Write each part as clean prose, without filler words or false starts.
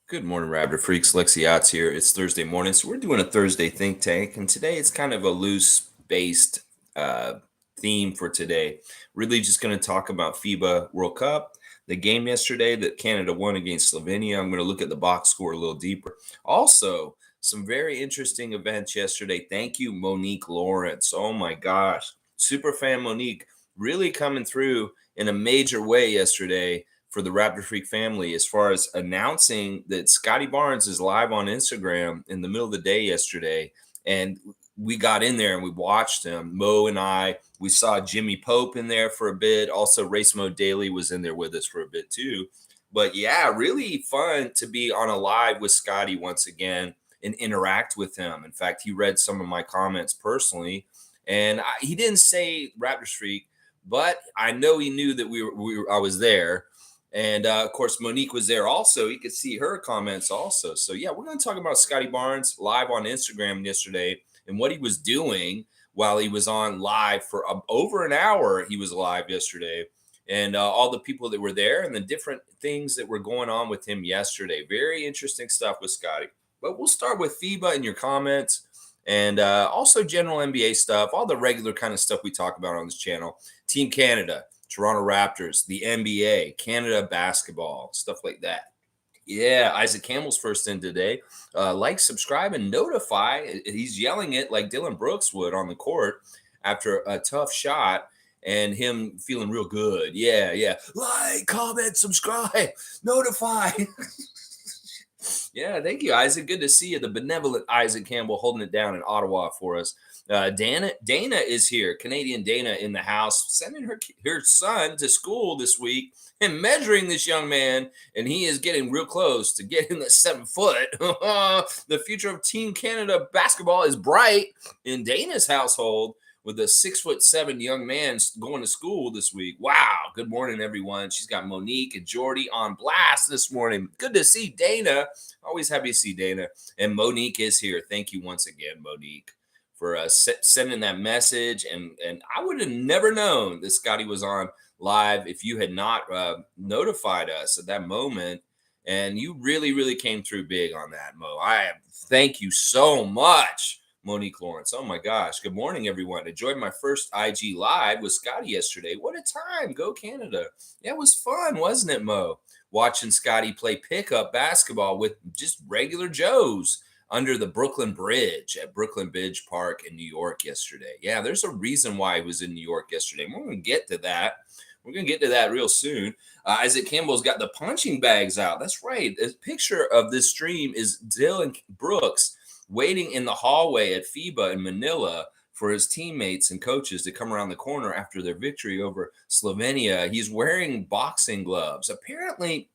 Good morning, Raptor Freaks. Lexiot's here. It's Thursday morning, so we're doing a Thursday think tank, and today it's kind of a loose-based uh, theme for today. Really, just going to talk about FIBA World Cup, the game yesterday that Canada won against Slovenia. I'm going to look at the box score a little deeper. Also, some very interesting events yesterday. Thank you, Monique Lawrence. Oh my gosh, super fan Monique, really coming through in a major way yesterday for the Raptor Freak family as far as announcing that Scotty Barnes is live on Instagram in the middle of the day yesterday. And we got in there and we watched him. Mo and I, we saw Jimmy Pope in there for a bit. Also, Race Mode Daily was in there with us for a bit too. But yeah, really fun to be on a live with Scotty once again and interact with him. In fact, he read some of my comments personally, and he didn't say Raptors Freak, but I know he knew that I was there, and of course, Monique was there also. You could see her comments also. So, yeah, we're going to talk about Scotty Barnes live on Instagram yesterday and what he was doing while he was on live for over an hour. He was live yesterday, and all the people that were there and the different things that were going on with him yesterday. Very interesting stuff with Scotty. But we'll start with FIBA in your comments and also general NBA stuff, all the regular kind of stuff we talk about on this channel. Team Canada, Toronto Raptors, the NBA, Canada basketball, stuff like that. Yeah, Isaac Campbell's first in today. Like, subscribe, and notify. He's yelling it like Dylan Brooks would on the court after a tough shot and him feeling real good. Yeah, yeah. Like, comment, subscribe, notify. Yeah, thank you, Isaac. Good to see you. The benevolent Isaac Campbell holding it down in Ottawa for us. Dana is here. Canadian Dana in the house, sending her son to school this week and measuring this young man, and he is getting real close to getting the 7 foot. The future of Team Canada basketball is bright in Dana's household with a 6'7" young man going to school this week. Wow. Good morning, everyone. She's got Monique and Jordy on blast this morning. Good to see Dana. Always happy to see Dana. And Monique is here. Thank you once again, Monique, for sending that message. And I would have never known that Scotty was on live if you had not notified us at that moment. And you really, really came through big on that, Mo. I thank you so much, Monique Lawrence. Oh my gosh. Good morning, everyone. Enjoyed my first IG live with Scotty yesterday. What a time. Go Canada. Yeah, it was fun, wasn't it, Mo? Watching Scotty play pickup basketball with just regular Joes under the Brooklyn Bridge at Brooklyn Bridge Park in New York yesterday. Yeah, there's a reason why he was in New York yesterday. We're going to get to that. We're going to get to that real soon. Isaac Campbell's got the punching bags out. That's right. A picture of this stream is Dylan Brooks waiting in the hallway at FIBA in Manila for his teammates and coaches to come around the corner after their victory over Slovenia. He's wearing boxing gloves. Apparently,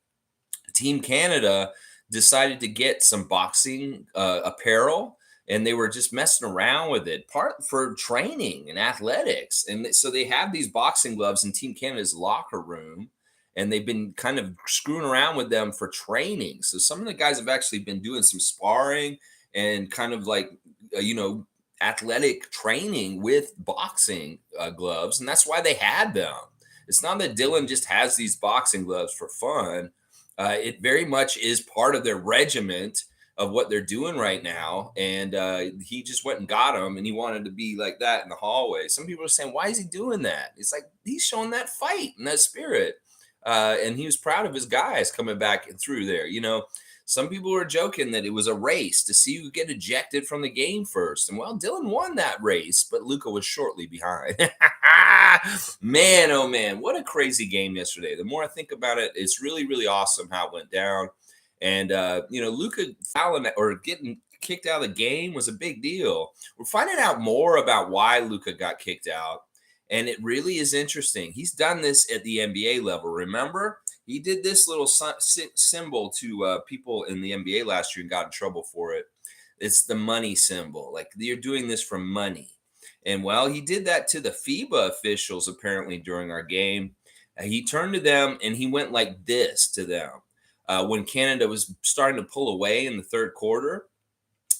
Team Canada decided to get some boxing apparel, and they were just messing around with it, part for training and athletics. And so they have these boxing gloves in Team Canada's locker room, and they've been kind of screwing around with them for training. So some of the guys have actually been doing some sparring and kind of like, athletic training with boxing gloves. And that's why they had them. It's not that Dylan just has these boxing gloves for fun. It very much is part of their regiment of what they're doing right now. And he just went and got them, and he wanted to be like that in the hallway. Some people are saying, why is he doing that? It's like he's showing that fight and that spirit. And he was proud of his guys coming back and through there. Some people were joking that it was a race to see who get ejected from the game first. And well, Dylan won that race, but Luka was shortly behind. Man, oh man, what a crazy game yesterday. The more I think about it, it's really, really awesome how it went down. And, Luka fouling or getting kicked out of the game was a big deal. We're finding out more about why Luka got kicked out. And it really is interesting. He's done this at the NBA level. Remember? He did this little symbol to people in the NBA last year and got in trouble for it. It's the money symbol. Like, you're doing this for money. And well, he did that to the FIBA officials apparently during our game. He turned to them and he went like this to them when Canada was starting to pull away in the third quarter.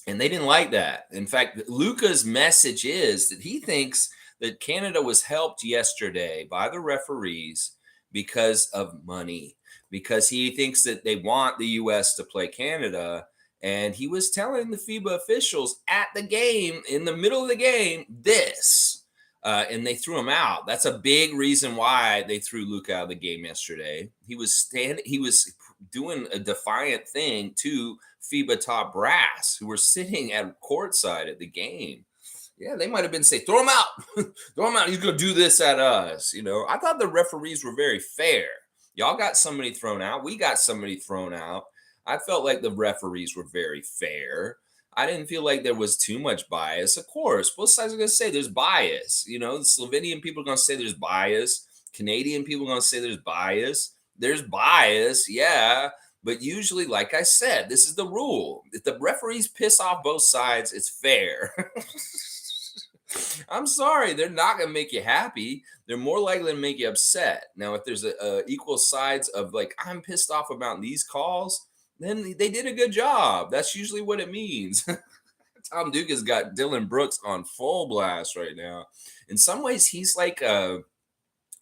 And they didn't like that. In fact, Luka's message is that he thinks that Canada was helped yesterday by the referees because of money. because he thinks that they want the U.S. to play Canada. And he was telling the FIBA officials at the game, in the middle of the game, this. And they threw him out. That's a big reason why they threw Luka out of the game yesterday. He was doing a defiant thing to FIBA top brass who were sitting at courtside at the game. Yeah, they might have been saying, throw him out. Throw him out. He's going to do this at us. I thought the referees were very fair. Y'all got somebody thrown out. We got somebody thrown out. I felt like the referees were very fair. I didn't feel like there was too much bias. Of course, both sides are going to say there's bias. The Slovenian people are going to say there's bias. Canadian people are going to say there's bias. There's bias, yeah. But usually, like I said, this is the rule. If the referees piss off both sides, it's fair. I'm sorry, they're not going to make you happy. They're more likely to make you upset. Now, if there's a equal sides of like, I'm pissed off about these calls, then they did a good job. That's usually what it means. Tom Duke has got Dylan Brooks on full blast right now. In some ways, he's like a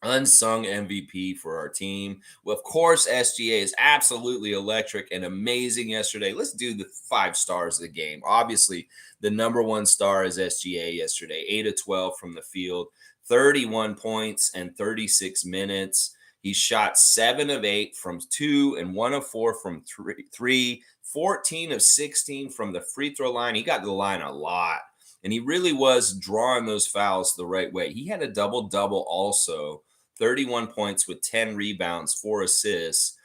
unsung MVP for our team. Well, of course, SGA is absolutely electric and amazing yesterday. Let's do the 5 stars of the game. Obviously, the number one star is SGA yesterday, 8 of 12 from the field, 31 points and 36 minutes. He shot 7 of 8 from 2 and 1 of 4 from 3, 14 of 16 from the free throw line. He got to the line a lot, and he really was drawing those fouls the right way. He had a double-double also, 31 points with 10 rebounds, 4 assists.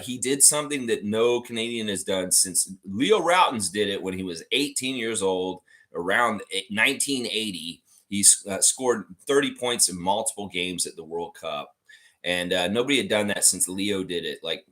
He did something that no Canadian has done since Leo Routens did it when he was 18 years old, around 1980. He scored 30 points in multiple games at the World Cup. And nobody had done that since Leo did it, like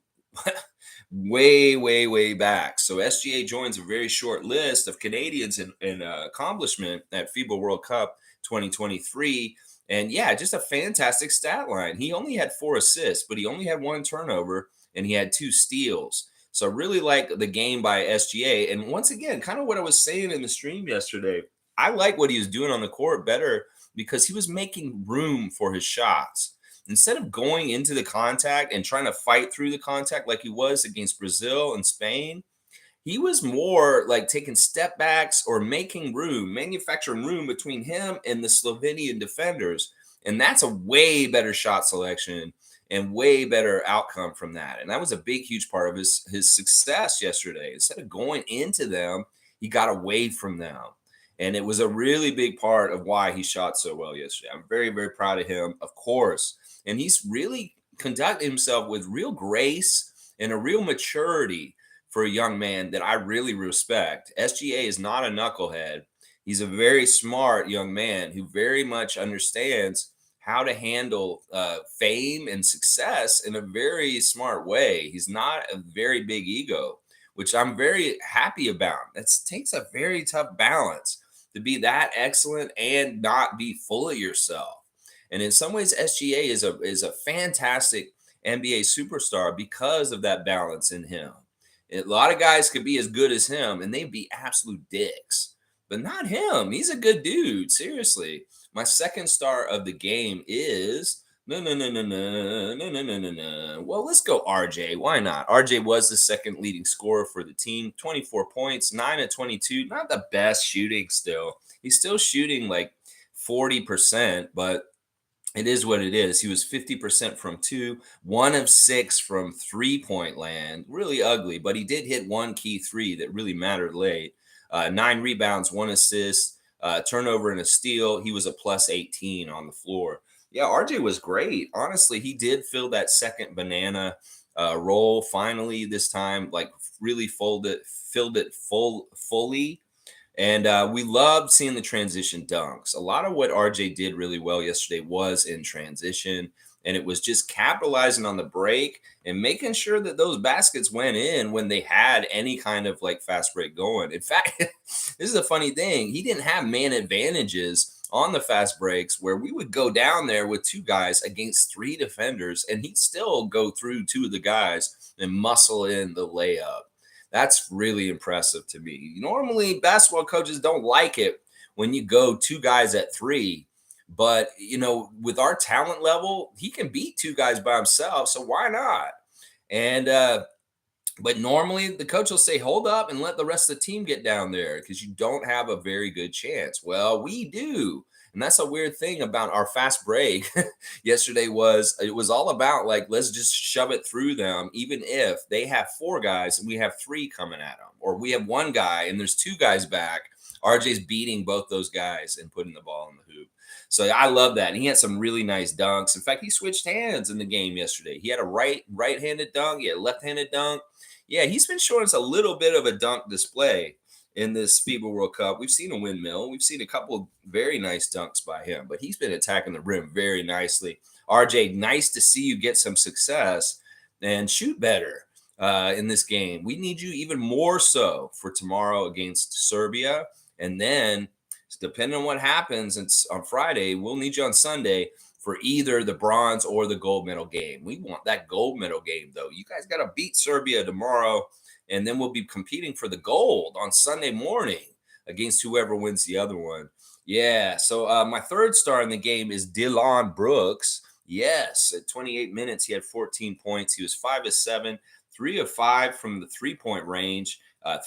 way, way, way back. So SGA joins a very short list of Canadians in accomplishment at FIBA World Cup 2023. And yeah, just a fantastic stat line. He only had 4 assists, but he only had 1 turnover and he had 2 steals. So I really like the game by SGA. And once again, kind of what I was saying in the stream yesterday, I like what he was doing on the court better because he was making room for his shots. Instead of going into the contact and trying to fight through the contact like he was against Brazil and Spain, he was more like taking step backs or making room, manufacturing room between him and the Slovenian defenders. And that's a way better shot selection and way better outcome from that. And that was a big, huge part of his success yesterday. Instead of going into them, he got away from them. And it was a really big part of why he shot so well yesterday. I'm very, very proud of him, of course. And he's really conducted himself with real grace and a real maturity for a young man that I really respect. SGA is not a knucklehead. He's a very smart young man who very much understands how to handle fame and success in a very smart way. He's not a very big ego, which I'm very happy about. That takes a very tough balance to be that excellent and not be full of yourself. And in some ways, SGA is a fantastic NBA superstar because of that balance in him. A lot of guys could be as good as him, and they'd be absolute dicks, but not him. He's a good dude. Seriously, my second star of the game is no. Well, let's go RJ. Why not? RJ was the second leading scorer for the team. 24 points, 9 of 22. Not the best shooting still. He's still shooting like 40%, but it is what it is. He was 50% from 2, 1 of 6 from 3-point land. Really ugly, but he did hit 1 key 3 that really mattered late. 9 rebounds, 1 assist, turnover and a steal. He was a plus 18 on the floor. Yeah, RJ was great. Honestly, he did fill that second banana role finally this time, like really filled it fully. And we loved seeing the transition dunks. A lot of what RJ did really well yesterday was in transition. And it was just capitalizing on the break and making sure that those baskets went in when they had any kind of like fast break going. In fact, this is a funny thing. He didn't have man advantages on the fast breaks where we would go down there with 2 guys against 3 defenders, and he'd still go through 2 of the guys and muscle in the layup. That's really impressive to me. Normally, basketball coaches don't like it when you go 2 guys at 3. But, with our talent level, he can beat 2 guys by himself. So why not? And but normally the coach will say, hold up and let the rest of the team get down there because you don't have a very good chance. Well, we do. And that's a weird thing about our fast break yesterday was it was all about like, let's just shove it through them, even if they have four guys and we have three coming at them, or we have one guy and there's two guys back. RJ's beating both those guys and putting the ball in the hoop. So I love that. And he had some really nice dunks. In fact, he switched hands in the game yesterday. He had a right-handed dunk, he had a left-handed dunk. Yeah, he's been showing us a little bit of a dunk display in this FIBA World Cup. We've seen a windmill. We've seen a couple of very nice dunks by him, but he's been attacking the rim very nicely. RJ, nice to see you get some success and shoot better in this game. We need you even more so for tomorrow against Serbia. And then, depending on what happens on Friday, we'll need you on Sunday for either the bronze or the gold medal game. We want that gold medal game, though. You guys got to beat Serbia tomorrow, and then we'll be competing for the gold on Sunday morning against whoever wins the other one. Yeah, so my third star in the game is Dillon Brooks. Yes, at 28 minutes, he had 14 points. He was 5 of 7, 3 of 5 from the three-point range,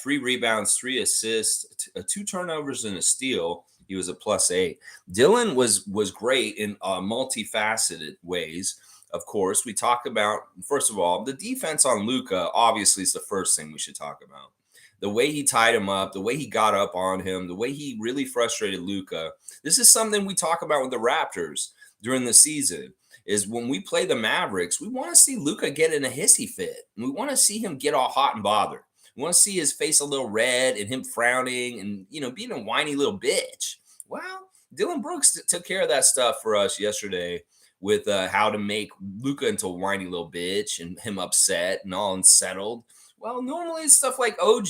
3 rebounds, 3 assists, 2 turnovers, and a steal. He was a +8. Dillon was great in multifaceted ways. Of course, we talk about, first of all, the defense on Luka obviously is the first thing we should talk about. The way he tied him up, the way he got up on him, the way he really frustrated Luka. This is something we talk about with the Raptors during the season, is when we play the Mavericks, we want to see Luka get in a hissy fit. And we want to see him get all hot and bothered. We want to see his face a little red and him frowning and, being a whiny little bitch. Well, Dillon Brooks took care of that stuff for us yesterday with how to make Luka into a whiny little bitch and him upset and all unsettled. Well, normally it's stuff like OG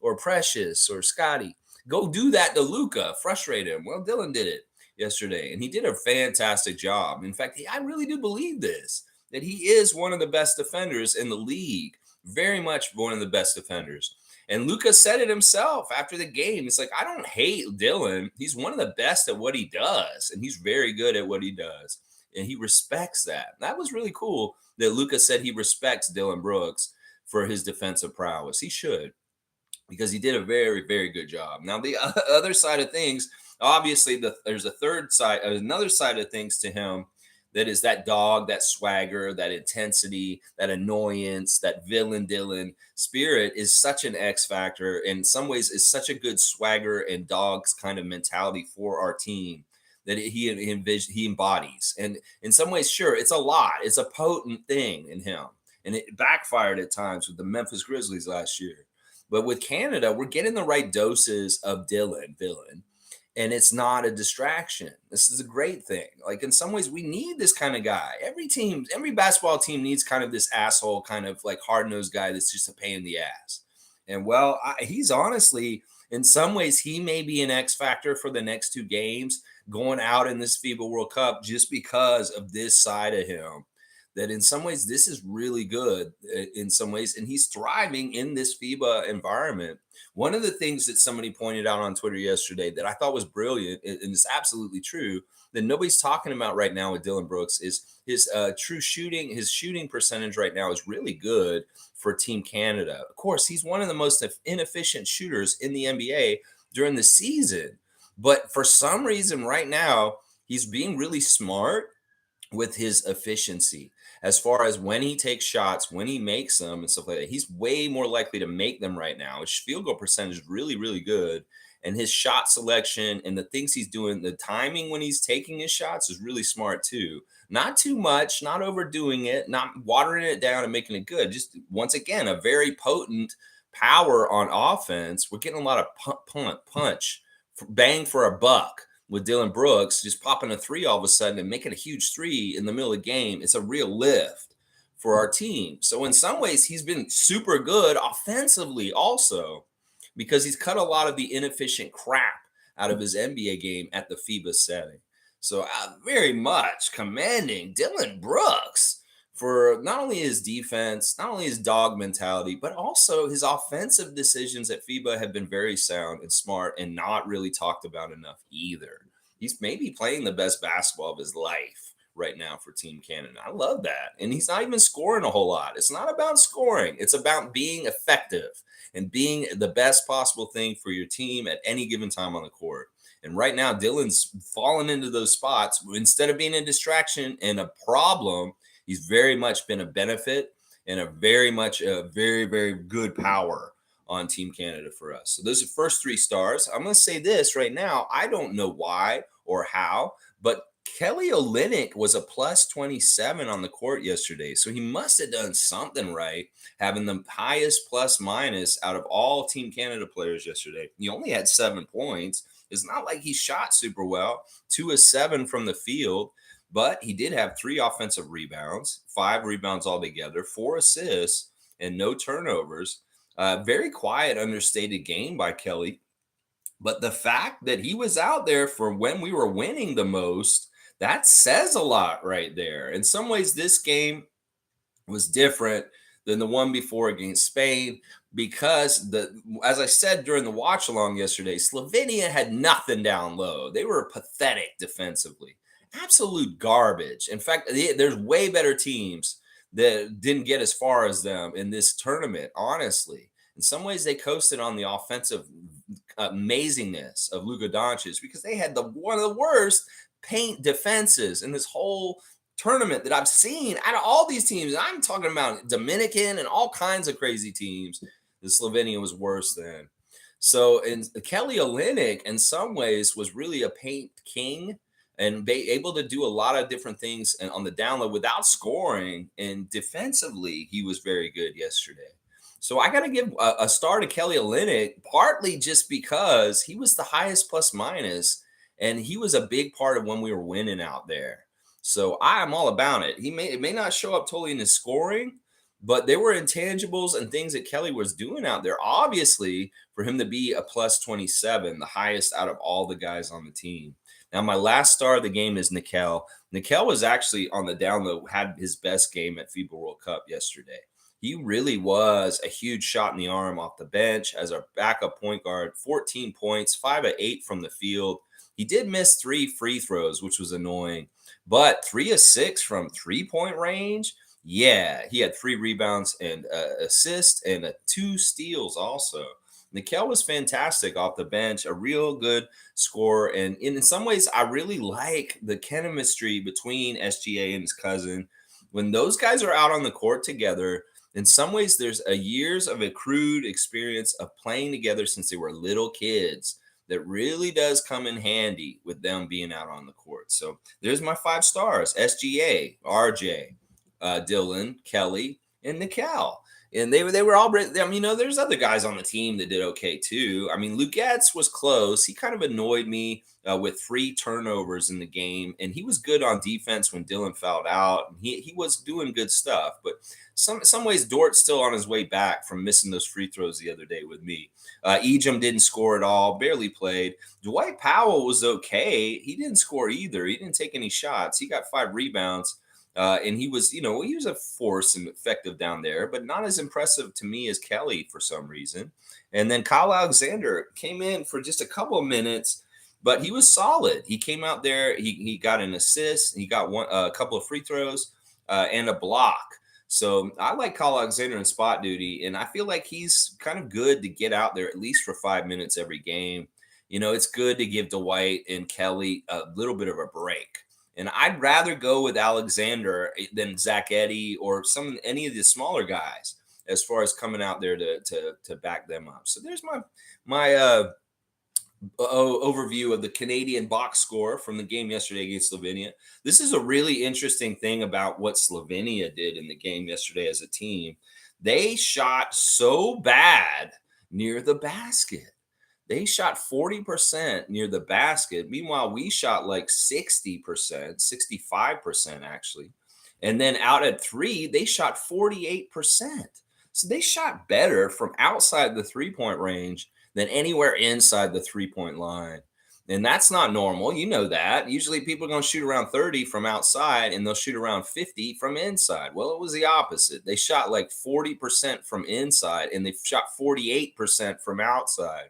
or Precious or Scotty. Go do that to Luka, frustrate him. Well, Dillon did it yesterday, and he did a fantastic job. In fact, I really do believe this, that he is one of the best defenders in the league. Very much one of the best defenders. And Luka said it himself after the game. It's like, I don't hate Dillon. He's one of the best at what he does, and he's very good at what he does. And he respects that. That was really cool that Luka said he respects Dillon Brooks for his defensive prowess. He should, because he did a very, very good job. Now, the other side of things, obviously, there's another side of things to him. That is that dog, that swagger, that intensity, that annoyance, that villain Dillon spirit is such an X factor. In some ways, is such a good swagger and dog's kind of mentality for our team that he embodies. And in some ways, sure, it's a lot. It's a potent thing in him. And it backfired at times with the Memphis Grizzlies last year. But with Canada, we're getting the right doses of Dillon, villain. And it's not a distraction. This is a great thing. Like in some ways, we need this kind of guy. Every basketball team needs kind of this asshole, kind of like hard-nosed guy that's just a pain in the ass. And well, he's honestly, in some ways, he may be an X factor for the next 2 games going out in this FIBA World Cup just because of this side of him. That in some ways, this is really good in some ways, and he's thriving in this FIBA environment. One of the things that somebody pointed out on Twitter yesterday that I thought was brilliant, and it's absolutely true, that nobody's talking about right now with Dillon Brooks is his true shooting. His shooting percentage right now is really good for Team Canada. Of course, he's one of the most inefficient shooters in the NBA during the season. But for some reason right now, he's being really smart with his efficiency as far as when he takes shots, when he makes them and stuff like that. He's way more likely to make them right now. His field goal percentage is really, really good. And his shot selection and the things he's doing, the timing when he's taking his shots is really smart too. Not too much, not overdoing it, not watering it down and making it good. Just once again, a very potent power on offense. We're getting a lot of punch, bang for a buck with Dillon Brooks, just popping a 3 all of a sudden and making a huge 3 in the middle of the game. It's a real lift for our team. So in some ways, he's been super good offensively also, because he's cut a lot of the inefficient crap out of his NBA game at the FIBA setting. So very much commending Dillon Brooks for not only his defense, not only his dog mentality, but also his offensive decisions at FIBA have been very sound and smart and not really talked about enough either. He's maybe playing the best basketball of his life right now for Team Canada. I love that. And he's not even scoring a whole lot. It's not about scoring, it's about being effective and being the best possible thing for your team at any given time on the court. And right now, Dylan's fallen into those spots. Instead of being a distraction and a problem, he's very much been a benefit and a very, very good power on Team Canada for us. So those are first 3 stars. I'm going to say this right now. I don't know why or how, but Kelly Olynyk was a plus 27 on the court yesterday. So he must have done something right, having the highest plus minus out of all Team Canada players yesterday. He only had 7 points. It's not like he shot super well, 2 of 7 from the field, but he did have 3 offensive rebounds, 5 rebounds altogether, 4 assists, and no turnovers. Very quiet, understated game by Kelly. But the fact that he was out there for when we were winning the most, that says a lot right there. In some ways, this game was different than the one before against Spain because as I said during the watch along yesterday, Slovenia had nothing down low. They were pathetic defensively. Absolute garbage. In fact, there's way better teams that didn't get as far as them in this tournament, honestly. In some ways, they coasted on the offensive amazingness of Luka Doncic because they had one of the worst paint defenses in this whole tournament that I've seen out of all these teams. I'm talking about Dominican and all kinds of crazy teams. The Slovenia was worse than. So, and Kelly Olynyk, in some ways, was really a paint king and able to do a lot of different things and on the down low without scoring. And defensively, he was very good yesterday. So I got to give a star to Kelly Olynyk, partly just because he was the highest plus minus, and he was a big part of when we were winning out there. So I am all about it. It may not show up totally in his scoring, but there were intangibles and things that Kelly was doing out there. Obviously, for him to be a plus 27, the highest out of all the guys on the team. Now, my last star of the game is Nickel. Nickel was actually on the down low, had his best game at FIBA World Cup yesterday. He really was a huge shot in the arm off the bench as our backup point guard. 14 points, 5 of 8 from the field. He did miss 3 free throws, which was annoying, but 3 of 6 from 3-point range. Yeah, he had 3 rebounds and assists and 2 steals also. Nickel was fantastic off the bench, a real good scorer. And in some ways, I really like the chemistry between SGA and his cousin. When those guys are out on the court together, in some ways, there's a years of accrued experience of playing together since they were little kids that really does come in handy with them being out on the court. So there's my 5 stars: SGA, RJ, Dylan, Kelly, and Nickel. And they were all, I mean, there's other guys on the team that did okay too. I mean, Lugetz was close. He kind of annoyed me with 3 turnovers in the game, and he was good on defense when Dylan fouled out. He was doing good stuff, but some ways Dort's still on his way back from missing those free throws the other day with me. Ejim didn't score at all, barely played. Dwight Powell was okay. He didn't score either. He didn't take any shots. He got 5 rebounds. And he was a force and effective down there, but not as impressive to me as Kelly for some reason. And then Kyle Alexander came in for just a couple of minutes, but he was solid. He came out there. He got an assist. He got a couple of free throws and a block. So I like Kyle Alexander in spot duty, and I feel like he's kind of good to get out there at least for 5 minutes every game. It's good to give Dwight and Kelly a little bit of a break. And I'd rather go with Alexander than Zach Edey or any of the smaller guys as far as coming out there to back them up. So there's my overview of the Canadian box score from the game yesterday against Slovenia. This is a really interesting thing about what Slovenia did in the game yesterday as a team. They shot so bad near the basket. They shot 40% near the basket. Meanwhile, we shot like 60%, 65% actually. And then out at 3, they shot 48%. So they shot better from outside the 3-point range than anywhere inside the 3-point line. And that's not normal. You know that. Usually people are going to shoot around 30 from outside and they'll shoot around 50 from inside. Well, it was the opposite. They shot like 40% from inside and they shot 48% from outside.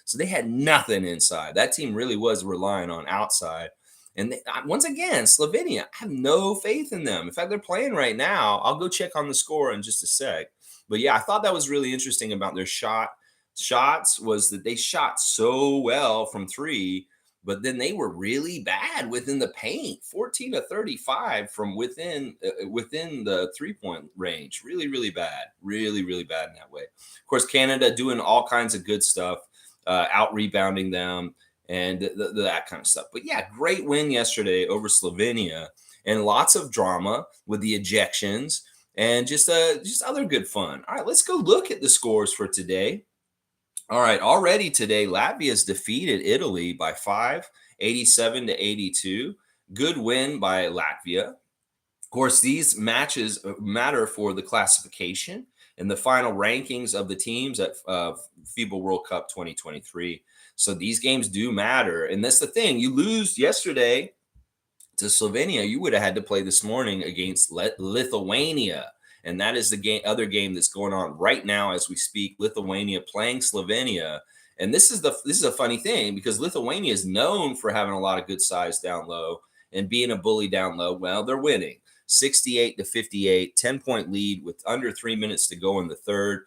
So they had nothing inside. That team really was relying on outside. And once again, Slovenia, I have no faith in them. In fact, they're playing right now. I'll go check on the score in just a sec. But yeah, I thought that was really interesting about their shots was that they shot so well from three, but then they were really bad within the paint. 14 to 35 from within the 3-point range. Really, really bad. Really, really bad in that way. Of course, Canada doing all kinds of good stuff, out rebounding them and that kind of stuff. But yeah, great win yesterday over Slovenia, and lots of drama with the ejections and just other good fun. All right, let's go look at the scores for today. All right, already today, Latvia's defeated Italy by 5, 87 to 82. Good win by Latvia. Of course, these matches matter for the classification and the final rankings of the teams at FIBA World Cup 2023. So these games do matter. And that's the thing. You lose yesterday to Slovenia, you would have had to play this morning against Lithuania. And that is the other game that's going on right now as we speak. Lithuania playing Slovenia. And this is a funny thing because Lithuania is known for having a lot of good size down low and being a bully down low. Well, they're winning 68 to 58, 10-point lead with under 3 minutes to go in the third.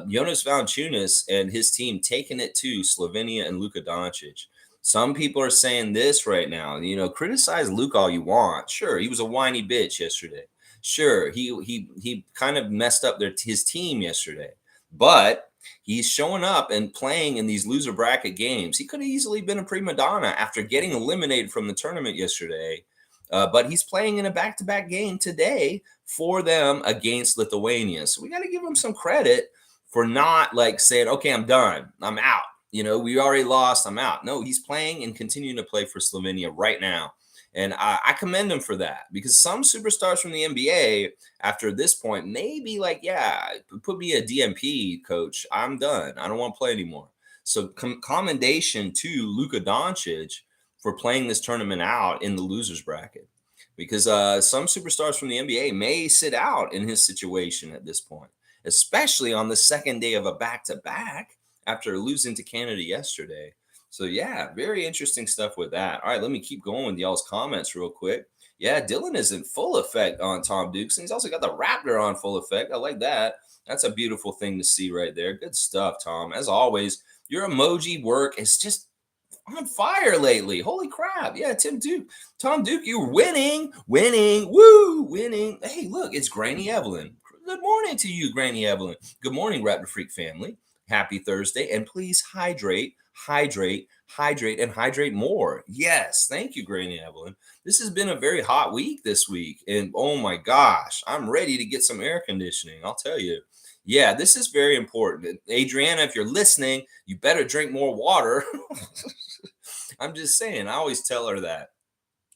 Jonas Valanciunas and his team taking it to Slovenia and Luka Doncic. Some people are saying this right now, criticize Luka all you want. Sure, he was a whiny bitch yesterday. Sure, he kind of messed up his team yesterday, but he's showing up and playing in these loser bracket games. He could have easily been a prima donna after getting eliminated from the tournament yesterday, but he's playing in a back-to-back game today for them against Lithuania. So we got to give him some credit for not like saying, okay, I'm done, I'm out. We already lost, I'm out. No, he's playing and continuing to play for Slovenia right now. And I commend him for that because some superstars from the NBA after this point may be like, yeah, put me a DMP, coach. I'm done. I don't want to play anymore. So commendation to Luka Doncic for playing this tournament out in the losers bracket because some superstars from the NBA may sit out in his situation at this point, especially on the second day of a back-to-back after losing to Canada yesterday. So yeah, very interesting stuff with that. All right, let me keep going with y'all's comments real quick. Yeah, Dylan is in full effect on Tom Dukes, and he's also got the Raptor on full effect. I like that. That's a beautiful thing to see right there. Good stuff, Tom. As always, your emoji work is just on fire lately. Holy crap. Yeah, Tom Duke, you're winning, woo, winning. Hey, look, it's Granny Evelyn. Good morning to you, Granny Evelyn. Good morning, Raptor Freak family. Happy Thursday, and please hydrate, and hydrate more. Yes, thank you, Granny Evelyn. This has been a very hot week this week, and oh my gosh, I'm ready to get some air conditioning, I'll tell you. Yeah, this is very important. Adriana, if you're listening, you better drink more water. I'm just saying, I always tell her that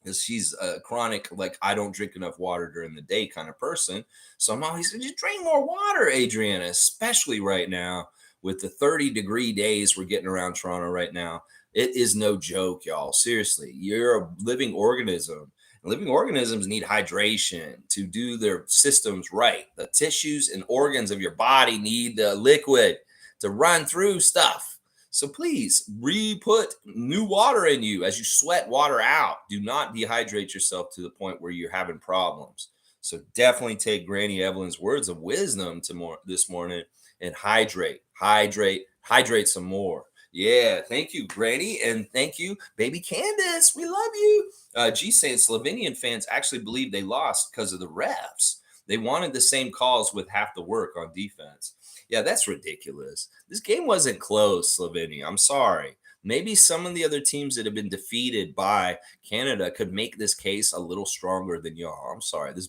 because she's a chronic, like, I don't drink enough water during the day kind of person. So I'm always saying, just drink more water, Adriana, especially right now with the 30-degree days we're getting around Toronto right now. It is no joke, y'all. Seriously, you're a living organism. Living organisms need hydration to do their systems right. The tissues and organs of your body need the liquid to run through stuff. So please put new water in you as you sweat water out. Do not dehydrate yourself to the point where you're having problems. So definitely take Granny Evelyn's words of wisdom this morning and hydrate some more. Yeah, thank you, Granny, and thank you, baby Candace. We love you. G saying Slovenian fans actually believe they lost because of the refs. They wanted the same calls with half the work on defense. Yeah, that's ridiculous. This game wasn't close, Slovenia. I'm sorry. Maybe some of the other teams that have been defeated by Canada could make this case a little stronger than y'all. I'm sorry. This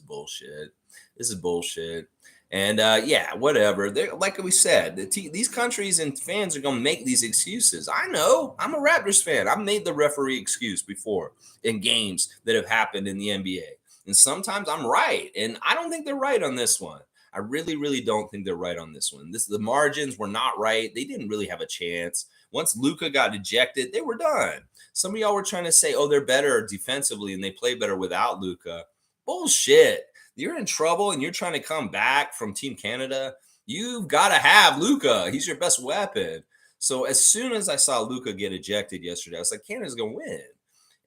is bullshit. And yeah, whatever. Like we said, these countries and fans are going to make these excuses. I know. I'm a Raptors fan. I've made the referee excuse before in games that have happened in the NBA. And sometimes I'm right. And I don't think they're right on this one. I really, really don't think they're right on this one. The margins were not right. They didn't really have a chance. Once Luka got ejected, they were done. Some of y'all were trying to say, oh, they're better defensively and they play better without Luka. Bullshit. You're in trouble and you're trying to come back from Team Canada. You've got to have Luka. He's your best weapon. So as soon as I saw Luka get ejected yesterday, I was like, Canada's going to win.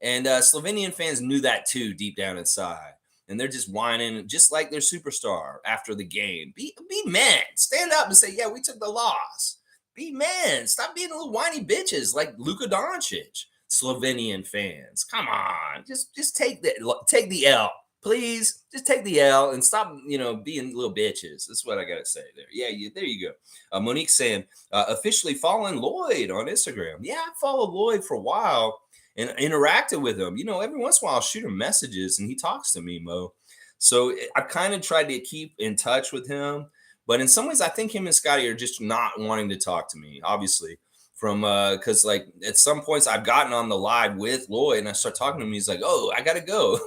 And Slovenian fans knew that too, deep down inside. And they're just whining, just like their superstar after the game. Be men. Stand up and say, yeah, we took the loss. Be men. Stop being little whiny bitches like Luka Doncic. Slovenian fans, come on, just take the L, please. Just take the L and stop, being little bitches. That's what I gotta say there. Yeah, there you go. Monique saying, officially following Lloyd on Instagram. Yeah, I followed Lloyd for a while and interacted with him. Every once in a while I'll shoot him messages and he talks to me, Mo. So I kind of tried to keep in touch with him. But in some ways, I think him and Scotty are just not wanting to talk to me, obviously. From because like at some points I've gotten on the live with Lloyd and I start talking to him. He's like, oh, I gotta go.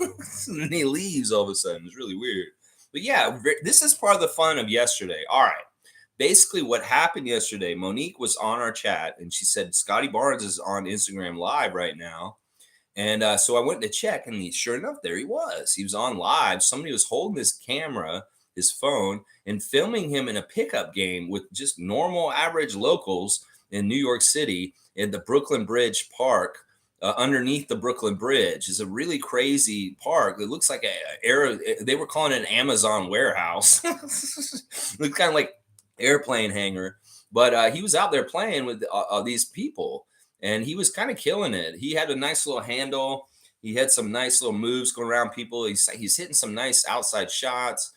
And he leaves all of a sudden. It's really weird. But yeah, this is part of the fun of yesterday. All right. Basically, what happened yesterday, Monique was on our chat and she said Scotty Barnes is on Instagram live right now. And so I went to check, and sure enough, there he was. He was on live. Somebody was holding his camera, his phone, and filming him in a pickup game with just normal, average locals in New York City in the Brooklyn Bridge Park. Underneath the Brooklyn Bridge is a really crazy park. It looks like they were calling it an Amazon warehouse. Looks kind of like airplane hangar. But he was out there playing with these people. And he was kind of killing it. He had a nice little handle. He had some nice little moves going around people. He's hitting some nice outside shots.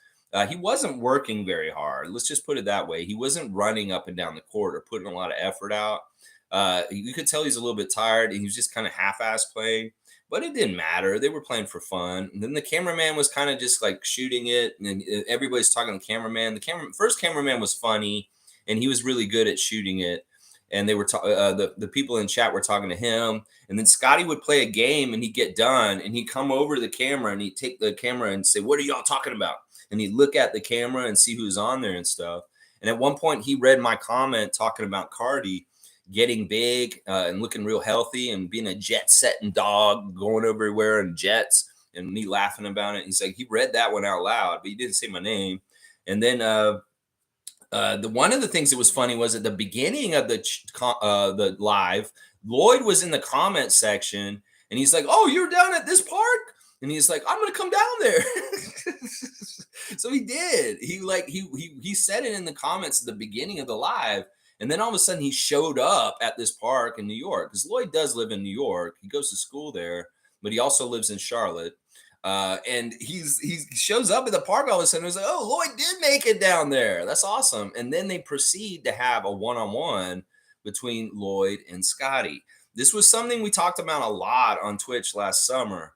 He wasn't working very hard. Let's just put it that way. He wasn't running up and down the court or putting a lot of effort out. You could tell he's a little bit tired. And he was just kind of half-ass playing. But it didn't matter. They were playing for fun. And then the cameraman was kind of just like shooting it. And everybody's talking to the cameraman. The first cameraman was funny. And he was really good at shooting it. And they were the people in chat were talking to him, and then Scotty would play a game, and he'd get done, and he'd come over to the camera, and he'd take the camera and say, "What are y'all talking about?" And he'd look at the camera and see who's on there and stuff. And at one point, he read my comment talking about Cardi getting big and looking real healthy and being a jet-setting dog, going everywhere in jets, and me laughing about it. He's like, he read that one out loud, but he didn't say my name. And then one of the things that was funny was at the beginning of the live, Lloyd was in the comment section and he's like, "Oh, you're down at this park?" And he's like, "I'm gonna come down there." So he did. He said it in the comments at the beginning of the live, and then all of a sudden he showed up at this park in New York because Lloyd does live in New York. He goes to school there, but he also lives in Charlotte. And he shows up at the park all of a sudden. It was like, "Oh, Lloyd did make it down there. That's awesome." And then they proceed to have a one-on-one between Lloyd and Scotty. This was something we talked about a lot on Twitch last summer.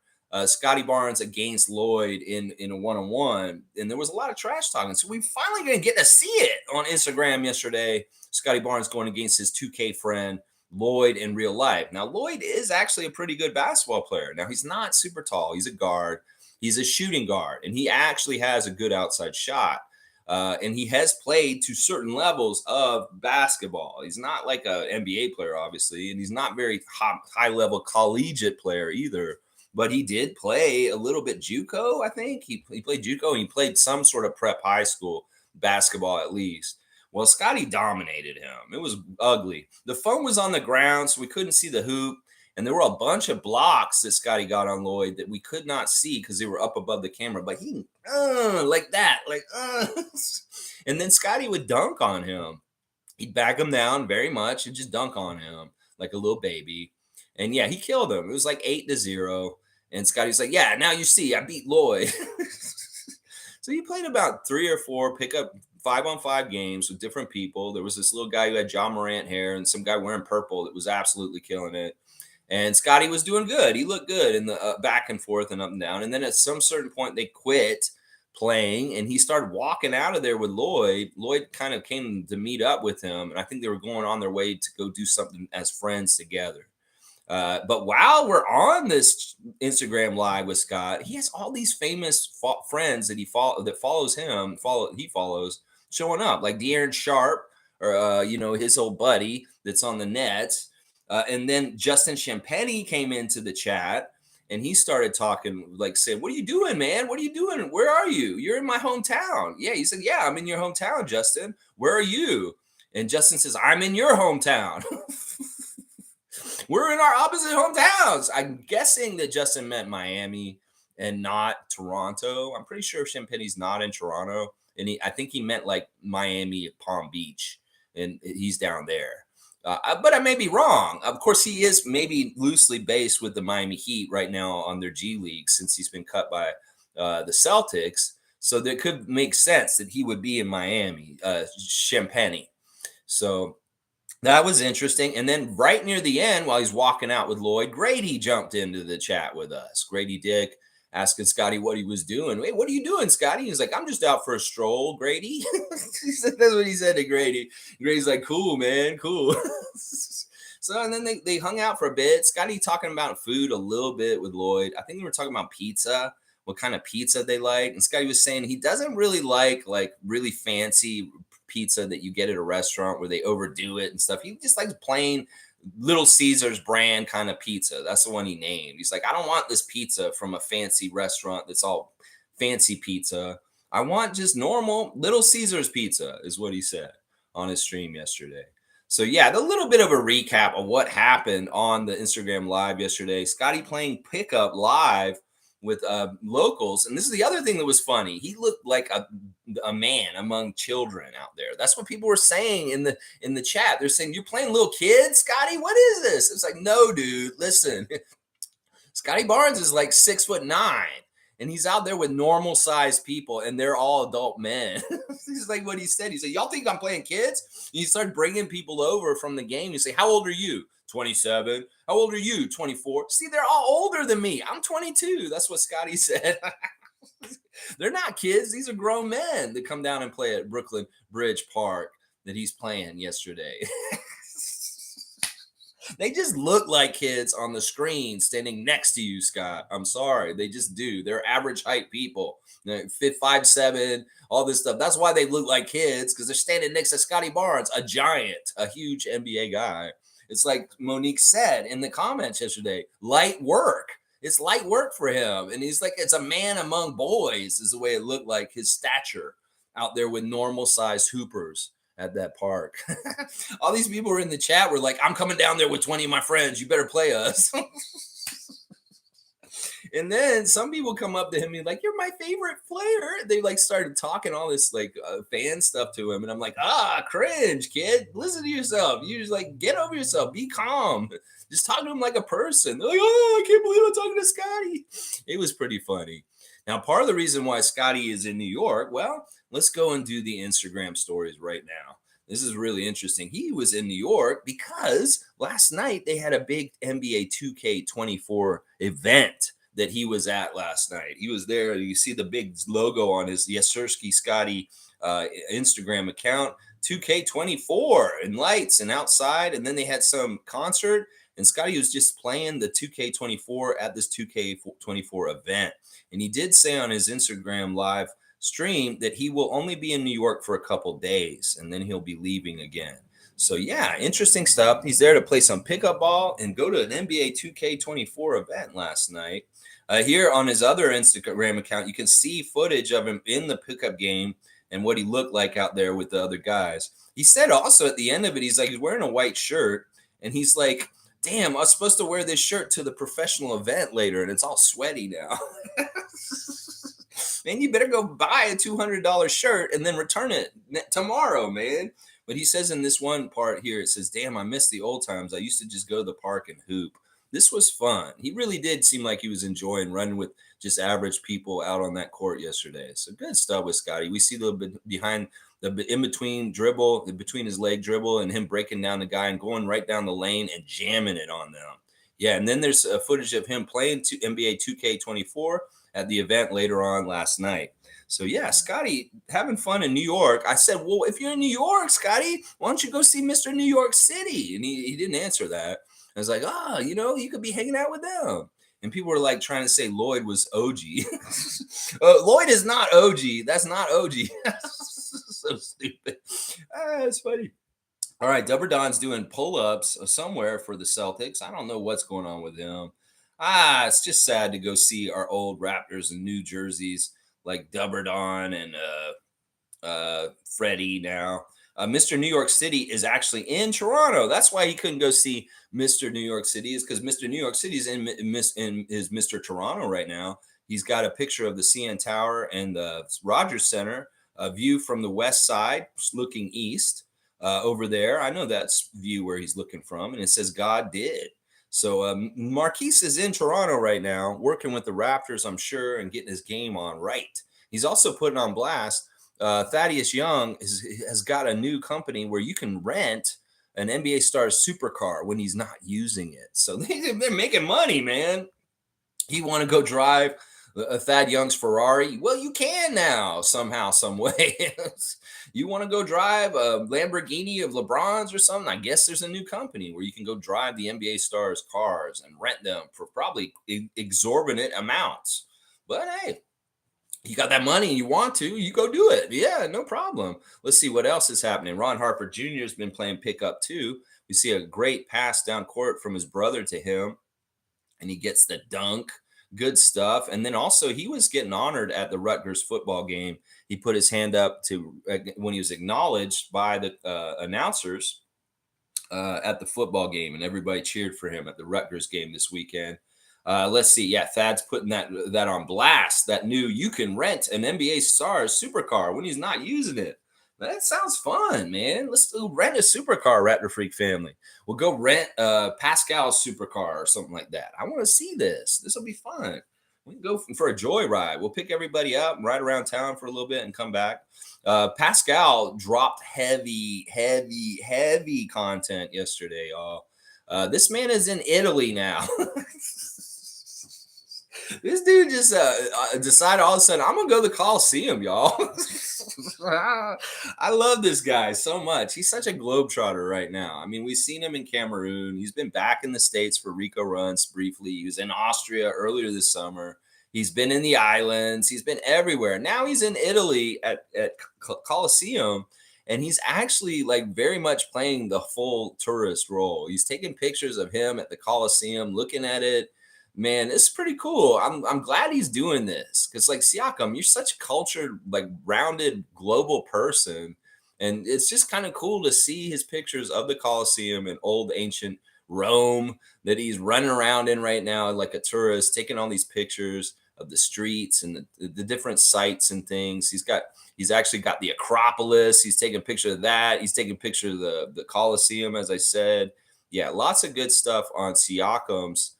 Scotty Barnes against Lloyd in a one-on-one, and there was a lot of trash talking. So we finally gonna get to see it on Instagram yesterday. Scotty Barnes going against his 2K friend Lloyd in real life. Now, Lloyd is actually a pretty good basketball player. Now, he's not super tall. He's a guard. He's a shooting guard, and he actually has a good outside shot. And he has played to certain levels of basketball. He's not like an NBA player, obviously, and he's not very high-level collegiate player either. But he did play a little bit JUCO, I think. He played JUCO, and he played some sort of prep high school basketball at least. Well, Scotty dominated him. It was ugly. The phone was on the ground, so we couldn't see the hoop. And there were a bunch of blocks that Scotty got on Lloyd that we could not see because they were up above the camera. But he, like that. And then Scotty would dunk on him. He'd back him down very much and just dunk on him like a little baby. And yeah, he killed him. It was like 8-0. And Scotty's like, "Yeah, now you see, I beat Lloyd." So he played about 3 or 4 pickup 5-on-5 games with different people. There was this little guy who had John Morant hair and some guy wearing purple that was absolutely killing it. And Scotty was doing good. He looked good in the back and forth and up and down. And then at some certain point, they quit playing, and he started walking out of there with Lloyd. Lloyd kind of came to meet up with him, and I think they were going on their way to go do something as friends together. But while we're on this Instagram live with Scott, he has all these famous friends that he follows showing up, like De'Aaron Sharp or his old buddy that's on the Nets. And then Justin Champagny came into the chat and he started talking, like saying, "What are you doing, man? What are you doing? Where are you? You're in my hometown." Yeah, he said, "Yeah, I'm in your hometown, Justin. Where are you?" And Justin says, "I'm in your hometown." We're in our opposite hometowns. I'm guessing that Justin meant Miami and not Toronto. I'm pretty sure Champagne's not in Toronto, and I think he meant like Miami, Palm Beach, and he's down there. But I may be wrong. Of course, he is maybe loosely based with the Miami Heat right now on their G League since he's been cut by the Celtics. So that could make sense that he would be in Miami, Champagne. So that was interesting. And then right near the end, while he's walking out with Lloyd, Grady jumped into the chat with us. Grady Dick asking Scotty what he was doing. Wait, what are you doing, Scotty? He's like, I'm just out for a stroll, Grady. That's what he said to Grady. Grady's like, cool, man, cool. So, and then they hung out for a bit. Scotty talking about food a little bit with Lloyd. I think they were talking about pizza, what kind of pizza they like. And Scotty was saying he doesn't really like really fancy pizza that you get at a restaurant where they overdo it and stuff. He just likes plain Little Caesars brand kind of pizza. That's the one he named. He's like, I don't want this pizza from a fancy restaurant that's all fancy pizza. I want just normal Little Caesars pizza, is what he said on his stream yesterday. So yeah, the little bit of a recap of what happened on the Instagram live yesterday. Scotty playing pickup live with locals, and this is the other thing that was funny. He looked like a man among children out there. That's what people were saying in the chat. They're saying, "You're playing little kids, Scotty. What is this?" It's like, no, dude. Listen, Scotty Barnes is like 6'9", and he's out there with normal sized people, and they're all adult men. He's like what he said. He said, "Y'all think I'm playing kids?" And you start bringing people over from the game. You say, "How old are you?" 27. How old are you? 24. See, they're all older than me. I'm 22. That's what Scotty said. They're not kids. These are grown men that come down and play at Brooklyn Bridge Park that he's playing yesterday. They just look like kids on the screen standing next to you, Scott. I'm sorry. They just do. They're average height people. 5'7", all this stuff. That's why they look like kids, because they're standing next to Scotty Barnes, a giant, a huge NBA guy. It's like Monique said in the comments yesterday, light work. It's light work for him. And he's like, it's a man among boys, is the way it looked like, his stature out there with normal sized hoopers at that park. All these people were in the chat were like, I'm coming down there with 20 of my friends. You better play us. And then some people come up to him and be like, you're my favorite player. They like started talking all this like fan stuff to him. And I'm like, cringe, kid. Listen to yourself. You just like, get over yourself. Be calm. Just talk to him like a person. They're like, oh, I can't believe I'm talking to Scotty. It was pretty funny. Now, part of the reason why Scotty is in New York, well, let's go and do the Instagram stories right now. This is really interesting. He was in New York because last night they had a big NBA 2K24 event that he was at last night. He was there. You see the big logo on his Yasirski Scotty Instagram account, 2K24 and lights and outside. And then they had some concert, and Scotty was just playing the 2K24 at this 2K24 event. And he did say on his Instagram live stream that he will only be in New York for a couple days, and then he'll be leaving again. So yeah, interesting stuff. He's there to play some pickup ball and go to an NBA 2K24 event last night. Here on his other Instagram account, you can see footage of him in the pickup game and what he looked like out there with the other guys. He said also at the end of it, he's like, he's wearing a white shirt, and he's like, damn, I was supposed to wear this shirt to the professional event later, and it's all sweaty now. Man, you better go buy a $200 shirt and then return it tomorrow, man. But he says in this one part here, it says, damn, I miss the old times. I used to just go to the park and hoop. This was fun. He really did seem like he was enjoying running with just average people out on that court yesterday. So good stuff with Scotty. We see a little bit behind the in-between dribble, between his leg dribble, and him breaking down the guy and going right down the lane and jamming it on them. Yeah, and then there's footage of him playing NBA 2K24 at the event later on last night. So yeah, Scotty having fun in New York. I said, well, if you're in New York, Scotty, why don't you go see Mr. New York City? And he didn't answer that. I was like, you could be hanging out with them. And people were like trying to say Lloyd was OG. Lloyd is not OG. That's not OG. So stupid. It's funny. All right, Dubber Don's doing pull-ups somewhere for the Celtics. I don't know what's going on with him. It's just sad to go see our old Raptors in new jerseys like Dubber Don and Freddie now. Mr. New York City is actually in Toronto. That's why he couldn't go see Mr. New York City, is because Mr. New York City is in is Mr. Toronto right now. He's got a picture of the CN Tower and the Rogers Center, a view from the west side looking east over there. I know that's view where he's looking from, and it says God did. So Marquise is in Toronto right now, working with the Raptors, I'm sure, and getting his game on right. He's also putting on blast. Thaddeus Young has got a new company where you can rent an NBA star's supercar when he's not using it. So they're making money, man. You want to go drive a Thad Young's Ferrari? Well, you can now somehow, some way. You want to go drive a Lamborghini of LeBron's or something? I guess there's a new company where you can go drive the NBA stars' cars and rent them for probably exorbitant amounts. But hey, you got that money and you want to, you go do it. Yeah, no problem. Let's see what else is happening. Ron Harper Jr. has been playing pickup too. We see a great pass down court from his brother to him, and he gets the dunk. Good stuff. And then also, he was getting honored at the Rutgers football game. He put his hand up to when he was acknowledged by the announcers at the football game, and everybody cheered for him at the Rutgers game this weekend. Let's see. Yeah, Thad's putting that on blast. That new you can rent an NBA star's supercar when he's not using it. That sounds fun, man. Let's rent a supercar, Raptor Freak family. We'll go rent Pascal's supercar or something like that. I want to see this. This will be fun. We can go for a joyride. We'll pick everybody up and ride around town for a little bit and come back. Pascal dropped heavy content yesterday, y'all. This man is in Italy now. This dude just decided all of a sudden, I'm going to go to the Coliseum, y'all. I love this guy so much. He's such a globetrotter right now. I mean, we've seen him in Cameroon. He's been back in the States for Rico runs briefly. He was in Austria earlier this summer. He's been in the islands. He's been everywhere. Now he's in Italy at Coliseum. And he's actually like very much playing the full tourist role. He's taking pictures of him at the Coliseum, looking at it. Man, it's pretty cool. I'm glad he's doing this because, like, Siakam, you're such a cultured, like, rounded global person, and it's just kind of cool to see his pictures of the Colosseum and old ancient Rome that he's running around in right now, like a tourist, taking all these pictures of the streets and the different sites and things. He's actually got the Acropolis. He's taking a picture of that. He's taking a picture of the Colosseum, as I said. Yeah, lots of good stuff on Siakam's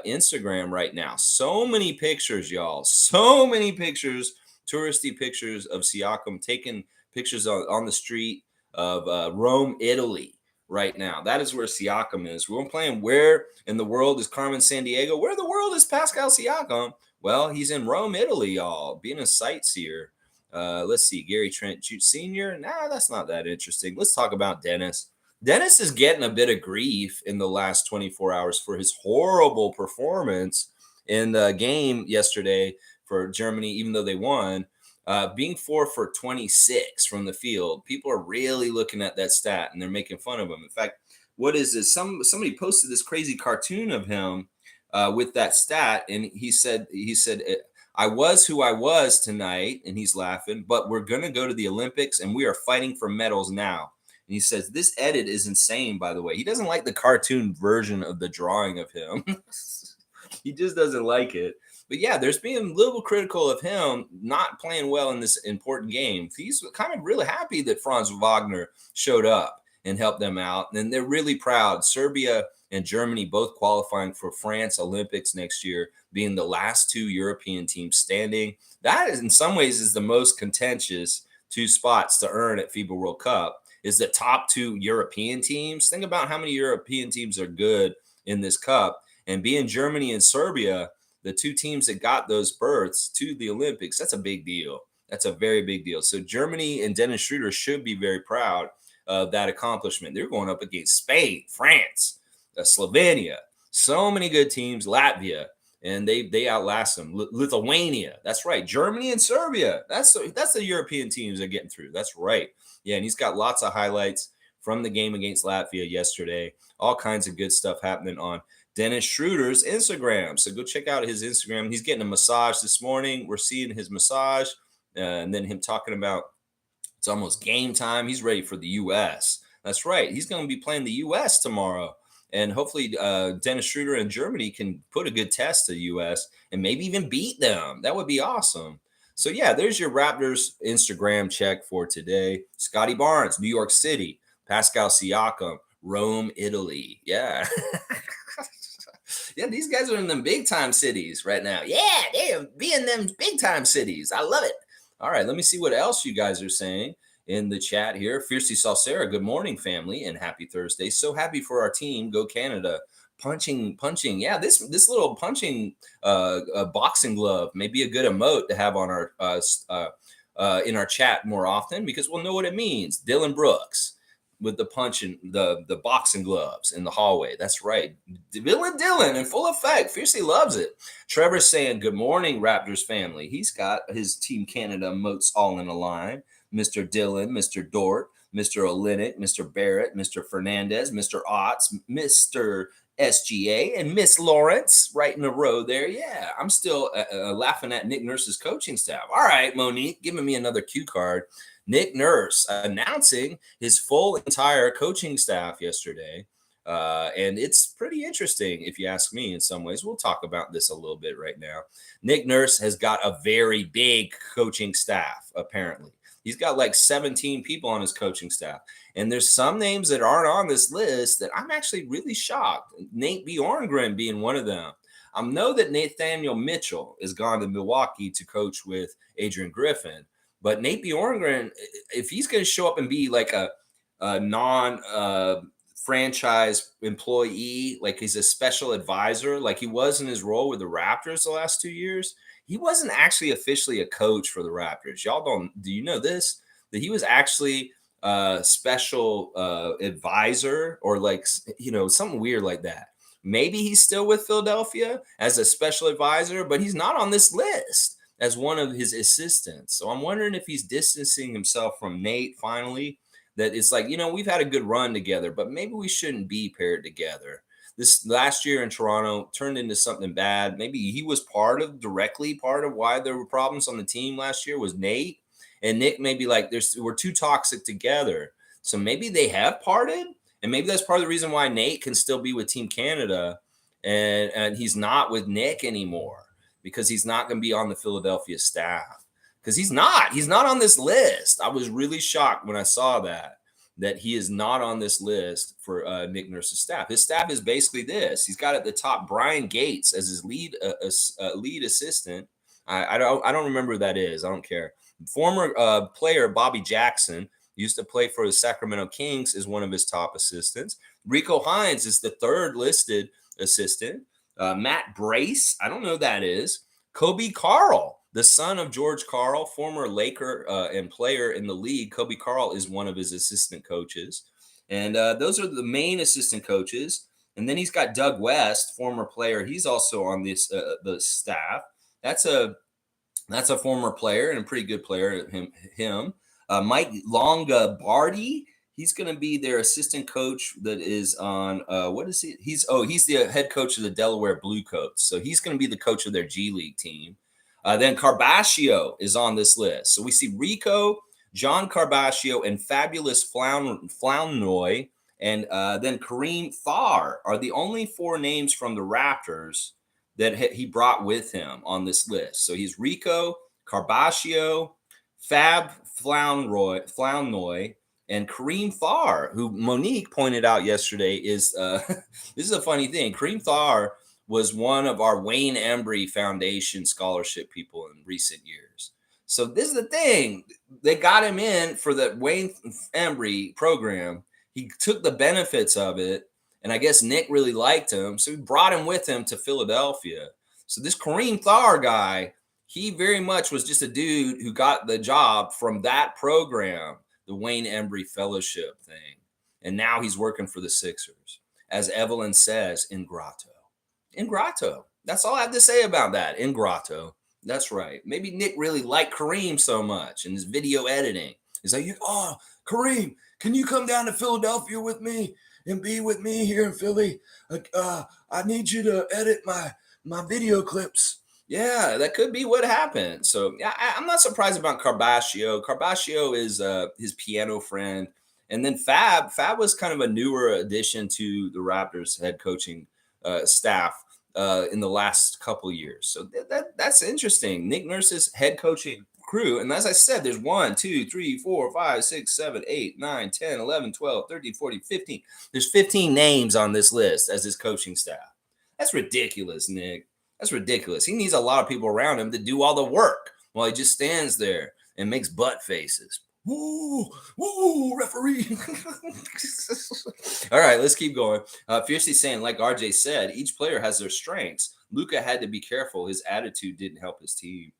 Instagram right now. So many pictures, y'all. So many pictures, touristy pictures of Siakam taking pictures on the street of Rome, Italy right now. That is where Siakam is. We're playing where in the world is Carmen Sandiego? Where in the world is Pascal Siakam? Well, he's in Rome, Italy, y'all, being a sightseer. Let's see, Gary Trent Sr. Nah, that's not that interesting. Let's talk about Dennis. Dennis is getting a bit of grief in the last 24 hours for his horrible performance in the game yesterday for Germany, even though they won, being 4 for 26 from the field. People are really looking at that stat and they're making fun of him. In fact, what is this? Somebody posted this crazy cartoon of him with that stat, and he said, I was who I was tonight, and he's laughing, but we're going to go to the Olympics and we are fighting for medals now. And he says, this edit is insane, by the way. He doesn't like the cartoon version of the drawing of him. He just doesn't like it. But yeah, there's being a little critical of him not playing well in this important game. He's kind of really happy that Franz Wagner showed up and helped them out. And they're really proud. Serbia and Germany both qualifying for France Olympics next year, being the last two European teams standing. That is, in some ways, is the most contentious two spots to earn at FIBA World Cup. Is the top two European teams. Think about how many European teams are good in this cup. And being Germany and Serbia, the two teams that got those berths to the Olympics, that's a big deal. That's a very big deal. So Germany and Dennis Schroeder should be very proud of that accomplishment. They're going up against Spain, France, Slovenia, so many good teams, Latvia, and they outlast them. Lithuania, that's right. Germany and Serbia, that's the European teams that are getting through. That's right. Yeah, and he's got lots of highlights from the game against Latvia yesterday. All kinds of good stuff happening on Dennis Schroeder's Instagram. So go check out his Instagram. He's getting a massage this morning. We're seeing his massage and then him talking about It's almost game time. He's ready for the U.S. That's right. He's going to be playing the U.S. tomorrow. And hopefully, Dennis Schroeder in Germany can put a good test to the U.S. and maybe even beat them. That would be awesome. So, yeah, there's your Raptors Instagram check for today. Scotty Barnes, New York City. Pascal Siakam, Rome, Italy. Yeah. Yeah, these guys are in them big time cities right now. Yeah, they be in them big time cities. I love it. All right, let me see what else you guys are saying in the chat here. Fiercely Salsera, good morning, family, and happy Thursday. So happy for our team. Go Canada. Punching. Yeah, this little punching boxing glove may be a good emote to have on our in our chat more often because we'll know what it means. Dylan Brooks with the punching the boxing gloves in the hallway. That's right. Dylan in full effect. Fiercely loves it. Trevor's saying, good morning, Raptors family. He's got his Team Canada emotes all in a line. Mr. Dylan, Mr. Dort, Mr. Olenek, Mr. Barrett, Mr. Fernandez, Mr. Otts, Mr. SGA, and Miss Lawrence right in a row there. Yeah, I'm still laughing at Nick Nurse's coaching staff. All right, Monique, giving me another cue card. Nick Nurse announcing his full entire coaching staff yesterday. And it's pretty interesting, if you ask me, in some ways. We'll talk about this a little bit right now. Nick Nurse has got a very big coaching staff, apparently. He's got like 17 people on his coaching staff. And there's some names that aren't on this list that I'm actually really shocked. Nate Bjorngren being one of them. I know that Nathaniel Mitchell has gone to Milwaukee to coach with Adrian Griffin. But Nate Bjorngren, if he's going to show up and be like a non-franchise employee, like he's a special advisor, like he was in his role with the Raptors the last 2 years, he wasn't actually officially a coach for the Raptors. Y'all do you know this? That he was actually a special advisor or like, something weird like that. Maybe he's still with Philadelphia as a special advisor, but he's not on this list as one of his assistants. So I'm wondering if he's distancing himself from Nate finally, that it's like, we've had a good run together, but maybe we shouldn't be paired together. This last year in Toronto turned into something bad. Maybe he was directly part of why there were problems on the team last year was Nate. And Nick may be like, we're too toxic together. So maybe they have parted. And maybe that's part of the reason why Nate can still be with Team Canada and he's not with Nick anymore. Because he's not going to be on the Philadelphia staff. Because he's not on this list. I was really shocked when I saw that he is not on this list for Nick Nurse's staff. His staff is basically this. He's got at the top Brian Gates as his lead assistant. I don't remember who that is. I don't care. Former player Bobby Jackson used to play for the Sacramento Kings is one of his top assistants. Rico Hines is the third listed assistant. Matt Brace, I don't know who that is. Kobe Carl, the son of George Carl, former Laker and player in the league. Kobe Carl is one of his assistant coaches. And those are the main assistant coaches. And then he's got Doug West, former player. He's also on this the staff. That's a former player and a pretty good player. Him. Mike Longabardi. He's going to be their assistant coach that is on, what is he? He's the head coach of the Delaware Bluecoats. So he's going to be the coach of their G League team. Then Carbascio is on this list. So we see Rico, John Carbascio, and Fabulous Flournoy, and then Kareem Thar are the only four names from the Raptors that he brought with him on this list. So he's Rico, Carbascio, Fab Flournoy, and Kareem Thar, who Monique pointed out yesterday is this is a funny thing. Kareem Thar was one of our Wayne Embry Foundation scholarship people in recent years. So this is the thing. They got him in for the Wayne Embry program. He took the benefits of it, and I guess Nick really liked him, so he brought him with him to Philadelphia. So this Kareem Thar guy, he very much was just a dude who got the job from that program, the Wayne Embry Fellowship thing. And now he's working for the Sixers. As Evelyn says, ingrato. Ingrato. That's all I have to say about that. Ingrato. That's right. Maybe Nick really liked Kareem so much in his video editing. He's like, oh, Kareem, can you come down to Philadelphia with me and be with me here in Philly? I need you to edit my video clips. Yeah, that could be what happened. So yeah, I'm not surprised about Carbascio. Carbascio is his piano friend, and then Fab. Fab was kind of a newer addition to the Raptors head coaching staff in the last couple years. So that's interesting. Nick Nurse's head coaching crew, and as I said, there's 1, 2, 3, 4, 5, 6, 7, 8, 9, 10, 11, 12, 13, 14, 15. There's 15 names on this list as his coaching staff. That's ridiculous, Nick. That's ridiculous. He needs a lot of people around him to do all the work while he just stands there and makes butt faces. Woo, woo, referee. All right, let's keep going. Fiercely saying, like RJ said, each player has their strengths. Luka had to be careful. His attitude didn't help his team.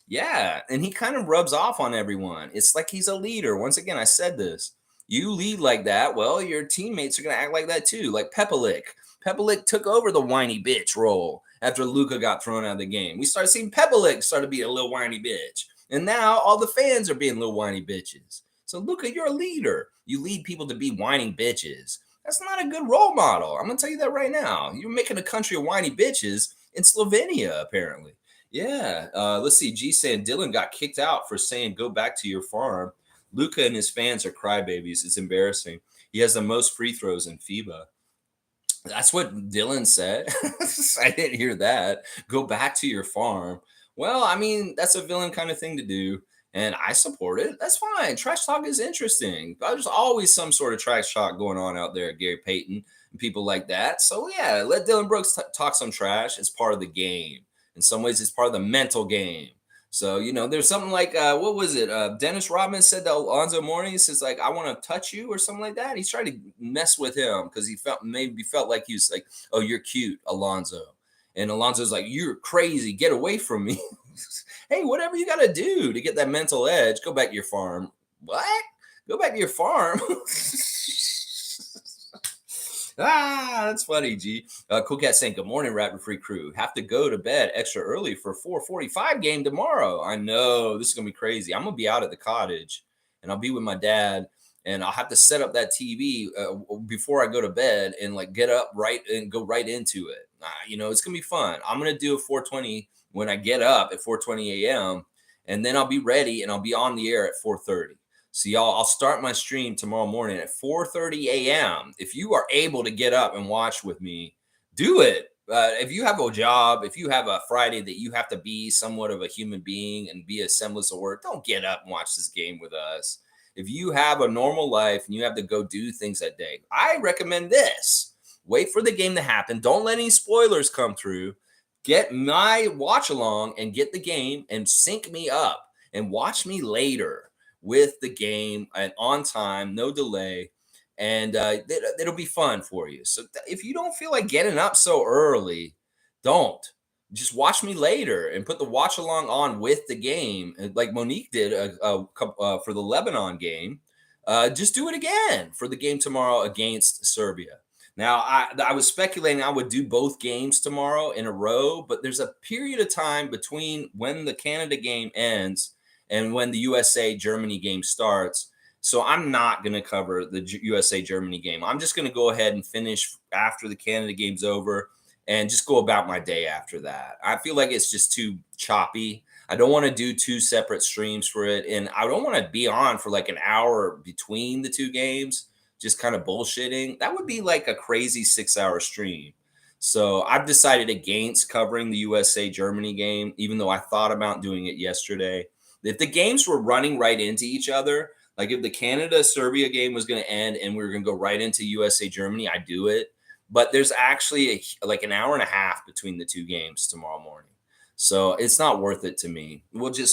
Yeah, and he kind of rubs off on everyone. It's like he's a leader. Once again, I said this. You lead like that, well, your teammates are going to act like that too. Like Pepelick. Pepelick took over the whiny bitch role after Luka got thrown out of the game. We started seeing Pepelick start to be a little whiny bitch. And now all the fans are being little whiny bitches. So Luka, you're a leader. You lead people to be whining bitches. That's not a good role model. I'm gonna tell you that right now. You're making a country of whiny bitches in Slovenia, apparently. Yeah. Let's see. G saying Dylan got kicked out for saying go back to your farm. Luka and his fans are crybabies. It's embarrassing. He has the most free throws in FIBA. That's what Dylan said. I didn't hear that. Go back to your farm. Well, I mean, that's a villain kind of thing to do, and I support it. That's fine. Trash talk is interesting. There's always some sort of trash talk going on out there, Gary Payton and people like that. So yeah, let Dylan Brooks talk some trash. It's part of the game. In some ways, it's part of the mental game. So, there's something like, what was it? Dennis Rodman said to Alonzo Mourning, he says, like, I want to touch you or something like that. He's trying to mess with him because he felt like he was like, oh, you're cute, Alonzo. And Alonzo's like, you're crazy. Get away from me. Hey, whatever you got to do to get that mental edge, go back to your farm. What? Go back to your farm? That's funny, G. Cool Cat saying, good morning, Rapid Free crew. Have to go to bed extra early for 4:45 game tomorrow. I know, this is going to be crazy. I'm going to be out at the cottage, and I'll be with my dad, and I'll have to set up that TV before I go to bed and, like, get up right and go right into it. It's going to be fun. I'm going to do a 4:20 when I get up at 4:20 a.m., and then I'll be ready, and I'll be on the air at 4:30. So y'all, I'll start my stream tomorrow morning at 4:30 a.m. If you are able to get up and watch with me, do it. If you have a job, if you have a Friday that you have to be somewhat of a human being and be a semblance of work, don't get up and watch this game with us. If you have a normal life and you have to go do things that day, I recommend this. Wait for the game to happen. Don't let any spoilers come through. Get my watch along and get the game and sync me up and watch me later with the game and on time, no delay, and it'll be fun for you. So if you don't feel like getting up so early, don't. Just watch me later and put the watch along on with the game, like Monique did for the Lebanon game. Just do it again for the game tomorrow against Serbia. Now, I was speculating I would do both games tomorrow in a row, but there's a period of time between when the Canada game ends and when the USA Germany game starts. So I'm not going to cover the USA Germany game. I'm just going to go ahead and finish after the Canada game's over and just go about my day after that. I feel like it's just too choppy. I don't want to do two separate streams for it. And I don't want to be on for like an hour between the two games, just kind of bullshitting. That would be like a crazy 6-hour stream. So I've decided against covering the USA Germany game, even though I thought about doing it yesterday. If the games were running right into each other, like if the Canada Serbia game was going to end and we were going to go right into USA Germany, I'd do it. But there's actually like an hour and a half between the two games tomorrow morning. So it's not worth it to me.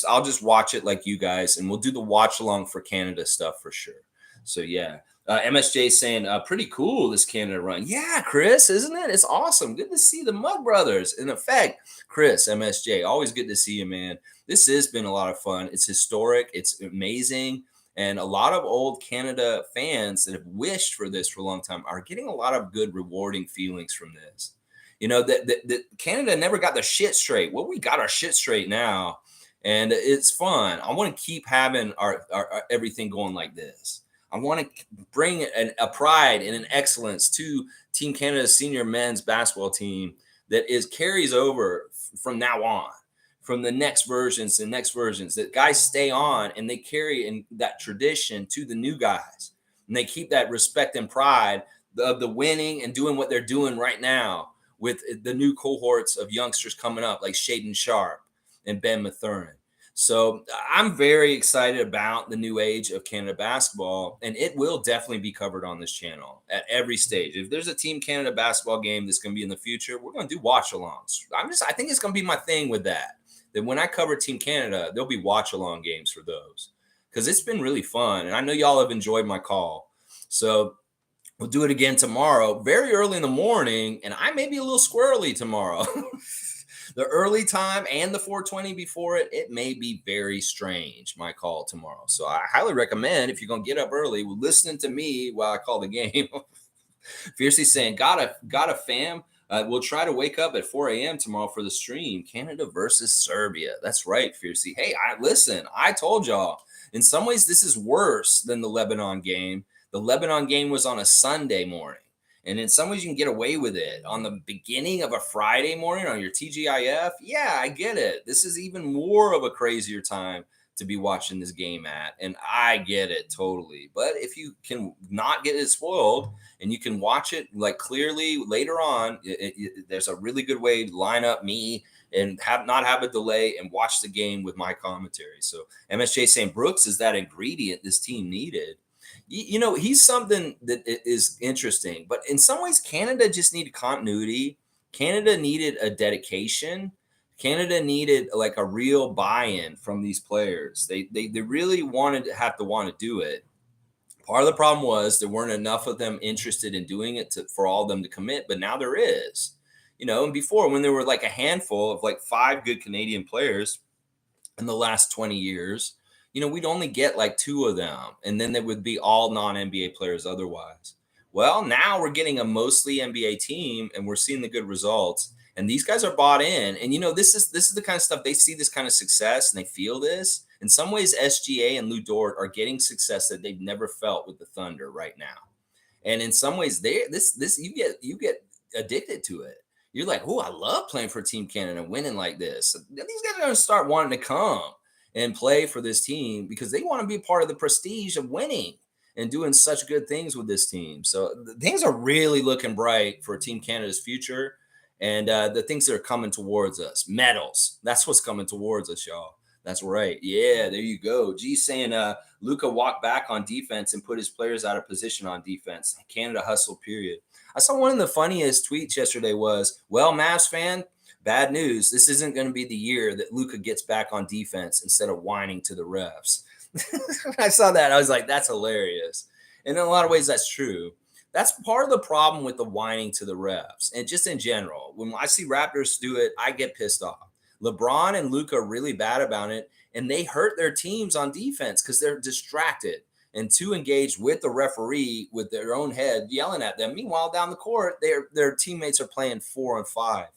I'll just watch it like you guys, and we'll do the watch along for Canada stuff for sure. So yeah. MSJ saying, pretty cool, this Canada run. Yeah, Chris, isn't it? It's awesome. Good to see the Mug Brothers in effect. Chris, MSJ, always good to see you, man. This has been a lot of fun. It's historic. It's amazing. And a lot of old Canada fans that have wished for this for a long time are getting a lot of good, rewarding feelings from this. That Canada never got their shit straight. Well, we got our shit straight now, and it's fun. I want to keep having our everything going like this. I want to bring a pride and an excellence to Team Canada's senior men's basketball team that carries over from now on. from the next versions and next versions. That guys stay on and they carry in that tradition to the new guys, and they keep that respect and pride of the winning and doing what they're doing right now with the new cohorts of youngsters coming up, like Shaden Sharp and Ben Mathurin. So I'm very excited about the new age of Canada basketball, and it will definitely be covered on this channel at every stage. If there's a Team Canada basketball game that's going to be in the future, we're going to do watch-alongs. I think it's going to be my thing with that. That when I cover Team Canada, there'll be watch-along games for those because it's been really fun, and I know y'all have enjoyed my call. So we'll do it again tomorrow, very early in the morning, and I may be a little squirrely tomorrow. The early time and the 420 before it may be very strange, my call tomorrow. So I highly recommend, if you're going to get up early, listening to me while I call the game. Fiercely saying, got a fam. We'll try to wake up at 4 a.m. tomorrow for the stream. Canada versus Serbia. That's right, Fiercely. Hey, I told y'all, in some ways, this is worse than the Lebanon game. The Lebanon game was on a Sunday morning. And in some ways, you can get away with it on the beginning of a Friday morning on your TGIF. Yeah, I get it. This is even more of a crazier time to be watching this game at. And I get it totally. But if you can not get it spoiled and you can watch it like clearly later on, there's a really good way to line up me and not have a delay and watch the game with my commentary. So MSJ saying Brooks is that ingredient this team needed. He's something that is interesting, but in some ways, Canada just needed continuity. Canada needed a dedication. Canada needed like a real buy-in from these players. They really wanted to want to do it. Part of the problem was there weren't enough of them interested in doing it for all of them to commit, but now there is. And before, when there were like a handful of like 5 good Canadian players in the last 20 years, we'd only get like 2 of them, and then they would be all non-NBA players otherwise. Well, now we're getting a mostly NBA team, and we're seeing the good results, and these guys are bought in. And this is the kind of stuff, they see this kind of success and they feel this. In some ways, SGA and Lou Dort are getting success that they've never felt with the Thunder right now. And in some ways, you get addicted to it. You're like, oh, I love playing for Team Canada and winning like this. These guys are going to start wanting to come and play for this team because they want to be part of the prestige of winning and doing such good things with this team. So things are really looking bright for Team Canada's future, and the things that are coming towards us. Medals. That's what's coming towards us, y'all. That's right. Yeah, there you go. G saying Luka walked back on defense and put his players out of position on defense. Canada hustle, period. I saw one of the funniest tweets yesterday was, well, Mavs fan, bad news. This isn't going to be the year that Luka gets back on defense instead of whining to the refs. I saw that. I was like, that's hilarious. And in a lot of ways, that's true. That's part of the problem with the whining to the refs. And just in general, when I see Raptors do it, I get pissed off. LeBron and Luka are really bad about it, and they hurt their teams on defense because they're distracted and too engaged with the referee with their own head yelling at them. Meanwhile, down the court, their teammates are playing 4-on-5.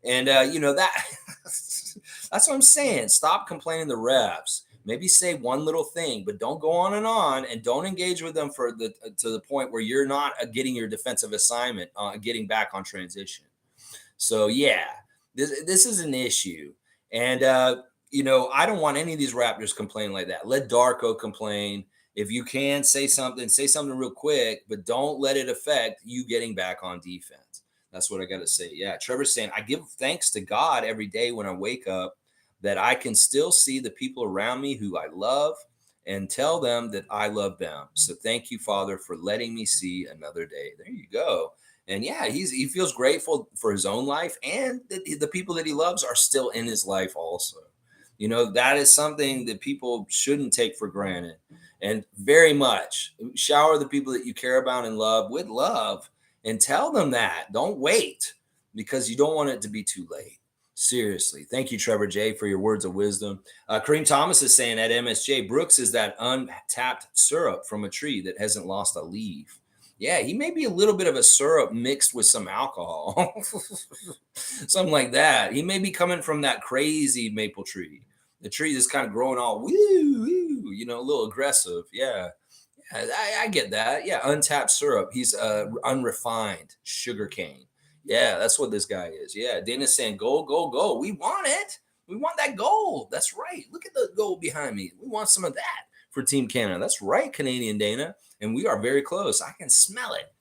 And, that's what I'm saying. Stop complaining the refs. Maybe say one little thing, but don't go on, and don't engage with them to the point where you're not getting your defensive assignment, getting back on transition. So, yeah, this is an issue. And, I don't want any of these Raptors complaining like that. Let Darko complain. If you can, say something real quick, but don't let it affect you getting back on defense. That's what I got to say. Yeah. Trevor's saying, I give thanks to God every day when I wake up that I can still see the people around me who I love and tell them that I love them. So thank you, Father, for letting me see another day. There you go. And yeah, he feels grateful for his own life, and the people that he loves are still in his life also. That is something that people shouldn't take for granted. And very much shower the people that you care about and love with love, and tell them that. Don't wait, because you don't want it to be too late. Seriously. Thank you, Trevor J, for your words of wisdom. Kareem Thomas is saying at MSJ, Brooks is that untapped syrup from a tree that hasn't lost a leaf. Yeah, he may be a little bit of a syrup mixed with some alcohol. Something like that. He may be coming from that crazy maple tree. The tree that's kind of growing all woo, a little aggressive. Yeah. I get that. Yeah, untapped syrup. He's unrefined sugar cane. Yeah, that's what this guy is. Yeah, Dana's saying, go, go, go. We want it. We want that gold. That's right. Look at the gold behind me. We want some of that for Team Canada. That's right, Canadian Dana. And we are very close. I can smell it.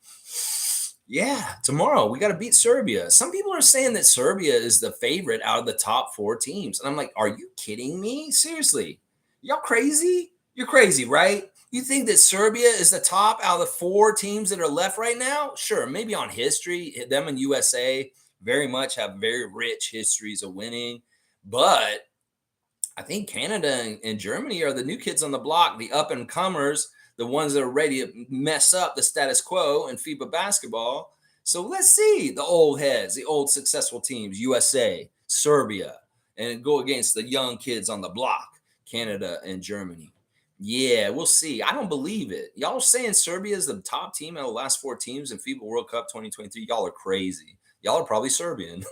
Yeah, tomorrow we got to beat Serbia. Some people are saying that Serbia is the favorite out of the top 4 teams. And I'm like, are you kidding me? Seriously. Y'all crazy? You're crazy, right? You think that Serbia is the top out of the 4 teams that are left right now? Sure, maybe on history, them and USA very much have very rich histories of winning. But I think Canada and Germany are the new kids on the block, the up and comers, the ones that are ready to mess up the status quo in FIBA basketball. So let's see the old heads, the old successful teams, USA, Serbia, and go against the young kids on the block, Canada and Germany. Yeah, we'll see. I don't believe it. Y'all are saying Serbia is the top team out of the last 4 teams in FIBA World Cup 2023. Y'all are crazy. Y'all are probably Serbian.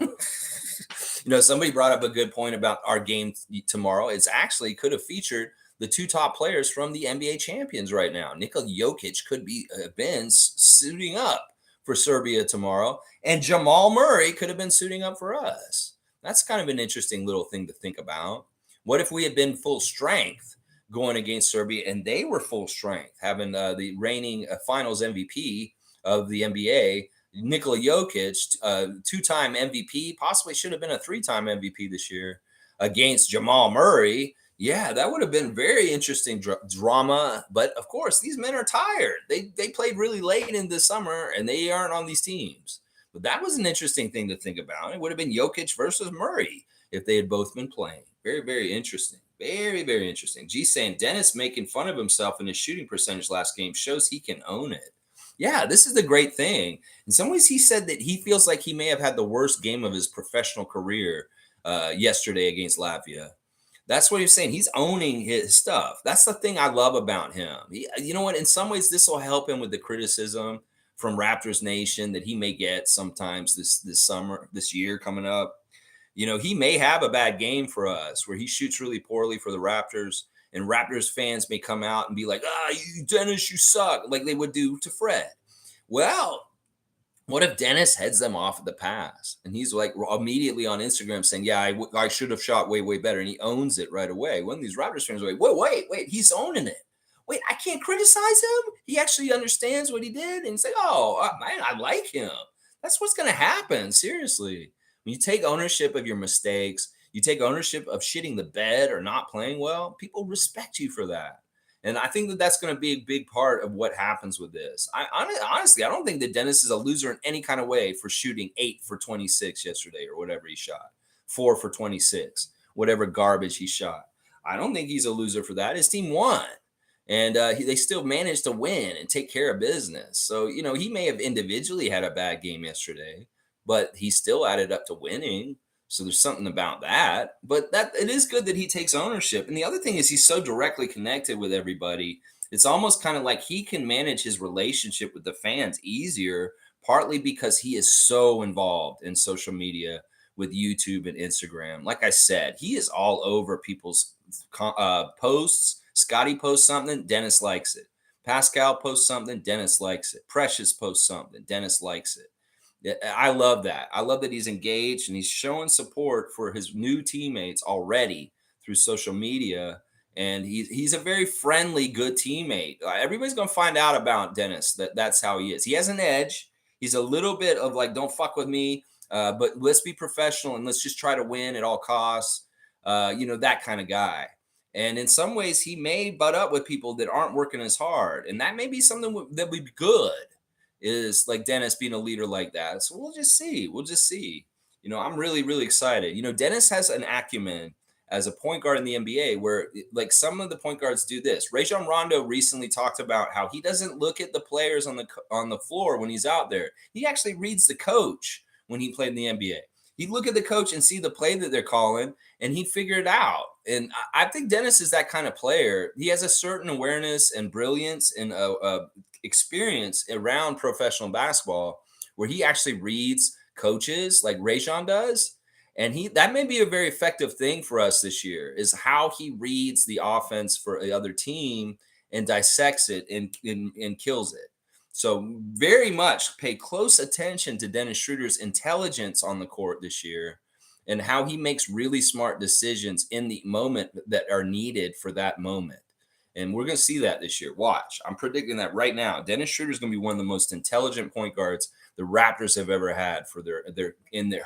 Somebody brought up a good point about our game tomorrow. It's actually could have featured the 2 top players from the NBA champions right now. Nikola Jokic could be been suiting up for Serbia tomorrow, and Jamal Murray could have been suiting up for us. That's kind of an interesting little thing to think about. What if we had been full strength going against Serbia and they were full strength, having the reigning finals MVP of the NBA, Nikola Jokic, 2-time MVP, possibly should have been a 3-time MVP this year, against Jamal Murray. Yeah, that would have been very interesting drama. But of course, these men are tired. They played really late in the summer and they aren't on these teams. But that was an interesting thing to think about. It would have been Jokic versus Murray if they had both been playing. Very, very interesting. Very, very interesting. G saying Dennis making fun of himself in his shooting percentage last game shows he can own it. Yeah, this is the great thing. In some ways, he said that he feels like he may have had the worst game of his professional career yesterday against Latvia. That's what he's saying. He's owning his stuff. That's the thing I love about him. You know what? In some ways, this will help him with the criticism from Raptors Nation that he may get sometimes this summer, this year coming up. He may have a bad game for us where he shoots really poorly for the Raptors, and Raptors fans may come out and be like, you Dennis, you suck, like they would do to Fred. Well, what if Dennis heads them off at the pass and he's like immediately on Instagram saying, yeah, I should have shot way, way better. And he owns it right away. One of these Raptors fans are like, wait, he's owning it. Wait, I can't criticize him. He actually understands what he did. And say, man, I like him. That's what's going to happen. Seriously. When you take ownership of your mistakes, you take ownership of shitting the bed or not playing well, people respect you for that. And I think that that's going to be a big part of what happens with this. Honestly, I don't think that Dennis is a loser in any kind of way for shooting 8 for 26 yesterday or whatever he shot, 4 for 26, whatever garbage he shot. I don't think he's a loser for that. His team won. And they still managed to win and take care of business. So, he may have individually had a bad game yesterday, but he still added up to winning. So there's something about that. But that it is good that he takes ownership. And the other thing is he's so directly connected with everybody. It's almost kind of like he can manage his relationship with the fans easier, partly because he is so involved in social media with YouTube and Instagram. Like I said, he is all over people's posts. Scotty posts something, Dennis likes it. Pascal posts something, Dennis likes it. Precious posts something, Dennis likes it. I love that. I love that he's engaged and he's showing support for his new teammates already through social media. And he's a very friendly, good teammate. Everybody's going to find out about Dennis. That's how he is. He has an edge. He's a little bit of like, don't fuck with me, but let's be professional and let's just try to win at all costs. That kind of guy. And in some ways, he may butt up with people that aren't working as hard. And that may be something that would be good, is like Dennis being a leader like that. So we'll just see. I'm really, really excited. Dennis has an acumen as a point guard in the NBA where like some of the point guards do this. Rajon Rondo recently talked about how he doesn't look at the players on the floor when he's out there. He actually reads the coach when he played in the NBA. He'd look at the coach and see the play that they're calling, and he'd figure it out. And I think Dennis is that kind of player. He has a certain awareness and brilliance and experience around professional basketball where he actually reads coaches like Rajon does. And that may be a very effective thing for us this year, is how he reads the offense for the other team and dissects it and kills it. So very much pay close attention to Dennis Schroeder's intelligence on the court this year. and how he makes really smart decisions in the moment that are needed for that moment. And we're going to see that this year. Watch. I'm predicting that right now. Dennis Schroeder is going to be one of the most intelligent point guards the Raptors have ever had for their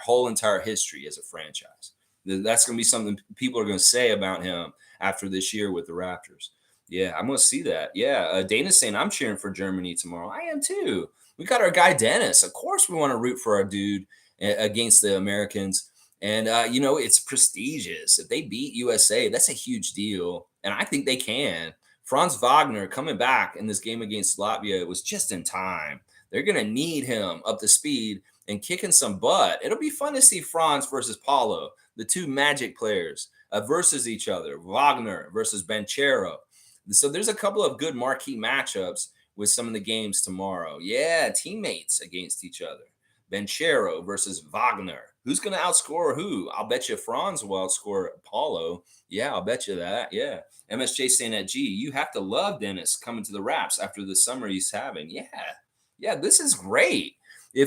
whole entire history as a franchise. That's going to be something people are going to say about him after this year with the Raptors. Yeah, I'm going to see that. Yeah, Dana's saying I'm cheering for Germany tomorrow. I am too. We got our guy Dennis. Of course, we want to root for our dude against the Americans. And it's prestigious. If they beat USA, that's a huge deal, and I think they can. Franz Wagner coming back in this game against Latvia, it was just in time. They're going to need him up to speed and kicking some butt. It'll be fun to see Franz versus Paulo, the two Magic players, versus each other. Wagner versus Banchero. So there's a couple of good marquee matchups with some of the games tomorrow. Yeah, teammates against each other. Banchero versus Wagner. Who's going to outscore who? I'll bet you Franz will outscore Paulo. Yeah, I'll bet you that. Yeah. MSJ saying that, gee, you have to love Dennis coming to the Raps after the summer he's having. Yeah. Yeah, this is great.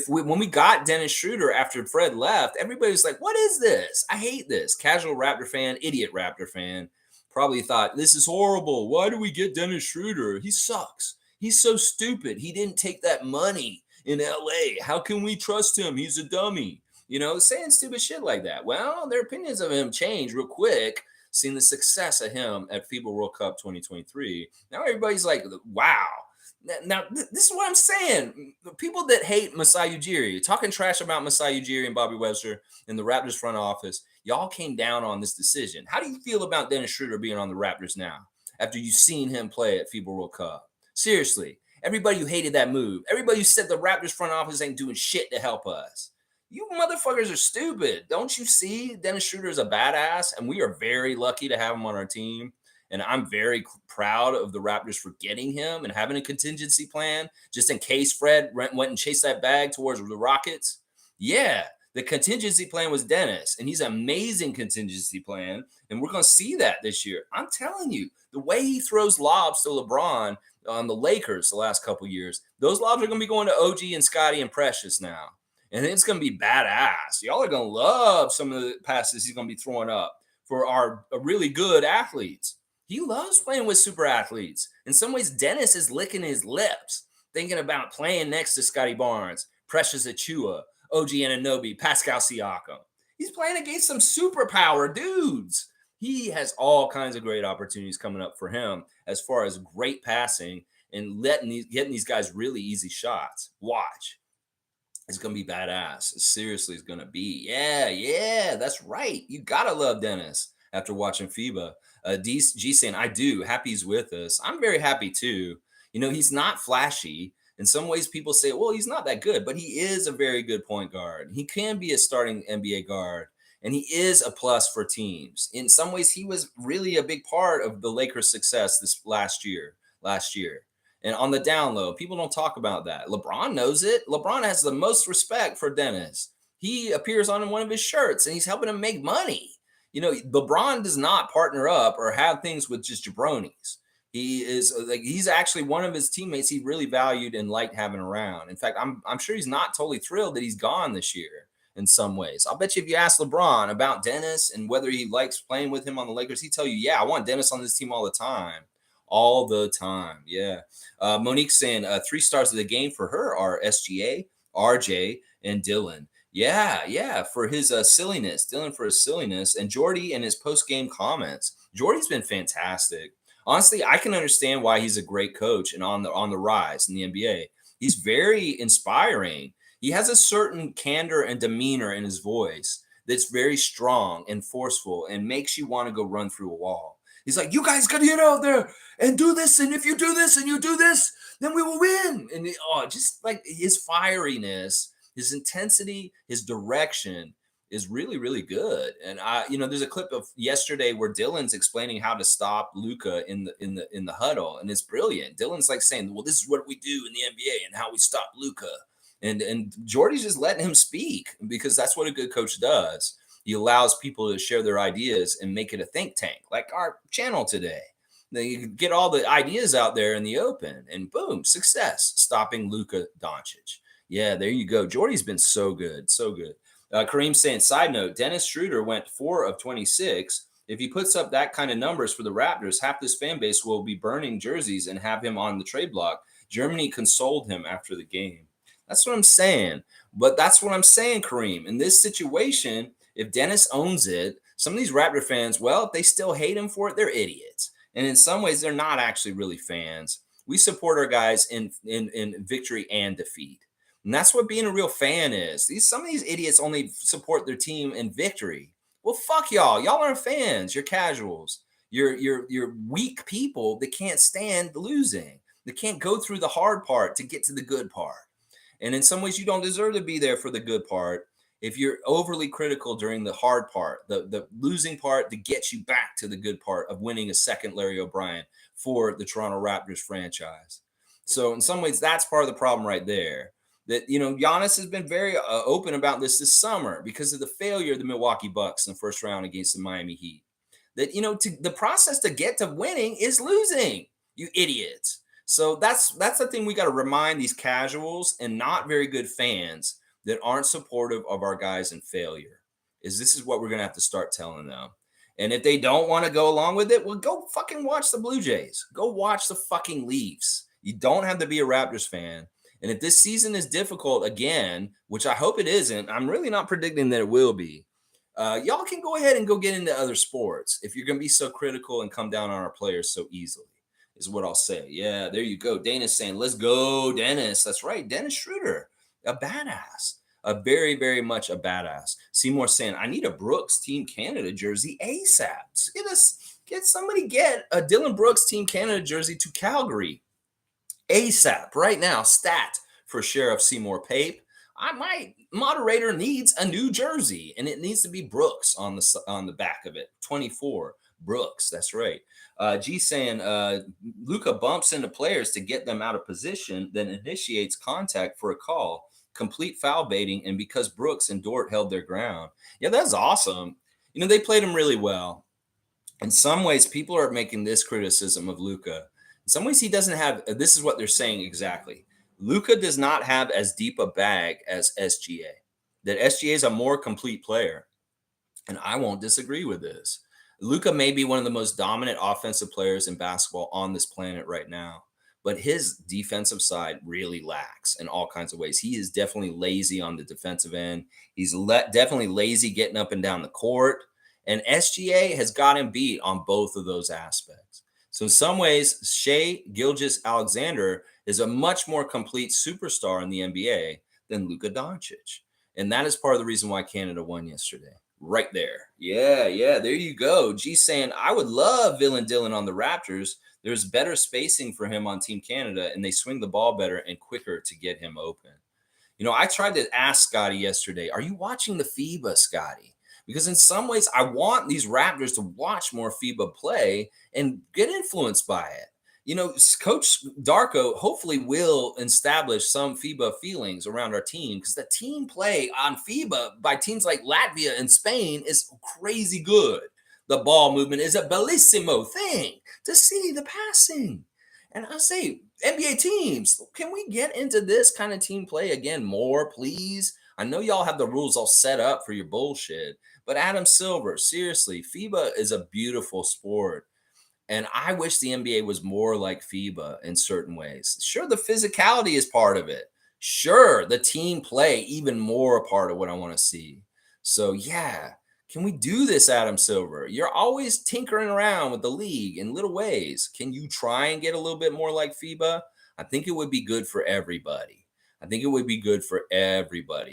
When we got Dennis Schroeder after Fred left, everybody was like, what is this? I hate this. Casual Raptor fan, idiot Raptor fan, probably thought, this is horrible. Why do we get Dennis Schroeder? He sucks. He's so stupid. He didn't take that money in LA. How can we trust him? He's a dummy. Saying stupid shit like that. Well, their opinions of him changed real quick, seeing the success of him at FIBA World Cup 2023. Now everybody's like, wow. Now, this is what I'm saying. The people that hate Masai Ujiri, talking trash about Masai Ujiri and Bobby Webster in the Raptors front office, y'all came down on this decision. How do you feel about Dennis Schroeder being on the Raptors now after you've seen him play at FIBA World Cup? Seriously, everybody who hated that move, everybody who said the Raptors front office ain't doing shit to help us. You motherfuckers are stupid. Don't you see Dennis Schroeder is a badass? And we are very lucky to have him on our team. And I'm very proud of the Raptors for getting him and having a contingency plan just in case Fred went and chased that bag towards the Rockets. Yeah, the contingency plan was Dennis, and he's an amazing contingency plan. And we're going to see that this year. I'm telling you, the way he throws lobs to LeBron on the Lakers the last couple years, those lobs are going to be going to OG and Scotty and Precious now. And it's going to be badass. Y'all are going to love some of the passes he's going to be throwing up for our really good athletes. He loves playing with super athletes. In some ways, Dennis is licking his lips, thinking about playing next to Scotty Barnes, Precious Achua, OG Anunoby, Pascal Siakam. He's playing against some superpower dudes. He has all kinds of great opportunities coming up for him as far as great passing and getting these guys really easy shots. Watch. It's going to be badass. Seriously, it's going to be. Yeah, that's right. You got to love Dennis after watching FIBA. G saying, I do. Happy he's with us. I'm very happy too. He's not flashy. In some ways, people say, well, he's not that good, but he is a very good point guard. He can be a starting NBA guard, and he is a plus for teams. In some ways, he was really a big part of the Lakers' success this last year. And on the down low, people don't talk about that. LeBron knows it. LeBron has the most respect for Dennis. He appears on one of his shirts, and he's helping him make money. LeBron does not partner up or have things with just jabronis. He's actually one of his teammates he really valued and liked having around. In fact, I'm sure he's not totally thrilled that he's gone this year in some ways. I'll bet you if you ask LeBron about Dennis and whether he likes playing with him on the Lakers, he'd tell you, yeah, I want Dennis on this team all the time. All the time. Yeah. Monique saying 3 stars of the game for her are SGA, RJ, and Dylan. Yeah, for his silliness. Dylan for his silliness. And Jordy and his post-game comments. Jordy's been fantastic. Honestly, I can understand why he's a great coach and on the rise in the NBA. He's very inspiring. He has a certain candor and demeanor in his voice that's very strong and forceful and makes you want to go run through a wall. He's like, you guys got to get out there and do this. And if you do this and you do this, then we will win. And just like his fieriness, his intensity, his direction is really, really good. And there's a clip of yesterday where Dylan's explaining how to stop Luka in the huddle, and it's brilliant. Dylan's like saying, well, this is what we do in the NBA and how we stop Luka. And Jordy's just letting him speak because that's what a good coach does. He allows people to share their ideas and make it a think tank, like our channel today. They get all the ideas out there in the open, and boom, success, stopping Luka Doncic. Yeah, there you go. Jordy's been so good, so good. Kareem saying, side note, Dennis Schroeder went 4 of 26. If he puts up that kind of numbers for the Raptors, half this fan base will be burning jerseys and have him on the trade block. Germany consoled him after the game. That's what I'm saying. But that's what I'm saying, Kareem. In this situation, if Dennis owns it, some of these Raptor fans, well, if they still hate him for it, they're idiots. And in some ways, they're not actually really fans. We support our guys in victory and defeat. And that's what being a real fan is. Some of these idiots only support their team in victory. Well, fuck y'all. Y'all aren't fans. You're casuals. You're weak people that can't stand losing. They can't go through the hard part to get to the good part. And in some ways, you don't deserve to be there for the good part if you're overly critical during the hard part, the losing part to get you back to the good part of winning a second Larry O'Brien for the Toronto Raptors franchise. So in some ways, that's part of the problem right there. That, Giannis has been very open about this summer because of the failure of the Milwaukee Bucks in the first round against the Miami Heat. That, the process to get to winning is losing, you idiots. So that's the thing we got to remind these casuals and not very good fans that aren't supportive of our guys in failure. This is what we're going to have to start telling them. And if they don't want to go along with it, well, go fucking watch the Blue Jays. Go watch the fucking Leafs. You don't have to be a Raptors fan. And if this season is difficult again, which I hope it isn't, I'm really not predicting that it will be. Y'all can go ahead and go get into other sports if you're going to be so critical and come down on our players so easily, is what I'll say. Yeah, there you go. Dana's saying, let's go, Dennis. That's right. Dennis Schroeder, a badass. A very, very much a badass. Seymour saying, I need a Brooks Team Canada jersey ASAP. Get a Dylan Brooks Team Canada jersey to Calgary ASAP right now. Stat for Sheriff Seymour Pape. My moderator needs a new jersey, and it needs to be Brooks on the back of it. 24 Brooks. That's right. G saying Luka bumps into players to get them out of position, then initiates contact for a call. Complete foul baiting, and because Brooks and Dort held their ground. Yeah, that's awesome. They played him really well. In some ways, people are making this criticism of Luka. In some ways, he doesn't have, this is what they're saying exactly. Luka does not have as deep a bag as SGA. That SGA is a more complete player. And I won't disagree with this. Luka may be one of the most dominant offensive players in basketball on this planet right now. But his defensive side really lacks in all kinds of ways. He is definitely lazy on the defensive end. He's definitely lazy getting up and down the court. And SGA has got him beat on both of those aspects. So in some ways, Shai Gilgeous-Alexander is a much more complete superstar in the NBA than Luka Doncic. And that is part of the reason why Canada won yesterday. Right there. Yeah, there you go. G saying, I would love Villain Dylan on the Raptors. There's better spacing for him on Team Canada, and they swing the ball better and quicker to get him open. I tried to ask Scotty yesterday, are you watching the FIBA, Scotty? Because in some ways, I want these Raptors to watch more FIBA play and get influenced by it. Coach Darko hopefully will establish some FIBA feelings around our team because the team play on FIBA by teams like Latvia and Spain is crazy good. The ball movement is a bellissimo thing to see the passing. And I say, NBA teams, can we get into this kind of team play again more, please? I know y'all have the rules all set up for your bullshit, but Adam Silver, seriously, FIBA is a beautiful sport. And I wish the NBA was more like FIBA in certain ways. Sure, the physicality is part of it. Sure, the team play even more a part of what I want to see. So, yeah. Can we do this, Adam Silver? You're always tinkering around with the league in little ways. Can you try and get a little bit more like FIBA? I think it would be good for everybody.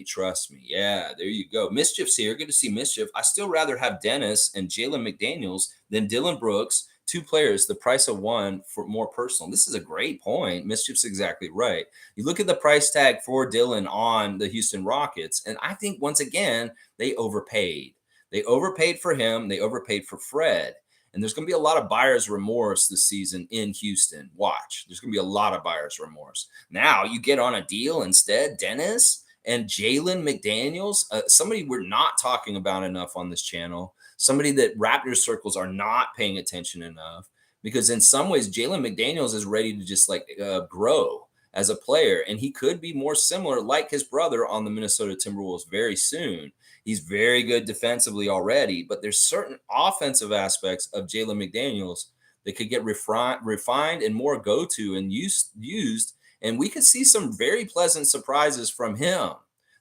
Trust me. Yeah, there you go. Mischief's here. Good to see Mischief. I still rather have Dennis and Jalen McDaniels than Dylan Brooks. Two players, the price of one for more personal. This is a great point. Mischief's exactly right. You look at the price tag for Dylan on the Houston Rockets, and I think once again, they overpaid. They overpaid for him. They overpaid for Fred. And there's going to be a lot of buyer's remorse this season in Houston. Watch. There's going to be a lot of buyer's remorse. Now you get on a deal instead, Dennis and Jalen McDaniels, somebody we're not talking about enough on this channel, somebody that Raptors circles are not paying attention enough, because in some ways, Jalen McDaniels is ready to just grow. as a player, and he could be more similar, like his brother, on the Minnesota Timberwolves very soon. He's very good defensively already, but there's certain offensive aspects of Jalen McDaniels that could get refined and more go-to and used, and we could see some very pleasant surprises from him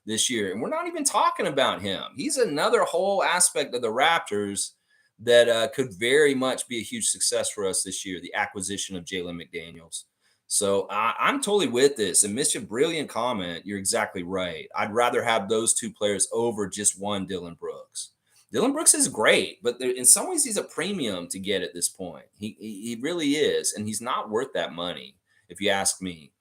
this year. And we're not even talking about him. He's another whole aspect of the Raptors that could very much be a huge success for us this year, the acquisition of Jalen McDaniels. So I'm totally with this. And Mr. Brilliant comment. You're exactly right. I'd rather have those two players over just one Dylan Brooks. Dylan Brooks is great, but in some ways he's a premium to get at this point. He really is, and he's not worth that money, if you ask me.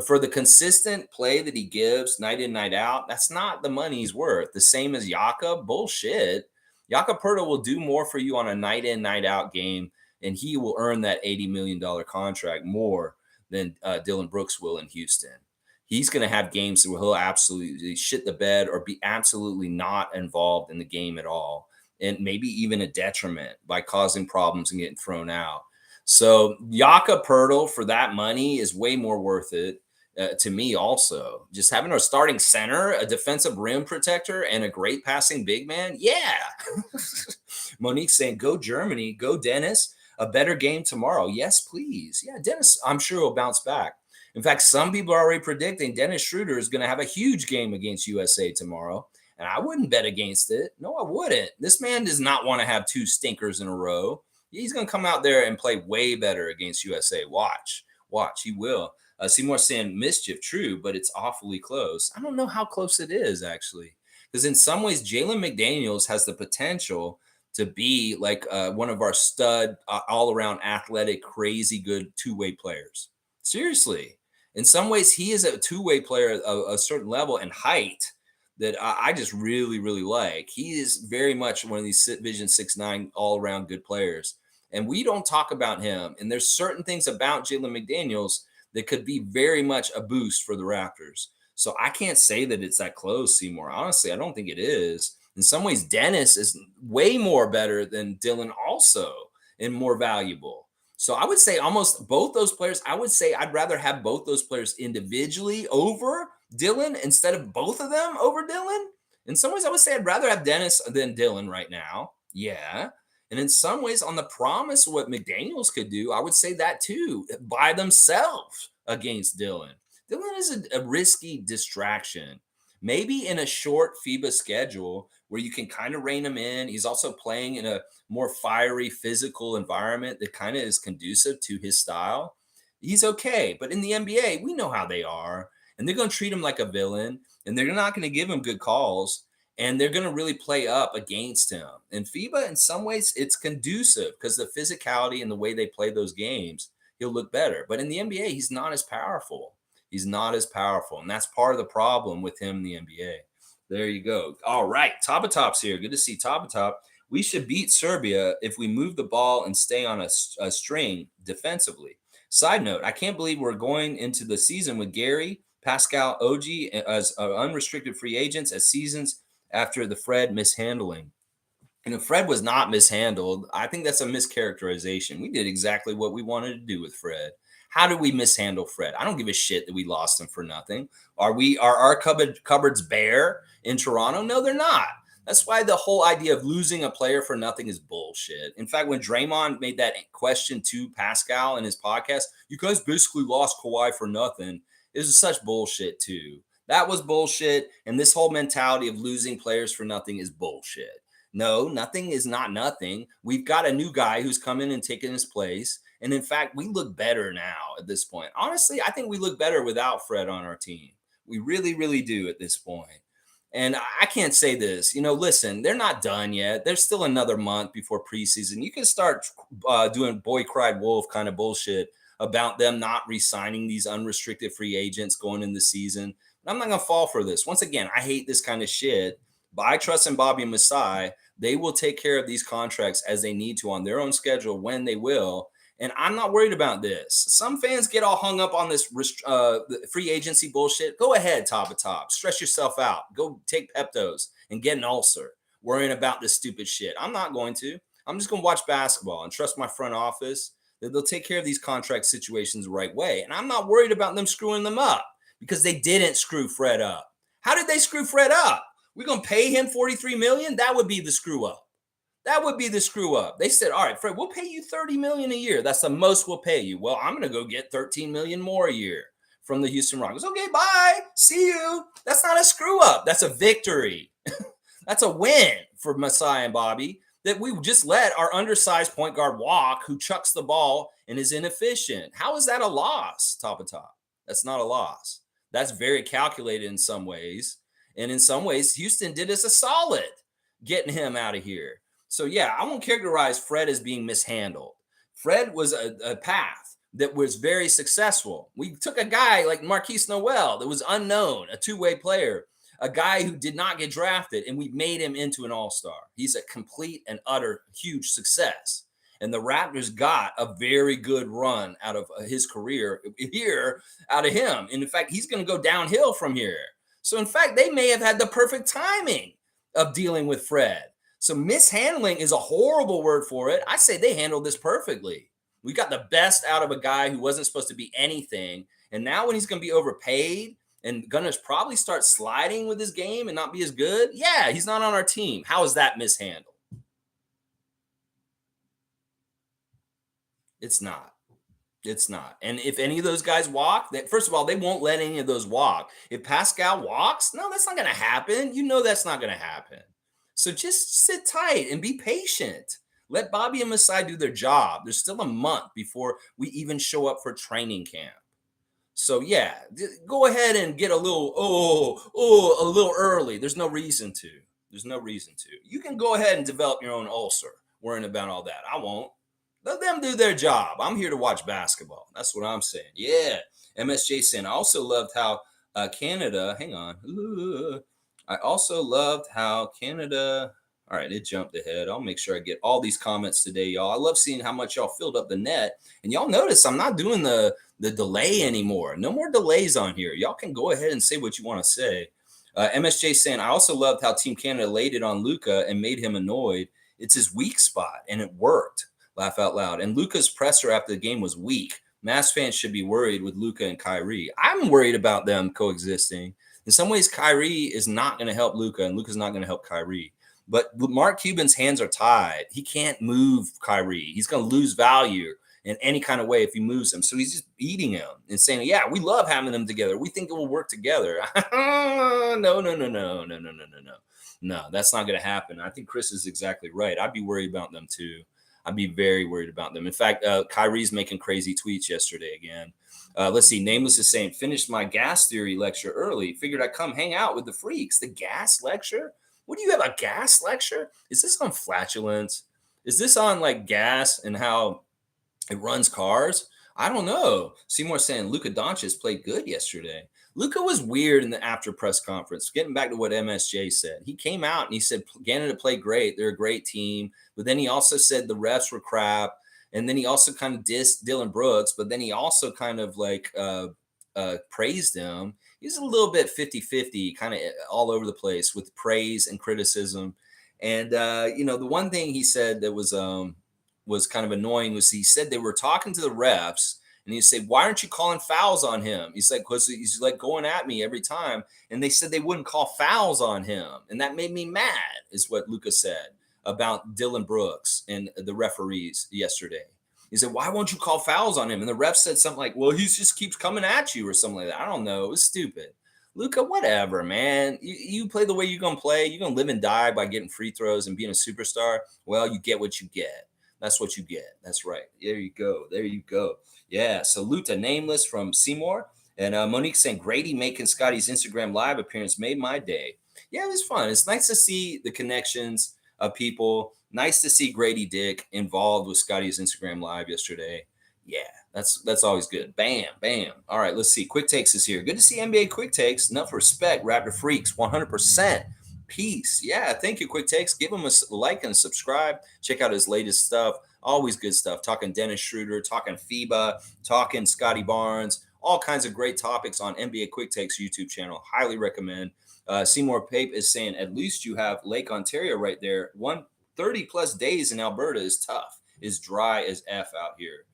For the consistent play that he gives night in, night out, that's not the money he's worth. The same as Yaka, bullshit. Yaka Pertl will do more for you on a night in, night out game, and he will earn that $80 million contract more than Dylan Brooks will in Houston. He's going to have games where he'll absolutely shit the bed or be absolutely not involved in the game at all, and maybe even a detriment by causing problems and getting thrown out. So Yaka Pertl for that money is way more worth it to me also. Just having a starting center, a defensive rim protector, and a great passing big man. Yeah. Monique saying, go Germany, go Dennis. A better game tomorrow. Yes, please. Yeah, Dennis, I'm sure will bounce back. In fact, some people are already predicting Dennis Schroeder is going to have a huge game against USA tomorrow. And I wouldn't bet against it. No, I wouldn't. This man does not want to have two stinkers in a row. He's going to come out there and play way better against USA. Watch. He will. Seymour saying mischief, true, but it's awfully close. I don't know how close it is, actually. Because in some ways, Jalen McDaniels has the potential to be like one of our stud, all-around athletic, crazy good two-way players. Seriously. In some ways, he is a two-way player of a certain level and height that I just really, really like. He is very much one of these Vision 6'9", all-around good players. And we don't talk about him. And there's certain things about Jalen McDaniels that could be very much a boost for the Raptors. So I can't say that it's that close, Seymour. Honestly, I don't think it is. In some ways, Dennis is way more better than Dylan also and more valuable. So I would say almost both those players, I would say I'd rather have both those players individually over Dylan instead of both of them over Dylan. In some ways, I would say I'd rather have Dennis than Dylan right now. Yeah. And in some ways, on the promise of what McDaniels could do, I would say that too, by themselves against Dylan. Dylan is a risky distraction. Maybe in a short FIBA schedule where you can kind of rein him in. He's also playing in a more fiery physical environment that kind of is conducive to his style. He's okay. But in the NBA, we know how they are. And they're going to treat him like a villain. And they're not going to give him good calls. And they're going to really play up against him. And FIBA, in some ways, it's conducive because the physicality and the way they play those games, he'll look better. But in the NBA, he's not as powerful. He's not as powerful. And that's part of the problem with him in the NBA. There you go. All right. Top here. Good to see Top. We should beat Serbia if we move the ball and stay on a string defensively. Side note, I can't believe we're going into the season with Gary, Pascal, OG as unrestricted free agents as seasons after the Fred mishandling. And if Fred was not mishandled, I think that's a mischaracterization. We did exactly what we wanted to do with Fred. How did we mishandle Fred? I don't give a shit that we lost him for nothing. Are our cupboards bare in Toronto? No, they're not. That's why the whole idea of losing a player for nothing is bullshit. In fact, when Draymond made that question to Pascal in his podcast, you guys basically lost Kawhi for nothing. It was such bullshit too. That was bullshit. And this whole mentality of losing players for nothing is bullshit. No, nothing is not nothing. We've got a new guy who's come in and taken his place. And in fact, we look better now at this point. Honestly, I think we look better without Fred on our team. We really, really do at this point. And I can't say this, listen, they're not done yet. There's still another month before preseason. You can start doing boy cried wolf kind of bullshit about them not re-signing these unrestricted free agents going in the season. I'm not going to fall for this. Once again, I hate this kind of shit, but I trust in Bobby and Masai. They will take care of these contracts as they need to on their own schedule when they will. And I'm not worried about this. Some fans get all hung up on this free agency bullshit. Go ahead, top. Stress yourself out. Go take Peptos and get an ulcer worrying about this stupid shit. I'm not going to. I'm just going to watch basketball and trust my front office They'll take care of these contract situations the right way. And I'm not worried about them screwing them up because they didn't screw Fred up. How did they screw Fred up? We're going to pay him $43 million? That would be the screw up. That would be the screw up. They said, all right, Fred, we'll pay you $30 million a year. That's the most we'll pay you. Well, I'm going to go get $13 million more a year from the Houston Rockets. Okay, bye. See you. That's not a screw up. That's a victory. That's a win for Masai and Bobby, that we just let our undersized point guard walk who chucks the ball and is inefficient. How is that a loss, top of top? That's not a loss. That's very calculated in some ways. And in some ways, Houston did us a solid getting him out of here. So, yeah, I won't characterize Fred as being mishandled. Fred was a path that was very successful. We took a guy like Marquise Noel that was unknown, a two-way player, a guy who did not get drafted, and we made him into an all-star. He's a complete and utter huge success. And the Raptors got a very good run out of his career here, out of him. And in fact, he's going to go downhill from here. So, in fact, they may have had the perfect timing of dealing with Fred. So mishandling is a horrible word for it. I say they handled this perfectly. We got the best out of a guy who wasn't supposed to be anything. And now when he's going to be overpaid and going to probably start sliding with his game and not be as good, yeah, he's not on our team. How is that mishandled? It's not. It's not. And if any of those guys walk, first of all, they won't let any of those walk. If Pascal walks, no, that's not going to happen. You know that's not going to happen. So just sit tight and be patient. Let Bobby and Masai do their job. There's still a month before we even show up for training camp. So yeah, go ahead and get a little, a little early. There's no reason to. There's no reason to. You can go ahead and develop your own ulcer worrying about all that. I won't. Let them do their job. I'm here to watch basketball. That's what I'm saying. Yeah. MSJ saying, I also loved how Canada, hang on. I also loved how Canada, all right, it jumped ahead. I'll make sure I get all these comments today, y'all. I love seeing how much y'all filled up the net. And y'all notice I'm not doing the delay anymore. No more delays on here. Y'all can go ahead and say what you want to say. MSJ saying, I also loved how Team Canada laid it on Luka and made him annoyed. It's his weak spot, and it worked. Laugh out loud. And Luka's presser after the game was weak. Mass fans should be worried with Luka and Kyrie. I'm worried about them coexisting. In some ways, Kyrie is not going to help Luka, and Luka's not going to help Kyrie. But Mark Cuban's hands are tied. He can't move Kyrie. He's going to lose value in any kind of way if he moves him. So he's just eating him and saying, yeah, we love having them together. We think it will work together. No. No, that's not going to happen. I think Chris is exactly right. I'd be worried about them too. I'd be very worried about them. In fact, Kyrie's making crazy tweets yesterday again. Let's see. Nameless is saying, finished my gas theory lecture early. Figured I'd come hang out with the freaks. The gas lecture? What do you have, a gas lecture? Is this on flatulence? Is this on like gas and how it runs cars? I don't know. Seymour saying Luka Doncic played good yesterday. Luka was weird in the after press conference. Getting back to what MSJ said, he came out and he said Canada played great. They're a great team. But then he also said the refs were crap. And then he also kind of dissed Dylan Brooks. But then he also kind of like praised him. He's a little bit 50-50, kind of all over the place with praise and criticism. And, the one thing he said that was kind of annoying was he said they were talking to the refs. And he said, why aren't you calling fouls on him? He's like, because he's like going at me every time. And they said they wouldn't call fouls on him. And that made me mad, is what Luka said about Dylan Brooks and the referees yesterday. He said, why won't you call fouls on him? And the ref said something like, well, he just keeps coming at you or something like that. I don't know. It was stupid. Luka, whatever, man. You play the way you're going to play. You're going to live and die by getting free throws and being a superstar. Well, you get what you get. That's what you get. That's right. There you go. There you go. Yeah. Salute to Nameless from Seymour. And Monique saying, Grady making Scotty's Instagram live appearance made my day. Yeah, it was fun. It's nice to see the connections of people. Nice to see Grady Dick involved with Scotty's Instagram live yesterday. Yeah, that's always good. Bam, bam. All right, let's see. Quick Takes is here. Good to see NBA Quick Takes. Enough respect, Raptor Freaks. 100%. Peace. Yeah, thank you, Quick Takes. Give him a like and subscribe. Check out his latest stuff. Always good stuff. Talking Dennis Schroeder, talking FIBA, talking Scotty Barnes. All kinds of great topics on NBA Quick Takes YouTube channel. Highly recommend. Seymour Pape is saying, at least you have Lake Ontario right there. 130 plus days in Alberta is tough. It's dry as F out here.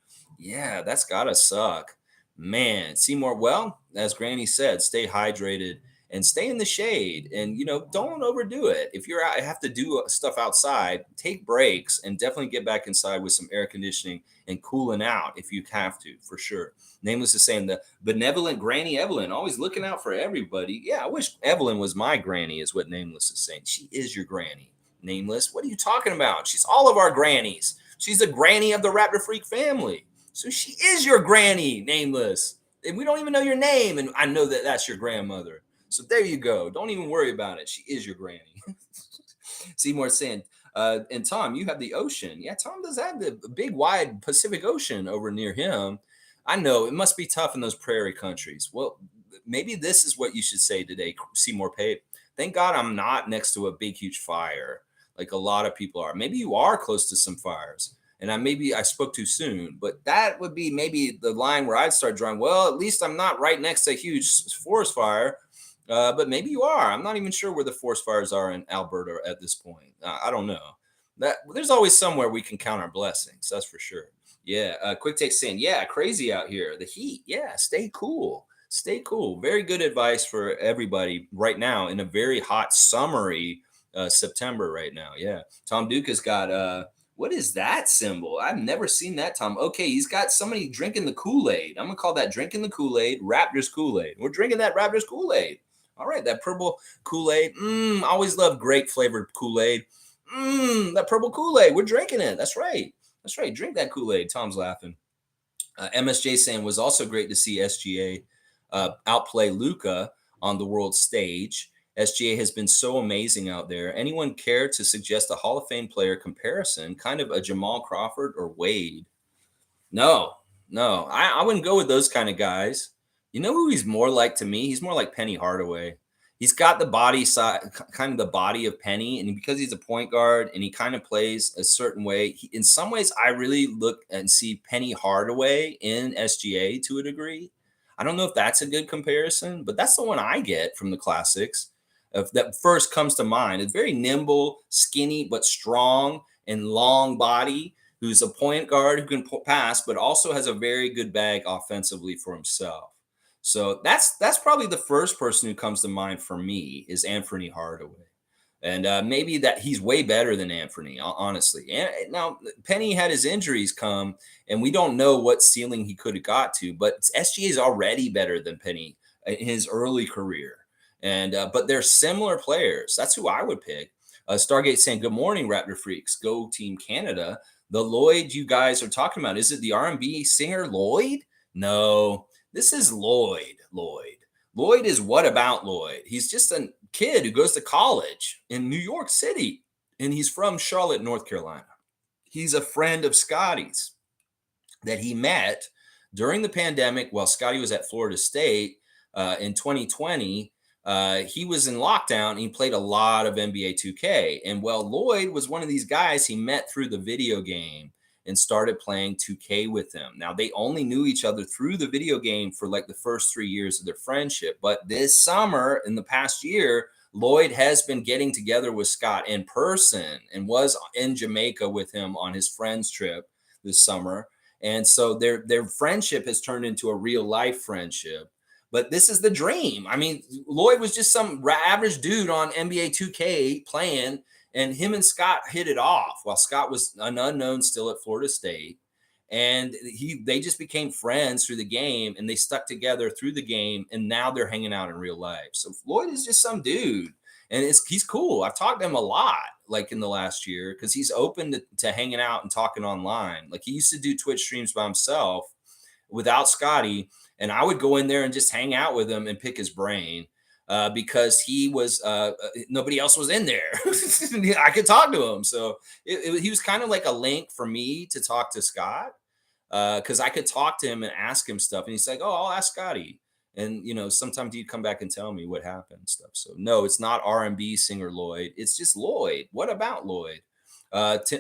Yeah, that's gotta suck. Man, Seymour, well, as Granny said, stay hydrated and stay in the shade and don't overdo it. If you're out have to do stuff outside, take breaks and definitely get back inside with some air conditioning and cooling out if you have to, for sure. Nameless is saying the benevolent Granny Evelyn, always looking out for everybody. Yeah, I wish Evelyn was my granny, is what Nameless is saying. She is your granny. Nameless, what are you talking about? She's all of our grannies. She's the granny of the Raptor Freak family. So she is your granny, Nameless. And we don't even know your name. And I know that that's your grandmother. So there you go. Don't even worry about it. She is your granny. Seymour saying, and Tom, you have the ocean. Yeah, Tom does have the big, wide Pacific Ocean over near him. I know it must be tough in those prairie countries. Well, maybe this is what you should say today, Seymour Pape. Thank God I'm not next to a big, huge fire like a lot of people are. Maybe you are close to some fires and maybe I spoke too soon, but that would be maybe the line where I'd start drawing. Well, at least I'm not right next to a huge forest fire, but maybe you are. I'm not even sure where the forest fires are in Alberta at this point. I don't know. That there's always somewhere we can count our blessings. That's for sure. Yeah. Quick take saying, yeah, crazy out here. The heat. Yeah, stay cool. Stay cool. Very good advice for everybody right now in a very hot, summery September right now. Yeah. Tom Duke has got what is that symbol? I've never seen that, Tom. Okay, he's got somebody drinking the Kool-Aid. I'm gonna call that drinking the Kool-Aid, Raptors Kool-Aid. We're drinking that Raptors Kool-Aid. All right, that purple Kool-Aid. Always love grape flavored Kool-Aid. That purple Kool-Aid. We're drinking it. That's right. That's right. Drink that Kool-Aid. Tom's laughing. MSJ saying was also great to see SGA outplay Luka on the world stage. SGA has been so amazing out there. Anyone care to suggest a Hall of Fame player comparison, kind of a Jamal Crawford or Wade? No, no, I wouldn't go with those kind of guys. You know who he's more like to me? He's more like Penny Hardaway. He's got the body side, kind of the body of Penny, and because he's a point guard and he kind of plays a certain way, in some ways, I really look and see Penny Hardaway in SGA to a degree. I don't know if that's a good comparison, but that's the one I get from the classics. If that first comes to mind, it's very nimble, skinny but strong and long body who's a point guard who can pass, but also has a very good bag offensively for himself. So that's probably the first person who comes to mind for me is Anthony Hardaway, and maybe that he's way better than Anthony, honestly. And now Penny had his injuries come, and we don't know what ceiling he could have got to, but SGA is already better than Penny in his early career, and but they're similar players. That's who I would pick. Stargate saying, "Good morning, Raptor freaks. Go Team Canada." The Lloyd you guys are talking about, is it the R&B singer Lloyd? No, this is Lloyd. Lloyd is What About Lloyd? He's just a kid who goes to college in New York City, and he's from Charlotte, North Carolina. He's a friend of Scotty's that he met during the pandemic while Scotty was at Florida State in 2020. He was in lockdown and he played a lot of NBA 2K. And well, Lloyd was one of these guys he met through the video game and started playing 2K with him. Now, they only knew each other through the video game for like the first 3 years of their friendship. But this summer, in the past year, Lloyd has been getting together with Scott in person and was in Jamaica with him on his friend's trip this summer. And so their friendship has turned into a real life friendship. But this is the dream. I mean, Lloyd was just some average dude on NBA 2K playing, and him and Scott hit it off while Scott was an unknown still at Florida State. And they just became friends through the game, and they stuck together through the game, and now they're hanging out in real life. So Lloyd is just some dude, and he's cool. I've talked to him a lot, like in the last year, because he's open to hanging out and talking online. Like he used to do Twitch streams by himself without Scotty, and I would go in there and just hang out with him and pick his brain because he was nobody else was in there. I could talk to him, so he was kind of like a link for me to talk to Scott because I could talk to him and ask him stuff, and he's like, "Oh, I'll ask Scotty," and sometimes he'd come back and tell me what happened and stuff. So no, it's not R&B singer Lloyd. It's just Lloyd. What about Lloyd?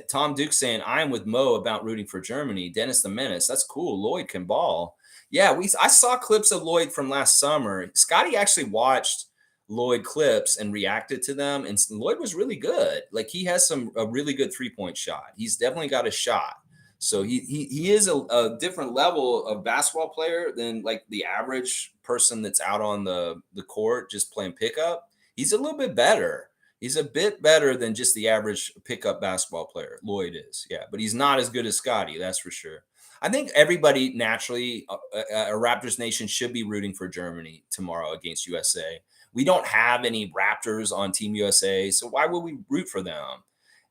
Tom Duke saying, "I am with Mo about rooting for Germany." Dennis the Menace. That's cool. Lloyd can ball. Yeah, I saw clips of Lloyd from last summer. Scotty actually watched Lloyd clips and reacted to them, and Lloyd was really good. Like he has a really good 3-point shot. He's definitely got a shot. So he is a different level of basketball player than like the average person that's out on the court just playing pickup. He's a little bit better. He's a bit better than just the average pickup basketball player. Lloyd is, yeah, but he's not as good as Scotty, that's for sure. I think everybody naturally, a Raptors nation should be rooting for Germany tomorrow against USA. We don't have any Raptors on Team USA, so why would we root for them?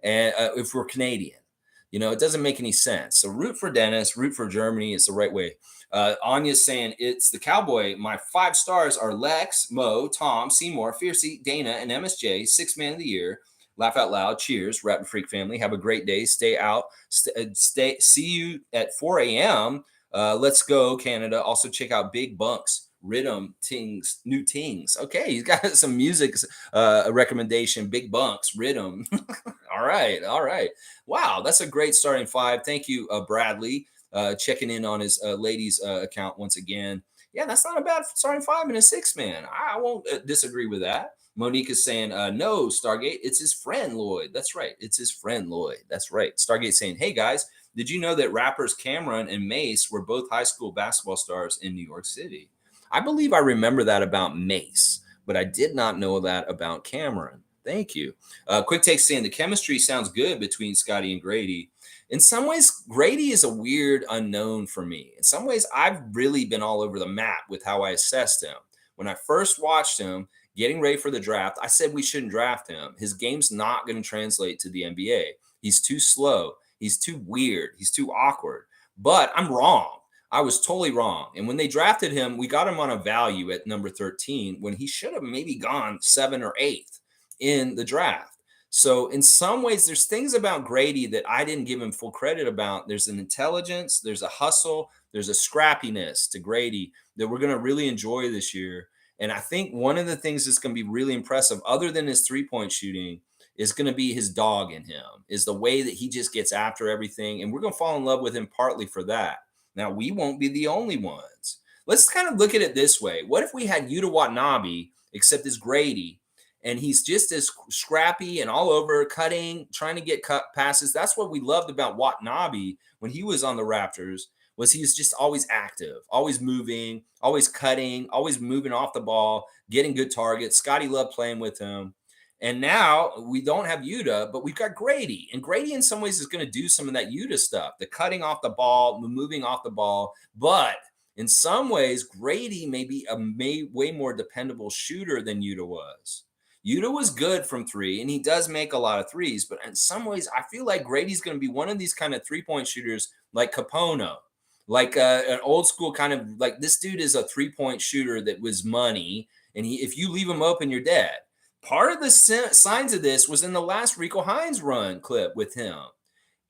And if we're Canadian, it doesn't make any sense. So root for Dennis, root for Germany. It's the right way. Anya's saying it's the Cowboy. My 5 stars are Lex, Mo, Tom, Seymour, Fiercey, Dana, and MSJ. 6th man of the year. Laugh out loud. Cheers, Rap and Freak family. Have a great day. Stay out. Stay. See you at 4 a.m. Let's go, Canada. Also check out Big Bunks. Rhythm Tings, New Tings. Okay, he's got some music recommendation. Big Bunks, Rhythm. All right, all right. Wow, that's a great starting 5. Thank you, Bradley, checking in on his ladies' account once again. Yeah, that's not a bad starting 5 and a 6 man. I won't disagree with that. Monique is saying, no, Stargate, it's his friend Lloyd. That's right. It's his friend Lloyd. That's right. Stargate saying, hey guys, did you know that rappers Cameron and Mace were both high school basketball stars in New York City? I believe I remember that about Mace, but I did not know that about Cameron. Thank you. Quick Take saying the chemistry sounds good between Scotty and Grady. In some ways, Grady is a weird unknown for me. In some ways, I've really been all over the map with how I assessed him. When I first watched him getting ready for the draft, I said we shouldn't draft him. His game's not going to translate to the NBA. He's too slow. He's too weird. He's too awkward. But I'm wrong. I was totally wrong. And when they drafted him, we got him on a value at number 13 when he should have maybe gone 7th or 8th in the draft. So in some ways, there's things about Grady that I didn't give him full credit about. There's an intelligence, there's a hustle, there's a scrappiness to Grady that we're going to really enjoy this year. And I think one of the things that's going to be really impressive, other than his 3-point shooting, is going to be his dog in him, is the way that he just gets after everything. And we're going to fall in love with him partly for that. Now, we won't be the only ones. Let's kind of look at it this way. What if we had Yuta Watanabe, except as Grady, and he's just as scrappy and all over, cutting, trying to get cut passes? That's what we loved about Watanabe when he was on the Raptors, was he was just always active, always moving, always cutting, always moving off the ball, getting good targets. Scotty loved playing with him. And now we don't have Yuta, but we've got Grady. And Grady, in some ways, is going to do some of that Yuta stuff, the cutting off the ball, moving off the ball. But in some ways, Grady may be a way more dependable shooter than Yuta was. Yuta was good from 3, and he does make a lot of threes. But in some ways, I feel like Grady's going to be one of these kind of 3-point shooters like Capono, like an old school kind of like this dude is a 3-point shooter that was money. And if you leave him open, you're dead. Part of the signs of this was in the last Rico Hines run clip with him.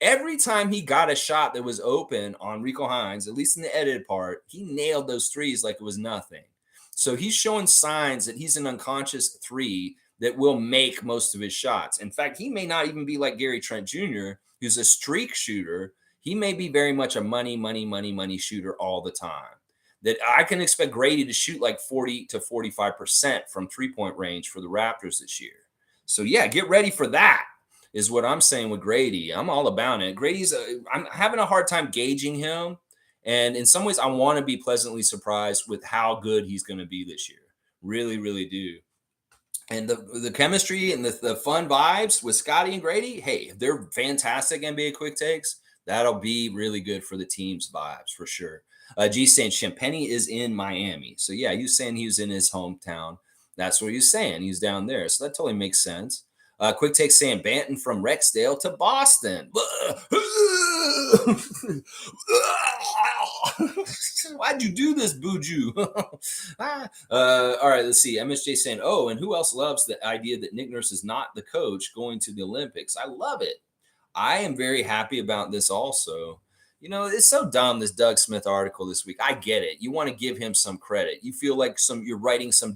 Every time he got a shot that was open on Rico Hines, at least in the edited part, he nailed those threes like it was nothing. So he's showing signs that he's an unconscious 3 that will make most of his shots. In fact, he may not even be like Gary Trent Jr., who's a streak shooter. He may be very much a money shooter all the time. That I can expect Grady to shoot like 40 to 45% from 3-point range for the Raptors this year. So yeah, get ready for that is what I'm saying with Grady. I'm all about it. I'm having a hard time gauging him. And in some ways, I want to be pleasantly surprised with how good he's going to be this year. Really, really do. And the chemistry and the fun vibes with Scotty and Grady, hey, they're fantastic NBA quick takes. That'll be really good for the team's vibes for sure. G saying Champagne is in Miami. So yeah, he was saying he was in his hometown. That's what he was saying. He was down there. So that totally makes sense. Quick Take saying Banton from Rexdale to Boston. Why'd you do this, Buju? All right, let's see. MSJ saying, oh, and who else loves the idea that Nick Nurse is not the coach going to the Olympics? I love it. I am very happy about this also. It's so dumb, this Doug Smith article this week. I get it. You want to give him some credit. You feel like you're writing some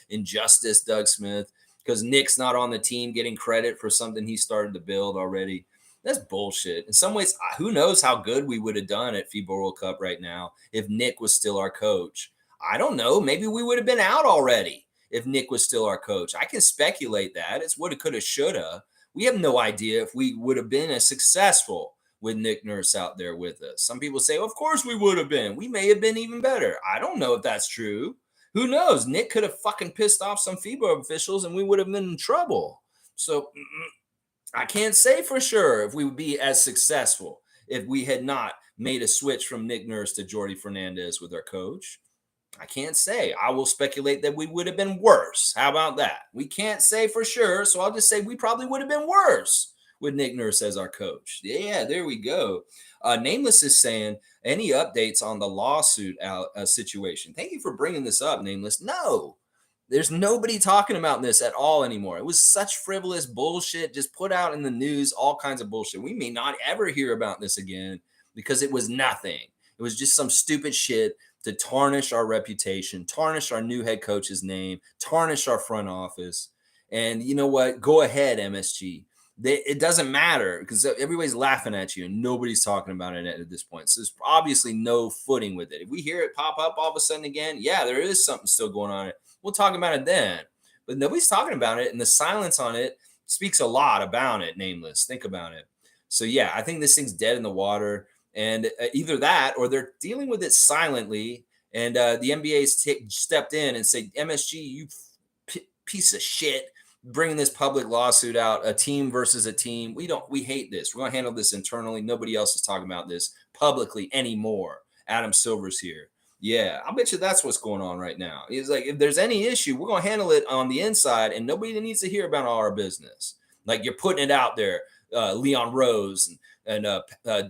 injustice, Doug Smith, because Nick's not on the team getting credit for something he started to build already. That's bullshit. In some ways, who knows how good we would have done at FIBA World Cup right now if Nick was still our coach. I don't know. Maybe we would have been out already if Nick was still our coach. I can speculate that. It's woulda, coulda, shoulda. We have no idea if we would have been as successful with Nick Nurse out there with us. Some people say, of course we would have been. We may have been even better. I don't know if that's true. Who knows? Nick could have fucking pissed off some FIBA officials and we would have been in trouble. So I can't say for sure if we would be as successful if we had not made a switch from Nick Nurse to Jordi Fernandez with our coach. I can't say. I will speculate that we would have been worse. How about that? We can't say for sure, so I'll just say we probably would have been worse with Nick Nurse as our coach. Yeah, there we go. Nameless is saying, any updates on the lawsuit situation? Thank you for bringing this up, Nameless. No, there's nobody talking about this at all anymore. It was such frivolous bullshit, just put out in the news, all kinds of bullshit. We may not ever hear about this again because it was nothing. It was just some stupid shit to tarnish our reputation, tarnish our new head coach's name, tarnish our front office. And you know what? Go ahead, MSG. It doesn't matter because everybody's laughing at you and nobody's talking about it at this point. So there's obviously no footing with it. If we hear it pop up all of a sudden again, yeah, there is something still going on. We'll talk about it then. But nobody's talking about it, and the silence on it speaks a lot about it, Nameless. Think about it. So yeah, I think this thing's dead in the water. And either that or they're dealing with it silently. And the NBA's stepped in and said, MSG, you piece of shit, bringing this public lawsuit out, a team versus a team. We hate this. We're going to handle this internally. Nobody else is talking about this publicly anymore. Adam Silver's here. Yeah, I bet you that's what's going on right now. He's like, if there's any issue, we're going to handle it on the inside and nobody needs to hear about all our business. Like you're putting it out there, Leon Rose and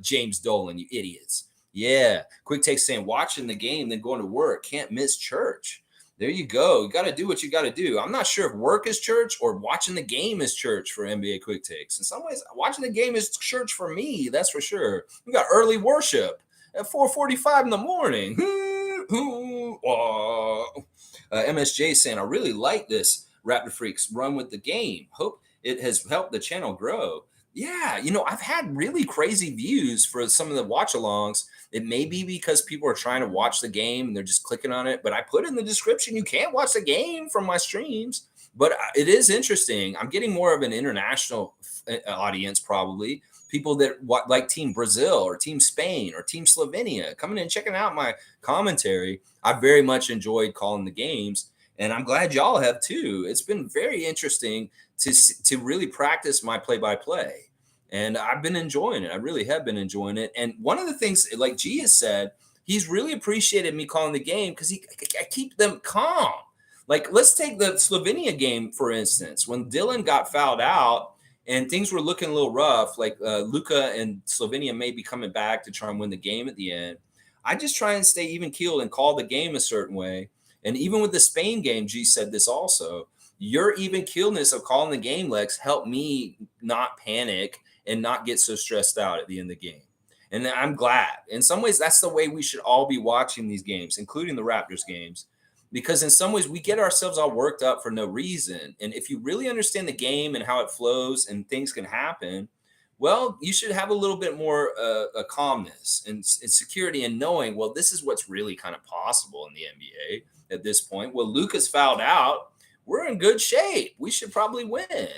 James Dolan, you idiots. Yeah. Quick Take saying, watching the game, then going to work. Can't miss church. There you go. You got to do what you got to do. I'm not sure if work is church or watching the game is church for NBA Quick Takes. In some ways, watching the game is church for me. That's for sure. We got early worship at 4:45 in the morning. MSJ saying, I really like this Raptor Freaks run with the game. Hope it has helped the channel grow. Yeah, I've had really crazy views for some of the watch-alongs. It may be because people are trying to watch the game and they're just clicking on it. But I put in the description, you can't watch the game from my streams. But it is interesting. I'm getting more of an international audience, probably. People that like Team Brazil or Team Spain or Team Slovenia coming in and checking out my commentary. I very much enjoyed calling the games. And I'm glad y'all have too. It's been very interesting to really practice my play-by-play. And I've been enjoying it. I really have been enjoying it. And one of the things, like G has said, he's really appreciated me calling the game because I keep them calm. Like, let's take the Slovenia game, for instance. When Dylan got fouled out and things were looking a little rough, like Luka and Slovenia may be coming back to try and win the game at the end. I just try and stay even keeled and call the game a certain way. And even with the Spain game, G said this also. Your even keelness of calling the game, Lex, helped me not panic and not get so stressed out at the end of the game. And I'm glad. In some ways, that's the way we should all be watching these games, including the Raptors games, because in some ways we get ourselves all worked up for no reason. And if you really understand the game and how it flows and things can happen, well, you should have a little bit more a calmness and security in knowing, well, this is what's really kind of possible in the NBA at this point. Well, Luka's fouled out. We're in good shape. We should probably win.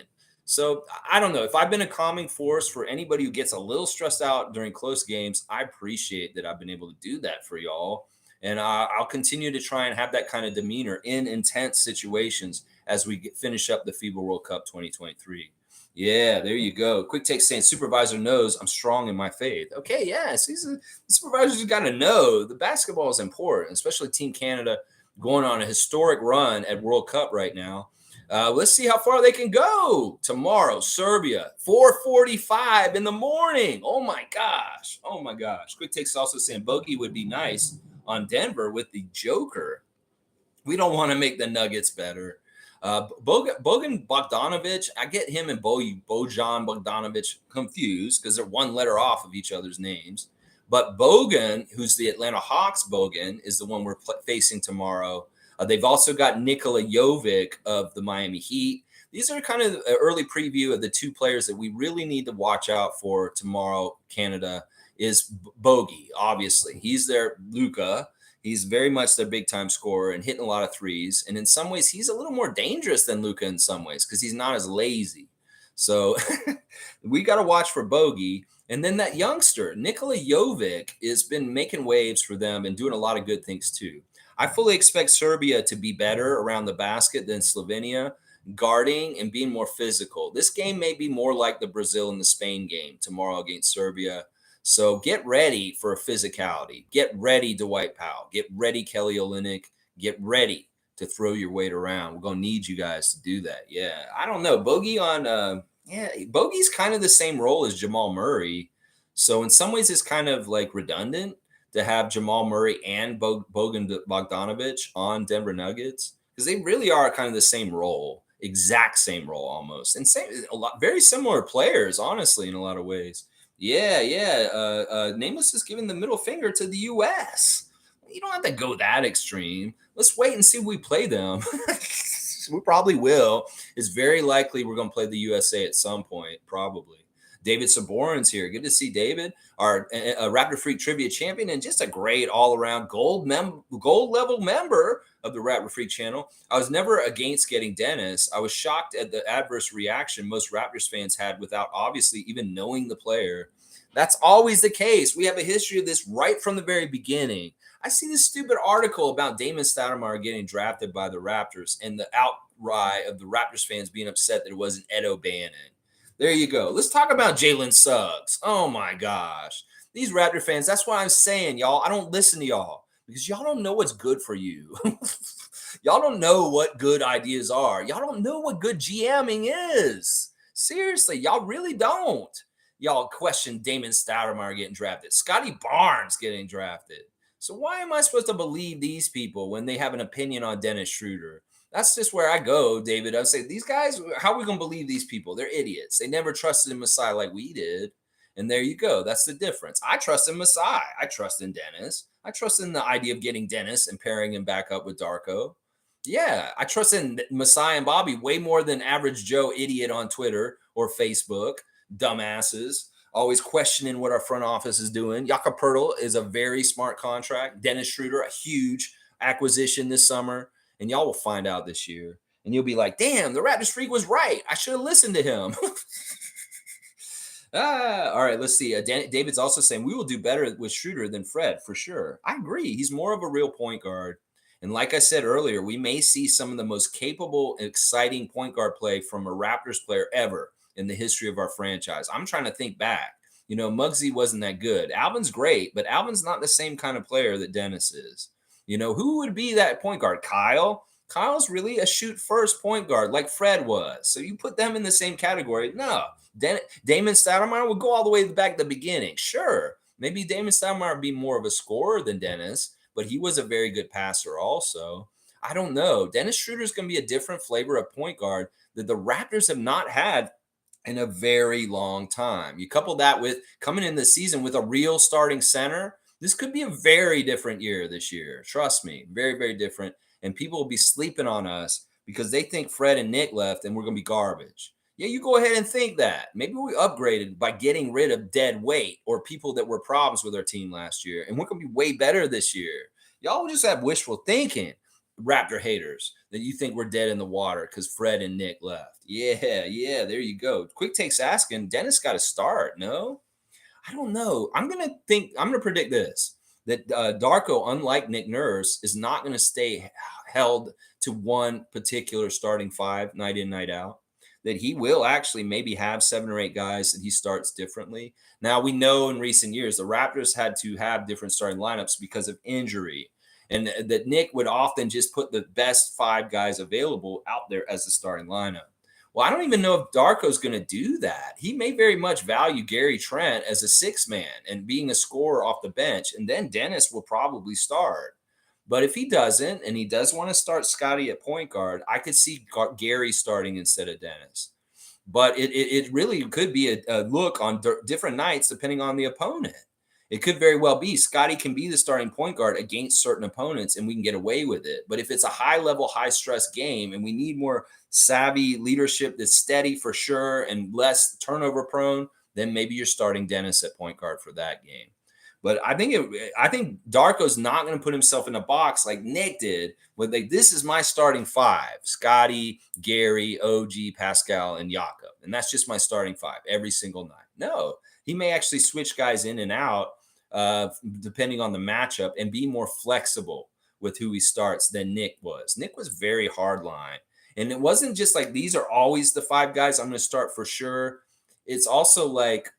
So I don't know. If I've been a calming force for anybody who gets a little stressed out during close games, I appreciate that I've been able to do that for y'all. And I'll continue to try and have that kind of demeanor in intense situations as we finish up the FIBA World Cup 2023. Yeah, there you go. Quick Take saying, supervisor knows I'm strong in my faith. Okay, yes. The supervisor's got to know the basketball is important, especially Team Canada going on a historic run at World Cup right now. Let's see how far they can go tomorrow. Serbia, 4:45 in the morning. Oh my gosh. Quick Take's also saying Bogey would be nice on Denver with the Joker. We don't want to make the Nuggets better. Bojan Bogdanovic, I get him and Bojan Bogdanovic confused because they're one letter off of each other's names. But Bogan, who's the Atlanta Hawks Bogan, is the one we're facing tomorrow. They've also got Nikola Jovic of the Miami Heat. These are kind of an early preview of the two players that we really need to watch out for tomorrow. Canada is Bogey, obviously. He's their Luka. He's very much their big-time scorer and hitting a lot of threes. And in some ways, he's a little more dangerous than Luka in some ways because he's not as lazy. So we got to watch for Bogey. And then that youngster, Nikola Jovic, has been making waves for them and doing a lot of good things too. I fully expect Serbia to be better around the basket than Slovenia, guarding and being more physical. This game may be more like the Brazil and the Spain game tomorrow against Serbia. So get ready for a physicality. Get ready, Dwight Powell. Get ready, Kelly Olynyk. Get ready to throw your weight around. We're gonna need you guys to do that. Yeah, I don't know. Bogey's kind of the same role as Jamal Murray. So in some ways, it's kind of like redundant to have Jamal Murray and Bogan Bogdanovic on Denver Nuggets because they really are kind of the same role, exact same role almost, and same a lot, very similar players, honestly, in a lot of ways. Yeah, yeah. Nameless is giving the middle finger to the U.S. You don't have to go that extreme. Let's wait and see if we play them. We probably will. It's very likely we're going to play the USA at some point, probably. David Saborin's here. Good to see David, our Raptor Freak Trivia champion, and just a great all-around gold level member of the Raptor Freak channel. I was never against getting Dennis. I was shocked at the adverse reaction most Raptors fans had without obviously even knowing the player. That's always the case. We have a history of this right from the very beginning. I see this stupid article about Damon Stoudemire getting drafted by the Raptors and the outcry of the Raptors fans being upset that it wasn't Ed O'Bannon. There you go. Let's talk about Jalen Suggs. Oh my gosh. These Raptor fans, that's what I'm saying, y'all. I don't listen to y'all because y'all don't know what's good for you. Y'all don't know what good ideas are. Y'all don't know what good GMing is. Seriously, y'all really don't. Y'all question Damon Stoudemire getting drafted, Scotty Barnes getting drafted. So why am I supposed to believe these people when they have an opinion on Dennis Schroeder? That's just where I go, David. I say, these guys, how are we going to believe these people? They're idiots. They never trusted in Masai like we did. And there you go. That's the difference. I trust in Masai. I trust in Dennis. I trust in the idea of getting Dennis and pairing him back up with Darko. Yeah, I trust in Masai and Bobby way more than average Joe idiot on Twitter or Facebook. Dumbasses. Always questioning what our front office is doing. Jakob Poeltl is a very smart contract. Dennis Schroeder, a huge acquisition this summer. And y'all will find out this year. And you'll be like, damn, the Raptors freak was right. I should have listened to him. All right, let's see. David's also saying we will do better with Schroeder than Fred, for sure. I agree. He's more of a real point guard. And like I said earlier, we may see some of the most capable, exciting point guard play from a Raptors player ever in the history of our franchise. I'm trying to think back. You know, Muggsy wasn't that good. Alvin's great, but Alvin's not the same kind of player that Dennis is. You know, who would be that point guard? Kyle? Kyle's really a shoot first point guard like Fred was. So you put them in the same category. No. Damon Stoudemire would go all the way back to the beginning. Sure. Maybe Damon Stoudemire would be more of a scorer than Dennis, but he was a very good passer also. I don't know. Dennis Schroeder is going to be a different flavor of point guard that the Raptors have not had in a very long time. You couple that with coming in the season with a real starting center, this could be a very different year this year. Trust me, very, very different. And people will be sleeping on us because they think Fred and Nick left and we're going to be garbage. Yeah, you go ahead and think that. Maybe we upgraded by getting rid of dead weight or people that were problems with our team last year. And we're going to be way better this year. Y'all just have wishful thinking, Raptor haters, that you think we're dead in the water because Fred and Nick left. Yeah, there you go. Quick Takes asking, Dennis got to start, no? I don't know. I'm going to predict this, that Darko, unlike Nick Nurse, is not going to stay held to one particular starting five night in, night out, that he will actually maybe have 7 or 8 guys that he starts differently. Now, we know in recent years, the Raptors had to have different starting lineups because of injury, and that Nick would often just put the best 5 guys available out there as the starting lineup. Well, I don't even know if Darko's going to do that. He may very much value Gary Trent as a 6 man and being a scorer off the bench, and then Dennis will probably start. But if he doesn't, and he does want to start Scotty at point guard, I could see Gary starting instead of Dennis. But it really could be a look on different nights depending on the opponent. It could very well be Scotty can be the starting point guard against certain opponents and we can get away with it. But if it's a high-level, high-stress game and we need more savvy leadership that's steady for sure and less turnover prone, then maybe you're starting Dennis at point guard for that game. But I think Darko's not going to put himself in a box like Nick did. With this is my starting 5: Scotty, Gary, OG, Pascal, and Jakob, and that's just my starting 5 every single night. No, He may actually switch guys in and out depending on the matchup and be more flexible with who he starts than Nick was. Nick was very hard line. And it wasn't just like these are always the five guys I'm going to start for sure. It's also like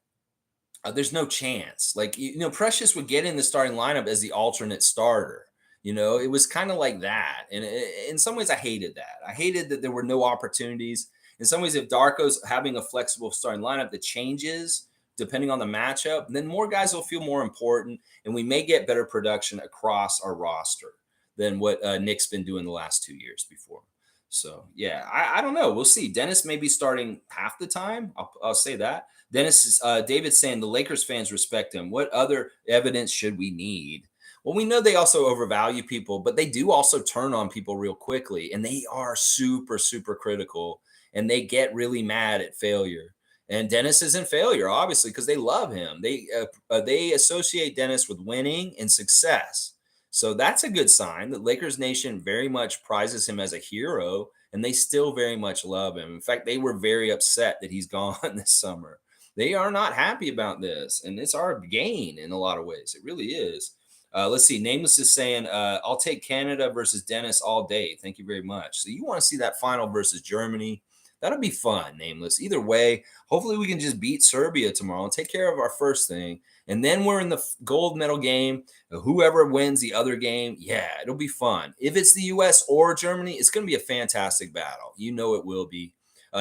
there's no chance. Like, Precious would get in the starting lineup as the alternate starter. It was kind of like that. And in some ways, I hated that. I hated that there were no opportunities. In some ways, if Darko's having a flexible starting lineup that changes depending on the matchup, then more guys will feel more important. And we may get better production across our roster than what Nick's been doing the last 2 years before. So, yeah, I don't know. We'll see. Dennis may be starting half the time. I'll say that. Dennis is David's saying the Lakers fans respect him. What other evidence should we need? Well, we know they also overvalue people, but they do also turn on people real quickly, and they are super, super critical, and they get really mad at failure. And Dennis isn't failure, obviously, because they love him. They associate Dennis with winning and success. So that's a good sign that Lakers Nation very much prizes him as a hero, and they still very much love him. In fact, they were very upset that he's gone this summer. They are not happy about this, and it's our gain in a lot of ways. It really is. Let's see. Nameless is saying, I'll take Canada versus Dennis all day. Thank you very much. So you want to see that final versus Germany? That'll be fun, Nameless. Either way, hopefully we can just beat Serbia tomorrow and take care of our first thing. And then we're in the gold medal game. Whoever wins the other game, yeah, it'll be fun. If it's the U.S. or Germany, it's going to be a fantastic battle. You know it will be.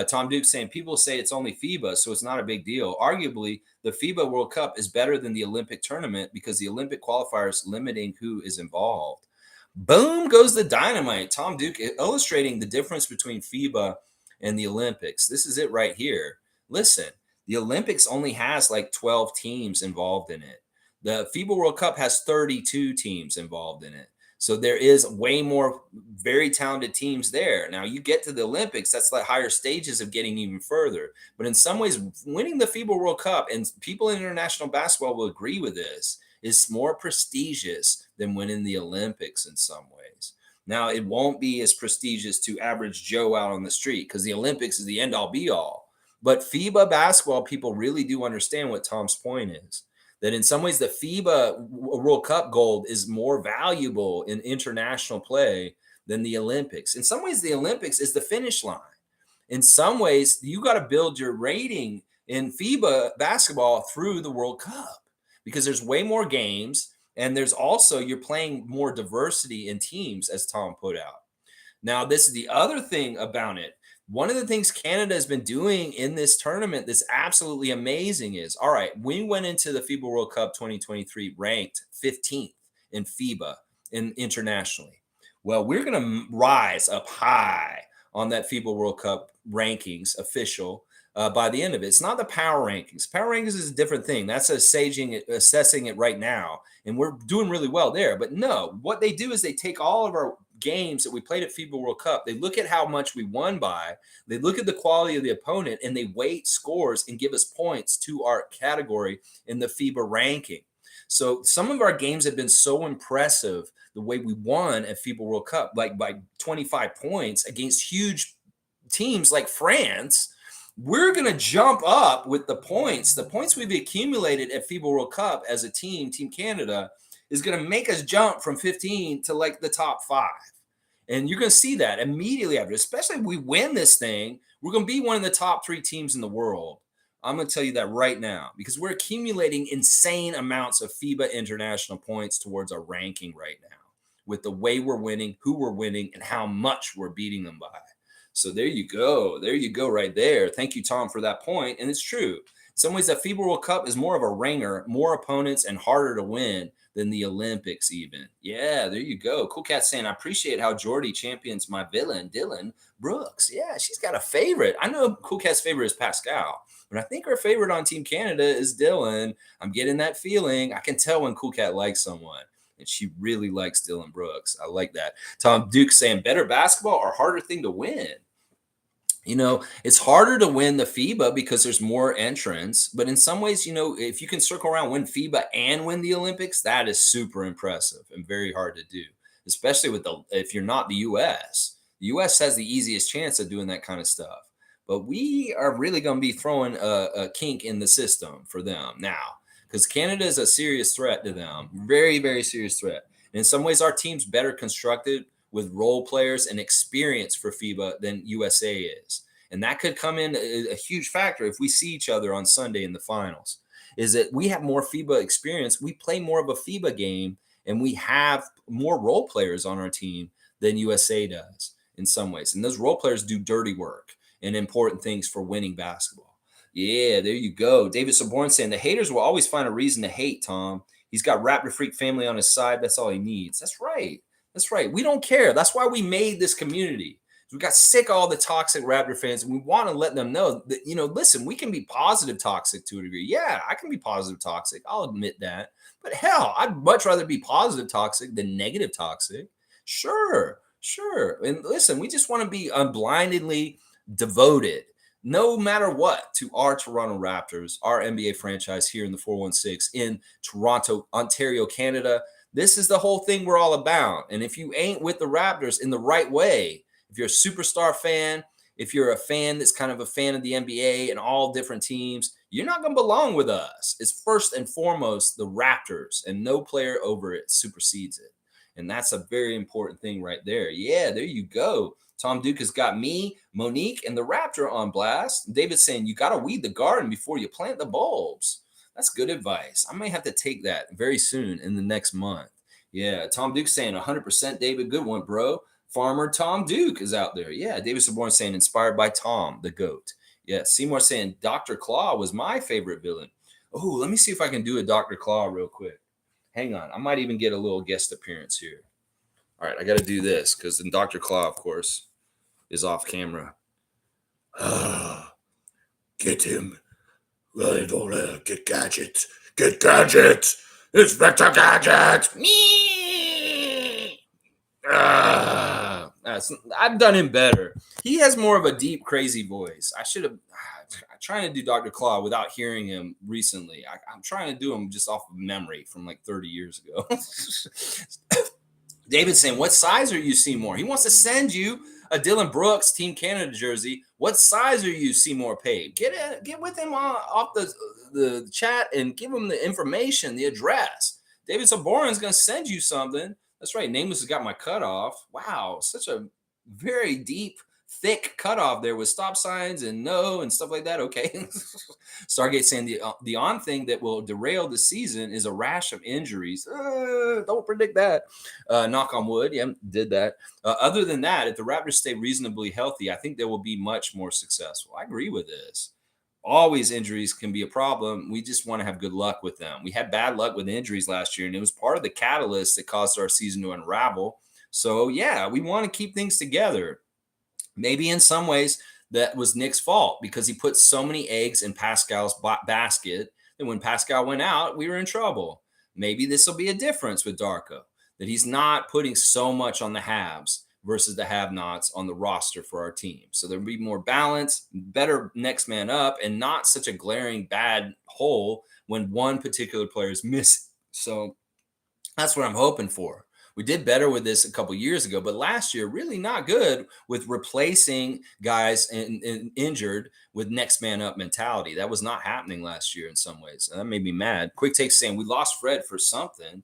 Tom Duke saying people say it's only FIBA, so it's not a big deal. Arguably, the FIBA World Cup is better than the Olympic tournament because the Olympic qualifiers limiting who is involved. Boom goes the dynamite. Tom Duke illustrating the difference between FIBA and the Olympics. This is it right here. Listen, the Olympics only has like 12 teams involved in it. The FIBA World Cup has 32 teams involved in it. So there is way more very talented teams there. Now you get to the Olympics, that's the higher stages of getting even further. But in some ways, winning the FIBA World Cup, and people in international basketball will agree with this, is more prestigious than winning the Olympics in some ways. Now, it won't be as prestigious to average Joe out on the street because the Olympics is the end all be all. But FIBA basketball people really do understand what Tom's point is. That in some ways the FIBA World Cup gold is more valuable in international play than the Olympics. In some ways, the Olympics is the finish line. In some ways, you got to build your rating in FIBA basketball through the World Cup because there's way more games and there's also you're playing more diversity in teams, as Tom put out. Now, this is the other thing about it. One of the things Canada has been doing in this tournament that's absolutely amazing is, all right, we went into the FIBA World Cup 2023 ranked 15th in FIBA internationally. Well, we're going to rise up high on that FIBA World Cup rankings official by the end of it. It's not the power rankings. Power rankings is a different thing. That's assessing it right now, and we're doing really well there. But no, what they do is they take all of our games that we played at FIBA World Cup. They look at how much we won by. They look at the quality of the opponent, and they weight scores and give us points to our category in the FIBA ranking. So some of our games have been so impressive the way we won at FIBA World Cup, like by 25 points against huge teams like France. We're going to jump up with the points. The points we've accumulated at FIBA World Cup as a team, Team Canada, is going to make us jump from 15 to like the top 5. And you're going to see that immediately after, especially if we win this thing, we're going to be one of the top 3 teams in the world. I'm going to tell you that right now because we're accumulating insane amounts of FIBA international points towards our ranking right now with the way we're winning, who we're winning, and how much we're beating them by. So there you go. There you go right there. Thank you, Tom, for that point. And it's true. In some ways, that FIBA World Cup is more of a ringer, more opponents, and harder to win than the Olympics even. Yeah, there you go. Cool Cat saying, I appreciate how Jordy champions my villain, Dylan Brooks. Yeah, she's got a favorite. I know Cool Cat's favorite is Pascal, but I think her favorite on Team Canada is Dylan. I'm getting that feeling. I can tell when Cool Cat likes someone. And she really likes Dylan Brooks. I like that. Tom Duke saying better basketball or harder thing to win? It's harder to win the FIBA because there's more entrants. But in some ways, if you can circle around, win FIBA and win the Olympics, that is super impressive and very hard to do, especially if you're not the U.S. The U.S. has the easiest chance of doing that kind of stuff. but we are really going to be throwing a kink in the system for them now because Canada is a serious threat to them. Very, very serious threat. And in some ways, our team's better constructed with role players and experience for FIBA than USA is. And that could come in a huge factor if we see each other on Sunday in the finals. Is that we have more FIBA experience. We play more of a FIBA game and we have more role players on our team than USA does in some ways. And those role players do dirty work and important things for winning basketball. Yeah, there you go. David Saborn saying the haters will always find a reason to hate, Tom. He's got Raptor Freak family on his side. That's all he needs. That's right. That's right. We don't care. That's why we made this community. We got sick of all the toxic Raptor fans, and we want to let them know that, listen, we can be positive toxic to a degree. Yeah, I can be positive toxic. I'll admit that. But hell, I'd much rather be positive toxic than negative toxic. Sure. And listen, we just want to be unblindedly devoted, no matter what, to our Toronto Raptors, our NBA franchise here in the 416 in Toronto, Ontario, Canada. This is the whole thing we're all about. And if you ain't with the Raptors in the right way, if you're a superstar fan, if you're a fan that's kind of a fan of the NBA and all different teams, you're not going to belong with us. It's first and foremost the Raptors, and no player over it supersedes it. And that's a very important thing right there. Yeah, there you go. Tom Duke has got me, Monique, and the Raptor on blast. David's saying you got to weed the garden before you plant the bulbs. That's good advice. I may have to take that very soon in the next month. Yeah, Tom Duke's saying 100% David. Good one, bro. Farmer Tom Duke is out there. Yeah, David Saborn saying inspired by Tom, the GOAT. Yeah, Seymour saying Dr. Claw was my favorite villain. Oh, let me see if I can do a Dr. Claw real quick. Hang on. I might even get a little guest appearance here. All right, I got to do this because then Dr. Claw, of course, is off camera. Get him. Right over there. Get Gadget. Get Gadget. Inspector Gadget. I've done him better. He has more of a deep, crazy voice. I should have. I'm trying to do Dr. Claw without hearing him recently. I'm trying to do him just off of memory from like 30 years ago. David's saying, what size are you, Seymour? He wants to send you a Dylan Brooks Team Canada jersey. What size are you, Seymour Pate? Get with him off the chat and give him the information, the address. David Saborin's going to send you something. That's right. Nameless has got my cutoff. Wow, such a very deep, thick cutoff there with stop signs and no and stuff like that. Okay. Stargate saying the on thing that will derail the season is a rash of injuries. Don't predict that. Knock on wood. Yeah, did that. Other than that, if the Raptors stay reasonably healthy, I think they will be much more successful. I agree with this. Always injuries can be a problem. We just want to have good luck with them. We had bad luck with injuries last year, and it was part of the catalyst that caused our season to unravel. So, yeah, we want to keep things together. Maybe in some ways that was Nick's fault because he put so many eggs in Pascal's basket that when Pascal went out, we were in trouble. Maybe this will be a difference with Darko, that he's not putting so much on the haves versus the have-nots on the roster for our team. So there'll be more balance, better next man up, and not such a glaring bad hole when one particular player is missing. So that's what I'm hoping for. We did better with this a couple years ago, but last year, really not good with replacing guys and injured with next man up mentality. That was not happening last year in some ways. That made me mad. Quick Take saying we lost Fred for something.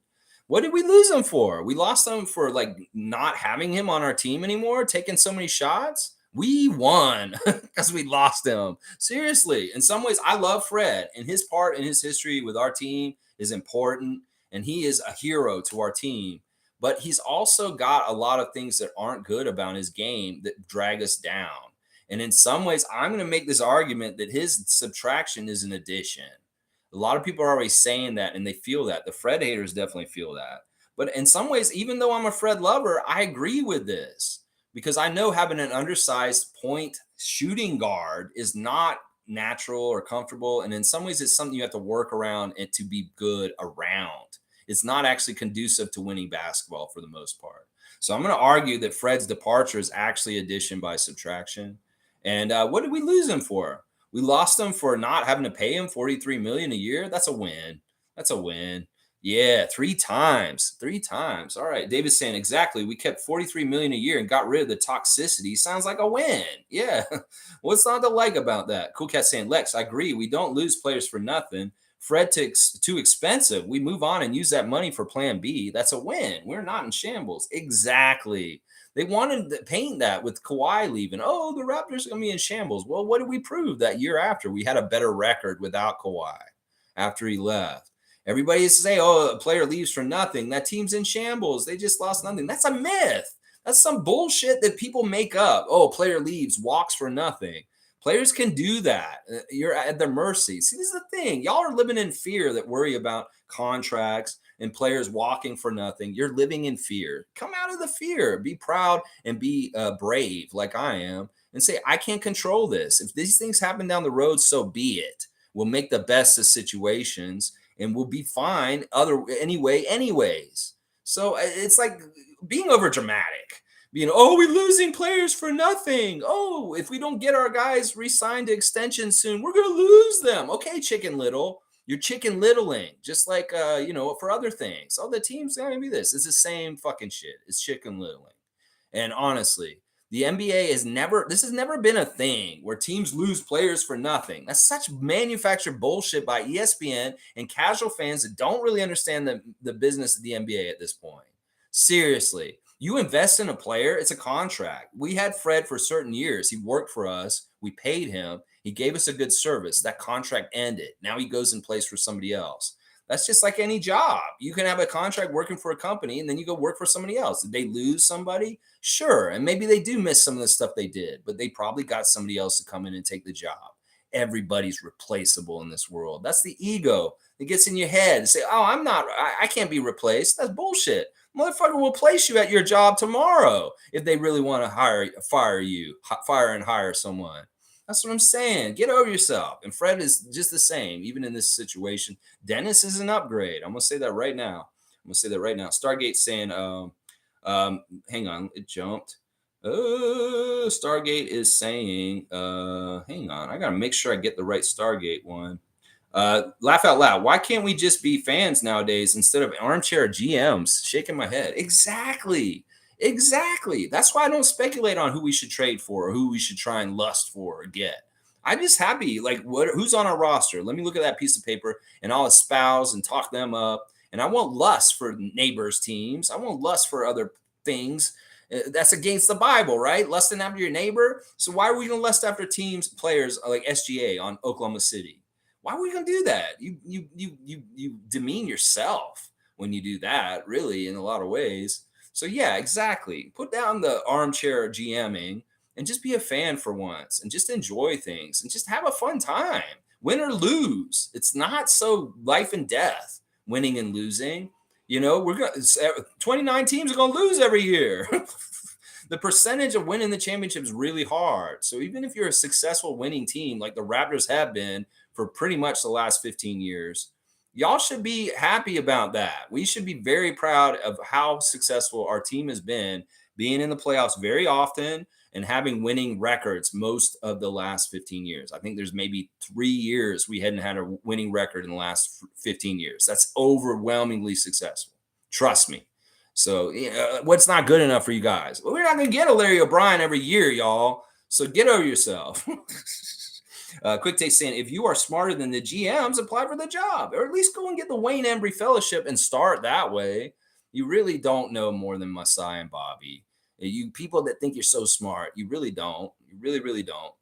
What did we lose him for? We lost him for like not having him on our team anymore, taking so many shots. We won because we lost him. Seriously. In some ways, I love Fred, and his part in his history with our team is important, and he is a hero to our team. But he's also got a lot of things that aren't good about his game that drag us down. And in some ways, I'm going to make this argument that his subtraction is an addition. A lot of people are always saying that, and they feel that. The Fred haters definitely feel that. But in some ways, even though I'm a Fred lover, I agree with this because I know having an undersized point shooting guard is not natural or comfortable. And in some ways, it's something you have to work around and to be good around. It's not actually conducive to winning basketball for the most part. So I'm going to argue that Fred's departure is actually addition by subtraction. And what did we lose him for? We lost him for not having to pay him $43 million a year. That's a win. That's a win. Yeah, three times. Three times. All right. David's saying exactly. We kept 43 million a year and got rid of the toxicity. Sounds like a win. Yeah. What's not to like about that? Cool Cat saying, Lex, I agree. We don't lose players for nothing. Fred too expensive. We move on and use that money for plan B. That's a win. We're not in shambles. Exactly. They wanted to paint that with Kawhi leaving. Oh, the Raptors are going to be in shambles. Well, what did we prove that year after? We had a better record without Kawhi after he left. Everybody used to say, oh, a player leaves for nothing. That team's in shambles. They just lost nothing. That's a myth. That's some bullshit that people make up. Oh, player leaves, walks for nothing. Players can do that. You're at their mercy. See, this is the thing. Y'all are living in fear that worry about contracts and players walking for nothing. You're living in fear. Come out of the fear. Be proud and be brave like I am and say, I can't control this. If these things happen down the road, so be it. We'll make the best of situations and we'll be fine anyways. So it's like being over dramatic. Oh, we're losing players for nothing. Oh, if we don't get our guys re-signed to extension soon, we're gonna lose them. Okay, Chicken Little, you're chicken littling, just like for other things. Oh, the team's gonna be this. It's the same fucking shit. It's chicken littling. And honestly, the NBA this has never been a thing where teams lose players for nothing. That's such manufactured bullshit by ESPN and casual fans that don't really understand the business of the NBA at this point. Seriously, you invest in a player, it's a contract. We had Fred for certain years. He worked for us. We paid him. He gave us a good service. That contract ended. Now he goes and plays for somebody else. That's just like any job. You can have a contract working for a company and then you go work for somebody else. Did they lose somebody? Sure. And maybe they do miss some of the stuff they did, but they probably got somebody else to come in and take the job. Everybody's replaceable in this world. That's the ego that gets in your head and say, oh, I can't be replaced. That's bullshit. Motherfucker will place you at your job tomorrow if they really want to fire and hire someone. That's what I'm saying. Get over yourself. And Fred is just the same, even in this situation. Dennis is an upgrade. I'm gonna say that right now. Stargate saying, hang on, it jumped. Stargate is saying, hang on, I gotta make sure I get the right Stargate one. Laugh out loud. Why can't we just be fans nowadays instead of armchair GMs? Shaking my head. Exactly. That's why I don't speculate on who we should trade for or who we should try and lust for or get. I'm just happy. Like, who's on our roster? Let me look at that piece of paper and I'll espouse and talk them up. And I won't lust for neighbors' teams. I won't lust for other things. That's against the Bible, right? Lusting after your neighbor. So why are we going to lust after players like SGA on Oklahoma City? Why are we going to do that? You demean yourself when you do that, really, in a lot of ways. So yeah, exactly. Put down the armchair GMing and just be a fan for once and just enjoy things and just have a fun time. Win or lose. It's not so life and death, winning and losing. We're going 29 teams are going to lose every year. The percentage of winning the championship is really hard. So even if you're a successful winning team like the Raptors have been for pretty much the last 15 years, y'all should be happy about that. We should be very proud of how successful our team has been, being in the playoffs very often and having winning records most of the last 15 years. I think there's maybe 3 years we hadn't had a winning record in the last 15 years. That's overwhelmingly successful. Trust me. So what's not good enough for you guys? Well, we're not going to get a Larry O'Brien every year, y'all. So get over yourself. Quick Take saying, if you are smarter than the GMs, apply for the job, or at least go and get the Wayne Embry Fellowship and start that way. You really don't know more than Masai and Bobby. You people that think you're so smart, you really don't. You really, really don't.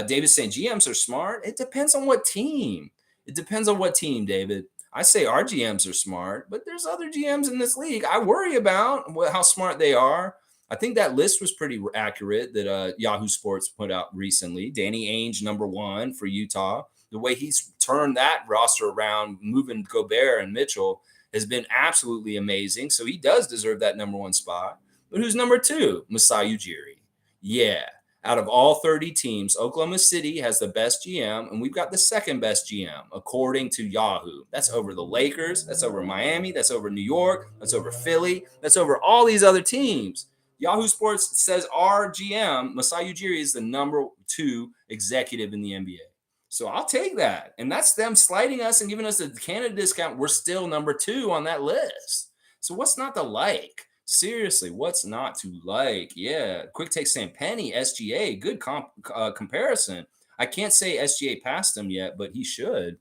David's saying GMs are smart. It depends on what team. David. I say our GMs are smart, but there's other GMs in this league I worry about how smart they are. I think that list was pretty accurate that Yahoo Sports put out recently. Danny Ainge, #1 for Utah. The way he's turned that roster around, moving Gobert and Mitchell, has been absolutely amazing. So he does deserve that #1 spot. But who's #2? Masai Ujiri. Yeah. Out of all 30 teams, Oklahoma City has the best GM, and we've got the second best GM, according to Yahoo. That's over the Lakers. That's over Miami. That's over New York. That's over Philly. That's over all these other teams. Yahoo Sports says our GM, Masai Ujiri, is the #2 executive in the NBA. So I'll take that. And that's them sliding us and giving us a Canada discount. We're still number 2 on that list. So what's not to like? Seriously, what's not to like? Yeah. Quick take saying Penny, SGA, good comparison. I can't say SGA passed him yet, but he should.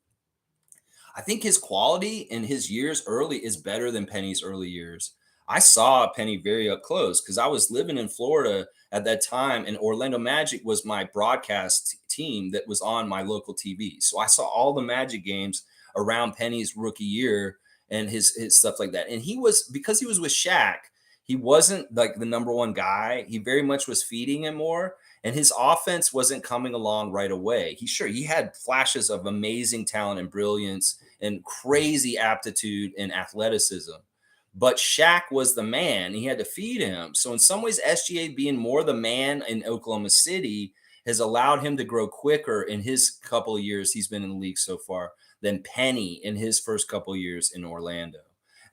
I think his quality in his years early is better than Penny's early years. I saw Penny very up close because I was living in Florida at that time, and Orlando Magic was my broadcast team that was on my local TV. So I saw all the Magic games around Penny's rookie year and his stuff like that. And he was, because he was with Shaq, he wasn't like the number one guy. He very much was feeding him more, and his offense wasn't coming along right away. He had flashes of amazing talent and brilliance and crazy aptitude and athleticism. But Shaq was the man. He had to feed him. So in some ways, SGA being more the man in Oklahoma City has allowed him to grow quicker in his couple of years he's been in the league so far than Penny in his first couple of years in Orlando.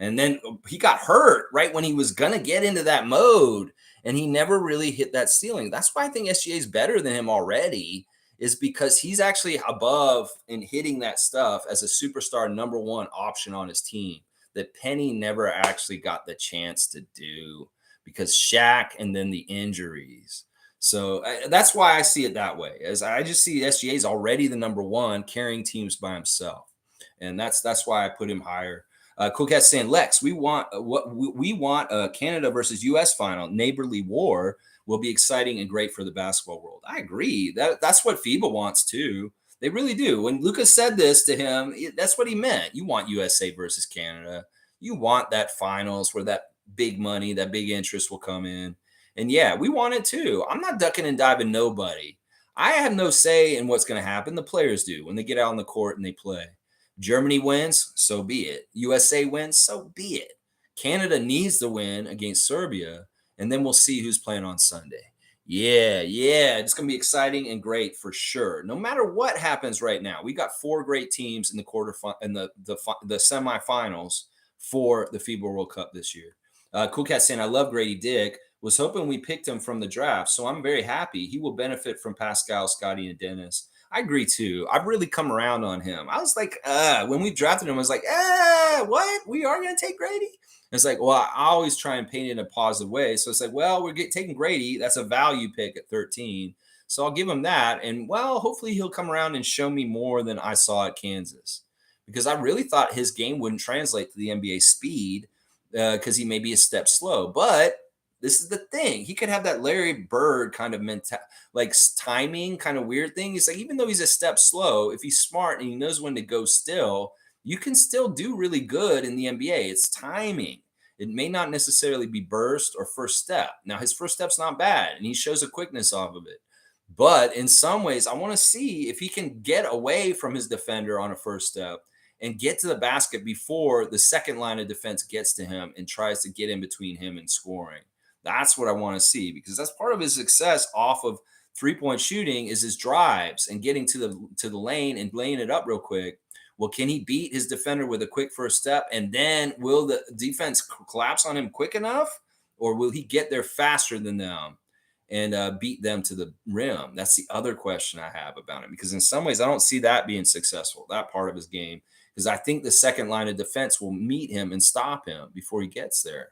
And then he got hurt right when he was going to get into that mode, and he never really hit that ceiling. That's why I think SGA is better than him already, is because he's actually above in hitting that stuff as a superstar number one option on his team that Penny never actually got the chance to do because Shaq and then the injuries. So that's why I see it that way. As I just see SGA is already the number one carrying teams by himself, and that's why I put him higher. Cool Cat saying, Lex, we want a Canada versus U.S. final. Neighborly war will be exciting and great for the basketball world. I agree. That's what FIBA wants too. They really do. When Luka said this to him, that's what he meant. You want USA versus Canada. You want that finals where that big money, that big interest will come in. And yeah, we want it too. I'm not ducking and diving nobody. I have no say in what's going to happen. The players do when they get out on the court and they play. Germany wins, so be it. USA wins, so be it. Canada needs to win against Serbia, and then we'll see who's playing on Sunday. Yeah, it's going to be exciting and great for sure. No matter what happens right now, we got 4 great teams in the the semifinals for the FIBA World Cup this year. Cool Cat saying, I love Grady Dick. Was hoping we picked him from the draft, so I'm very happy. He will benefit from Pascal, Scotty, and Dennis. I agree too. I've really come around on him. I was like, when we drafted him, I was like, what? We are going to take Grady? And it's like, well, I always try and paint it in a positive way. So it's like, well, we're taking Grady. That's a value pick at 13. So I'll give him that. And well, hopefully he'll come around and show me more than I saw at Kansas, because I really thought his game wouldn't translate to the NBA speed because he may be a step slow. But this is the thing. He could have that Larry Bird kind of like timing kind of weird thing. It's like, even though he's a step slow, if he's smart and he knows when to go still, you can still do really good in the NBA. It's timing. It may not necessarily be burst or first step. Now, his first step's not bad, and he shows a quickness off of it. But in some ways, I want to see if he can get away from his defender on a first step and get to the basket before the second line of defense gets to him and tries to get in between him and scoring. That's what I want to see, because that's part of his success off of three-point shooting is his drives and getting to the lane and laying it up real quick. Well, can he beat his defender with a quick first step? And then will the defense collapse on him quick enough? Or will he get there faster than them and beat them to the rim? That's the other question I have about him, because in some ways I don't see that being successful, that part of his game, because I think the second line of defense will meet him and stop him before he gets there.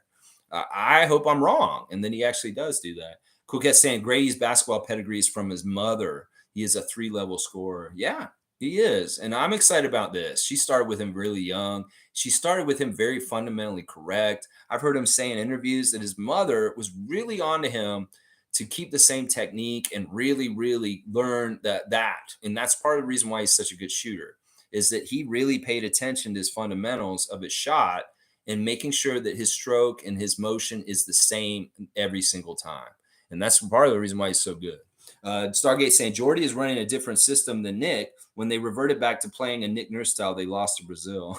I hope I'm wrong, and then he actually does do that. Cool Cat saying Grady's basketball pedigree is from his mother. He is a 3-level scorer. Yeah, he is, and I'm excited about this. She started with him really young. She started with him very fundamentally correct. I've heard him say in interviews that his mother was really onto him to keep the same technique and really, really learn that. And that's part of the reason why he's such a good shooter, is that he really paid attention to his fundamentals of his shot and making sure that his stroke and his motion is the same every single time. And that's part of the reason why he's so good. Stargate saying Jordy is running a different system than Nick. When they reverted back to playing a Nick Nurse style, they lost to Brazil.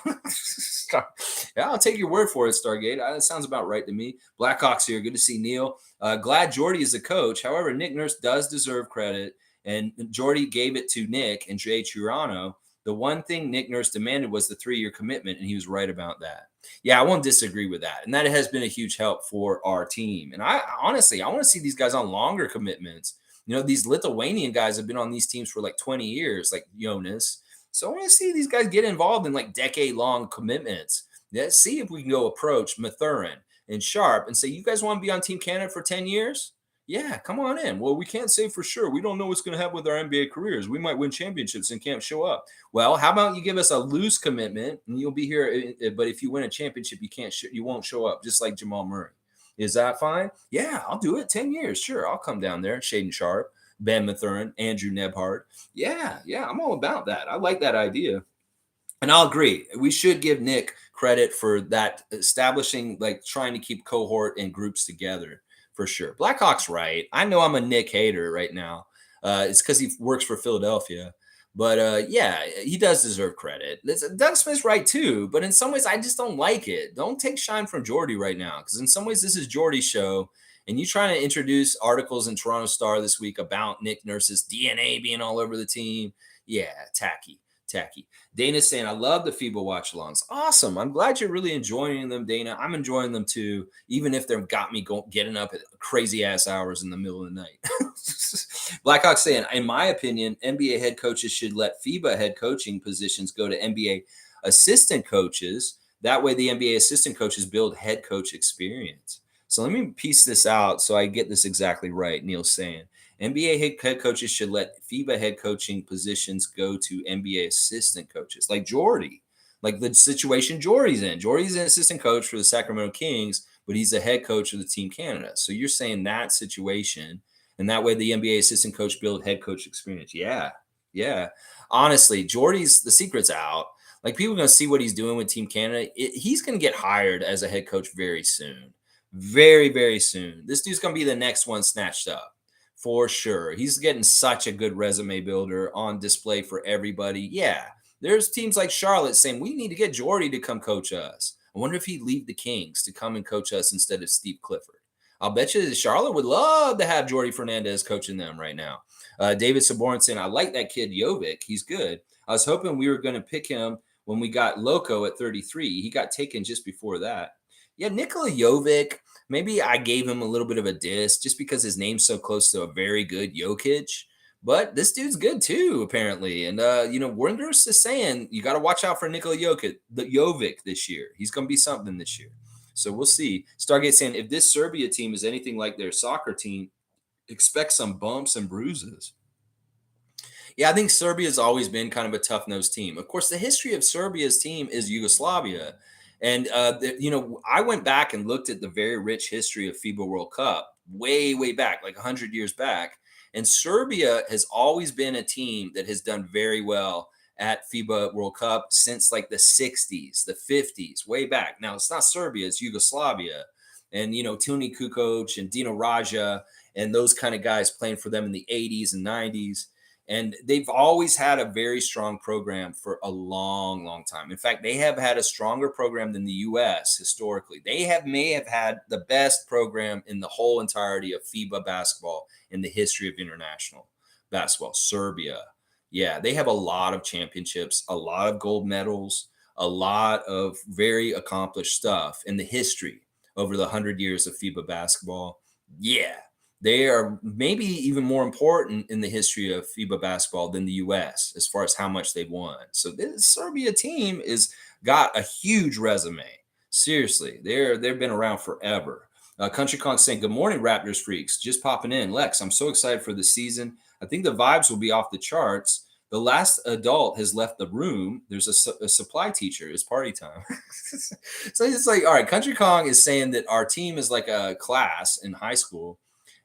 Yeah, I'll take your word for it, Stargate. That sounds about right to me. Blackhawks here. Good to see Neil. Glad Jordy is the coach. However, Nick Nurse does deserve credit, and Jordy gave it to Nick and Jay Chirano. The one thing Nick Nurse demanded was the 3-year commitment, and he was right about that. Yeah, I won't disagree with that. And that has been a huge help for our team. And I honestly, I want to see these guys on longer commitments. These Lithuanian guys have been on these teams for like 20 years, like Jonas. So I want to see these guys get involved in like decade-long commitments. Let's see if we can go approach Mathurin and Sharp and say, you guys want to be on Team Canada for 10 years? Yeah, come on in. Well, we can't say for sure. We don't know what's going to happen with our NBA careers. We might win championships and can't show up. Well, how about you give us a loose commitment and you'll be here? But if you win a championship, you won't show up, just like Jamal Murray. Is that fine? Yeah, I'll do it. 10 years. Sure, I'll come down there. Shaden Sharp, Ben Mathurin, Andrew Nebhart. Yeah, I'm all about that. I like that idea. And I'll agree. We should give Nick credit for that, establishing, like trying to keep cohort and groups together for sure. Blackhawk's right. I know I'm a Nick hater right now. It's because he works for Philadelphia. But yeah, he does deserve credit. Doug Smith's right too. But in some ways, I just don't like it. Don't take shine from Jordy right now. Because in some ways, this is Jordy's show. And you trying to introduce articles in Toronto Star this week about Nick Nurse's DNA being all over the team. Yeah, tacky. Dana's saying, I love the FIBA watch alongs. Awesome. I'm glad you're really enjoying them, Dana. I'm enjoying them too, even if they've got me getting up at crazy ass hours in the middle of the night. Blackhawk saying, in my opinion, NBA head coaches should let FIBA head coaching positions go to NBA assistant coaches. That way, the NBA assistant coaches build head coach experience. So let me piece this out so I get this exactly right. Neil's saying, NBA head coaches should let FIBA head coaching positions go to NBA assistant coaches, like Jordy, like the situation Jordy's in. Jordy's an assistant coach for the Sacramento Kings, but he's a head coach of the Team Canada. So you're saying that situation, and that way the NBA assistant coach build head coach experience. Yeah. Honestly, Jordy's, the secret's out. Like, people are going to see what he's doing with Team Canada. He's going to get hired as a head coach very soon. Very, very soon. This dude's going to be the next one snatched up for sure. He's getting such a good resume builder on display for everybody. Yeah, there's teams like Charlotte saying, we need to get Jordy to come coach us. I wonder if he'd leave the Kings to come and coach us instead of Steve Clifford. I'll bet you Charlotte would love to have Jordy Fernandez coaching them right now. David Saborn saying, I like that kid Jovic. He's good. I was hoping we were going to pick him when we got Loco at 33. He got taken just before that. Yeah, Nikola Jovic, maybe I gave him a little bit of a diss just because his name's so close to a very good Jokic. But this dude's good too, apparently. And, Winders is saying you got to watch out for Nikola Jovic this year. He's going to be something this year. So we'll see. Stargate saying, if this Serbia team is anything like their soccer team, expect some bumps and bruises. Yeah, I think Serbia's always been kind of a tough-nosed team. Of course, the history of Serbia's team is Yugoslavia. And, I went back and looked at the very rich history of FIBA World Cup way, way back, like 100 years back. And Serbia has always been a team that has done very well at FIBA World Cup since like the 60s, the 50s, way back. Now, it's not Serbia, it's Yugoslavia. And, Tuni Kukoc and Dino Raja and those kind of guys playing for them in the 80s and 90s. And they've always had a very strong program for a long, long time. In fact, they have had a stronger program than the U.S. historically. They may have had the best program in the whole entirety of FIBA basketball in the history of international basketball. Serbia. Yeah, they have a lot of championships, a lot of gold medals, a lot of very accomplished stuff in the history over the 100 years of FIBA basketball. Yeah. They are maybe even more important in the history of FIBA basketball than the U.S. as far as how much they've won. So this Serbia team is got a huge resume. Seriously, they've been around forever. Country Kong saying, good morning, Raptors freaks. Just popping in. Lex, I'm so excited for the season. I think the vibes will be off the charts. The last adult has left the room. There's a supply teacher. It's party time. So it's like, all right, Country Kong is saying that our team is like a class in high school.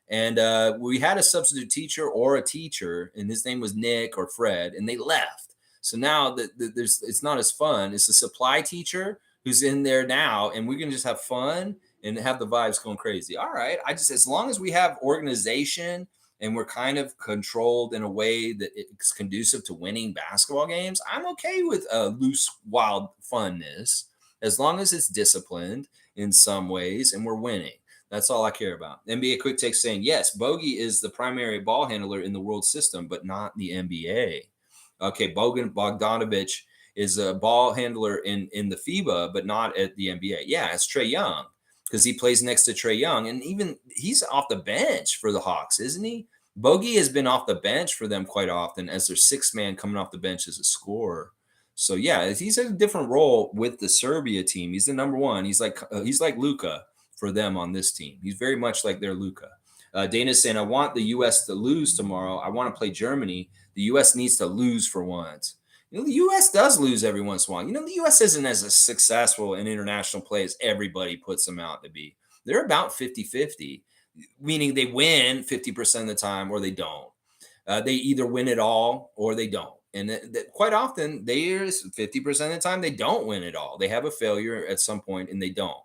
And we had a substitute teacher or a teacher, and his name was Nick or Fred, and they left. So now it's not as fun. It's a supply teacher who's in there now, and we're going to just have fun and have the vibes going crazy. All right. As long as we have organization and we're kind of controlled in a way that it's conducive to winning basketball games, I'm okay with loose, wild funness, as long as it's disciplined in some ways and we're winning. That's all I care about. NBA Quick Take saying, yes, Bogey is the primary ball handler in the world system, but not the NBA. Okay, Bogdanovich is a ball handler in the FIBA, but not at the NBA. Yeah, it's Trae Young because he plays next to Trae Young. And even he's off the bench for the Hawks, isn't he? Bogey has been off the bench for them quite often as their sixth man coming off the bench as a scorer. So yeah, he's in a different role with the Serbia team. He's the number one. He's like Luka for them on this team. He's very much like their Luka. Dana's saying, I want the U.S. to lose tomorrow. I want to play Germany. The U.S. needs to lose for once. The U.S. does lose every once in a while. The U.S. isn't as successful in international play as everybody puts them out to be. They're about 50-50, meaning they win 50% of the time or they don't. They either win it all or they don't. And quite often, there's 50% of the time they don't win it all. They have a failure at some point and they don't.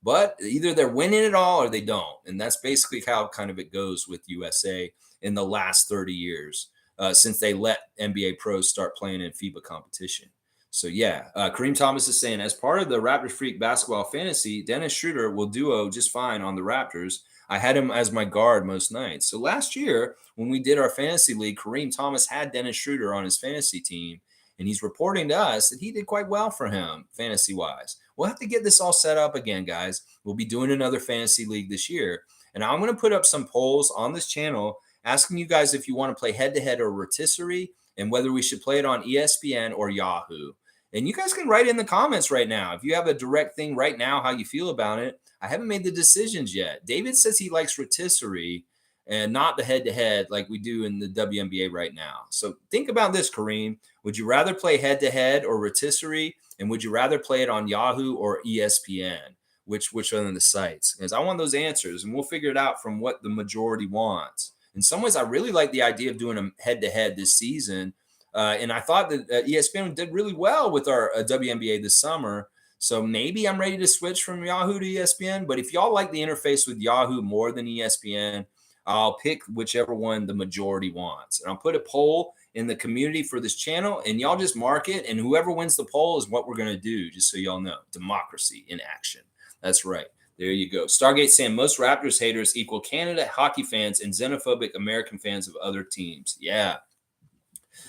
But either they're winning it all or they don't. And that's basically how kind of it goes with USA in the last 30 years since they let NBA pros start playing in FIBA competition. So, yeah, Kareem Thomas is saying, as part of the Raptors Freak basketball fantasy, Dennis Schroeder will duo just fine on the Raptors. I had him as my guard most nights. So last year, when we did our fantasy league, Kareem Thomas had Dennis Schroeder on his fantasy team, and he's reporting to us that he did quite well for him fantasy-wise. We'll have to get this all set up again, guys. We'll be doing another fantasy league this year, and I'm going to put up some polls on this channel asking you guys if you want to play head-to-head or rotisserie and whether we should play it on ESPN or Yahoo. And you guys can write in the comments right now. If you have a direct thing right now, how you feel about it. I haven't made the decisions yet. David says he likes rotisserie and not the head-to-head like we do in the WNBA right now. So think about this, Kareem. Would you rather play head-to-head or rotisserie? And would you rather play it on Yahoo or ESPN? Which one of the sites? Because I want those answers, and we'll figure it out from what the majority wants. In some ways, I really like the idea of doing a head-to-head this season. And I thought that ESPN did really well with our WNBA this summer. So maybe I'm ready to switch from Yahoo to ESPN. But if y'all like the interface with Yahoo more than ESPN, I'll pick whichever one the majority wants. And I'll put a poll in the community for this channel, and y'all just mark it. And whoever wins the poll is what we're going to do, just so y'all know. Democracy in action. That's right. There you go. Stargate saying most Raptors haters equal Canada hockey fans and xenophobic American fans of other teams. Yeah.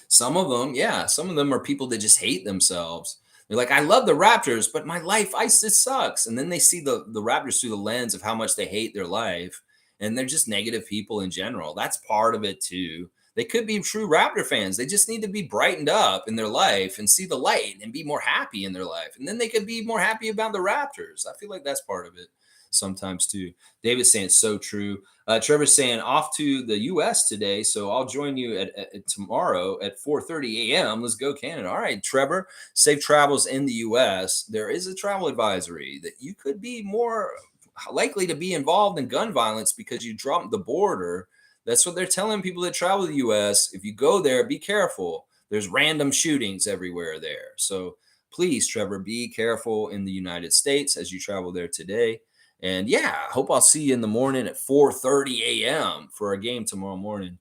Some of them are people that just hate themselves. They're like, I love the Raptors, but my life, it sucks. And then they see the Raptors through the lens of how much they hate their life. And they're just negative people in general. That's part of it too. They could be true Raptor fans. They just need to be brightened up in their life and see the light and be more happy in their life. And then they could be more happy about the Raptors. I feel like that's part of it sometimes too. David's saying so true. Trevor's saying off to the U.S. today, so I'll join you at tomorrow at 4:30 a.m. Let's go Canada. All right, Trevor, safe travels in the U.S. There is a travel advisory that you could be more likely to be involved in gun violence because you jumped the border. That's what they're telling people that travel to the U.S. If you go there, be careful. There's random shootings everywhere there. So please, Trevor, be careful in the United States as you travel there today. And yeah, I hope I'll see you in the morning at 4:30 a.m. for a game tomorrow morning.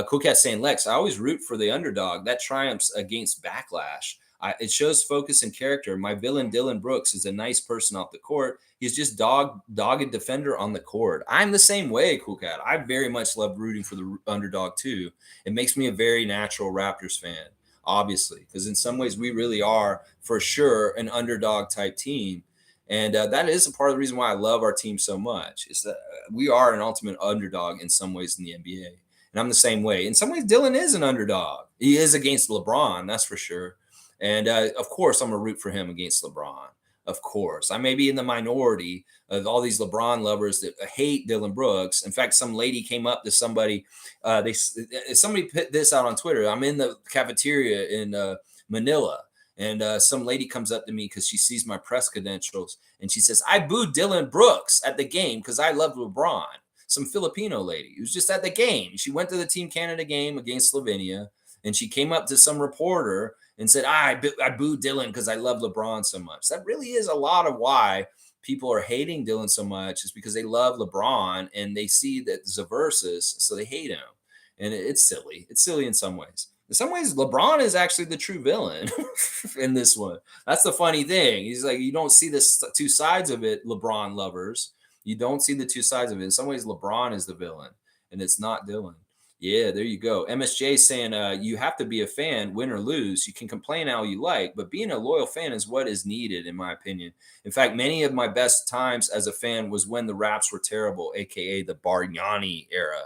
Cool Cat saying, Lex, I always root for the underdog. That triumphs against backlash. It shows focus and character. My villain, Dylan Brooks, is a nice person off the court. He's just dogged defender on the court. I'm the same way, Cool Cat. I very much love rooting for the underdog too. It makes me a very natural Raptors fan, obviously, because in some ways we really are for sure an underdog type team. And that is a part of the reason why I love our team so much is that we are an ultimate underdog in some ways in the NBA. And I'm the same way. In some ways, Dylan is an underdog. He is against LeBron, that's for sure. And of course, I'm going to root for him against LeBron. Of course. I may be in the minority of all these LeBron lovers that hate Dylan Brooks. In fact, some lady came up to somebody. Somebody put this out on Twitter. I'm in the cafeteria in Manila. And some lady comes up to me because she sees my press credentials. And she says, I booed Dylan Brooks at the game because I love LeBron. Some Filipino lady who's just at the game. She went to the Team Canada game against Slovenia. And she came up to some reporter and said, I booed Dylan because I love LeBron so much. That really is a lot of why people are hating Dylan so much is because they love LeBron and they see that there's a versus, so they hate him. And it's silly. It's silly in some ways. In some ways, LeBron is actually the true villain in this one. That's the funny thing. He's like, you don't see the two sides of it, LeBron lovers. You don't see the two sides of it. In some ways, LeBron is the villain, and it's not Dylan. Yeah, there you go. MSJ saying you have to be a fan, win or lose. You can complain all you like, but being a loyal fan is what is needed, in my opinion. In fact, many of my best times as a fan was when the Raps were terrible, a.k.a. the Bargnani era.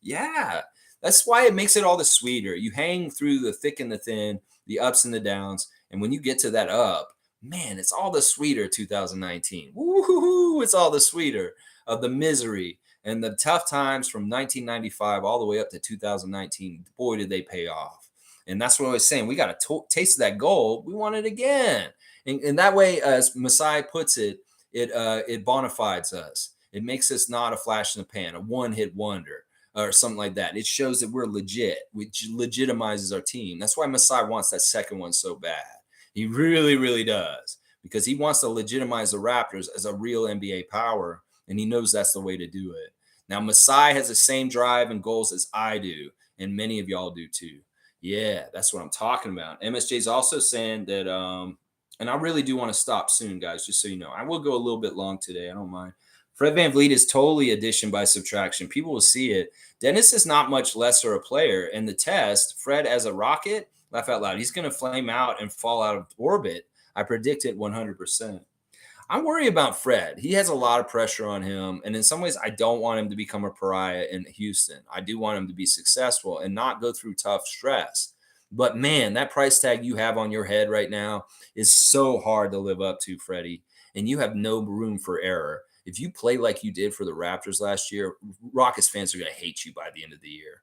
Yeah, That's why it makes it all the sweeter. You hang through the thick and the thin, the ups and the downs, and when you get to that up, man, it's all the sweeter. 2019, woo, it's all the sweeter of the misery and the tough times from 1995 all the way up to 2019. Boy, did they pay off. And that's what I was saying. We got a taste of that gold. We want it again. And that way, as Masai puts it, it bona fides us. It makes us not a flash in the pan, a one-hit wonder, or something like that. It shows that we're legit, which legitimizes our team. That's why Masai wants that second one so bad. He really, really does, because he wants to legitimize the Raptors as a real NBA power, and he knows that's the way to do it. Now, Masai has the same drive and goals as I do, and many of y'all do too. Yeah, that's what I'm talking about. MSJ is also saying that, and I really do want to stop soon, guys, just so you know. I will go a little bit long today. I don't mind. Fred VanVleet is totally addition by subtraction. People will see it. Dennis is not much lesser a player. In the test, Fred as a Rocket, laugh out loud, he's going to flame out and fall out of orbit. I predict it 100%. I worry about Fred. He has a lot of pressure on him. And in some ways, I don't want him to become a pariah in Houston. I do want him to be successful and not go through tough stress. But man, that price tag you have on your head right now is so hard to live up to, Freddie. And you have no room for error. If you play like you did for the Raptors last year, Rockets fans are going to hate you by the end of the year.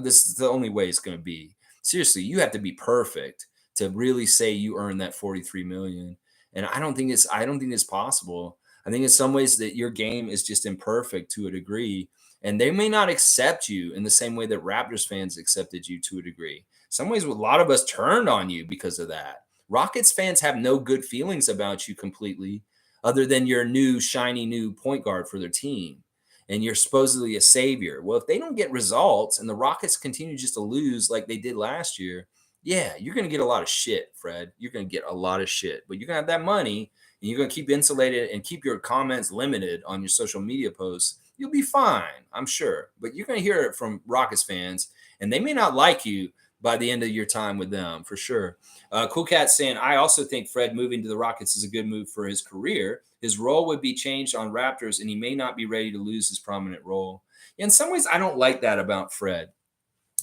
This is the only way it's going to be. Seriously, you have to be perfect to really say you earned that $43 million. And I don't think it's possible. I think in some ways that your game is just imperfect to a degree, and they may not accept you in the same way that Raptors fans accepted you to a degree. Some ways, a lot of us turned on you because of that. Rockets fans have no good feelings about you completely, other than your new shiny new point guard for their team, and you're supposedly a savior. Well, if they don't get results and the Rockets continue just to lose like they did last year, yeah, you're going to get a lot of shit, Fred. You're going to get a lot of shit, but you're going to have that money and you're going to keep insulated and keep your comments limited on your social media posts. You'll be fine, I'm sure, but you're going to hear it from Rockets fans, and they may not like you by the end of your time with them, for sure. Cool Cat saying, I also think Fred moving to the Rockets is a good move for his career. His role would be changed on Raptors, and he may not be ready to lose his prominent role. In some ways, I don't like that about Fred.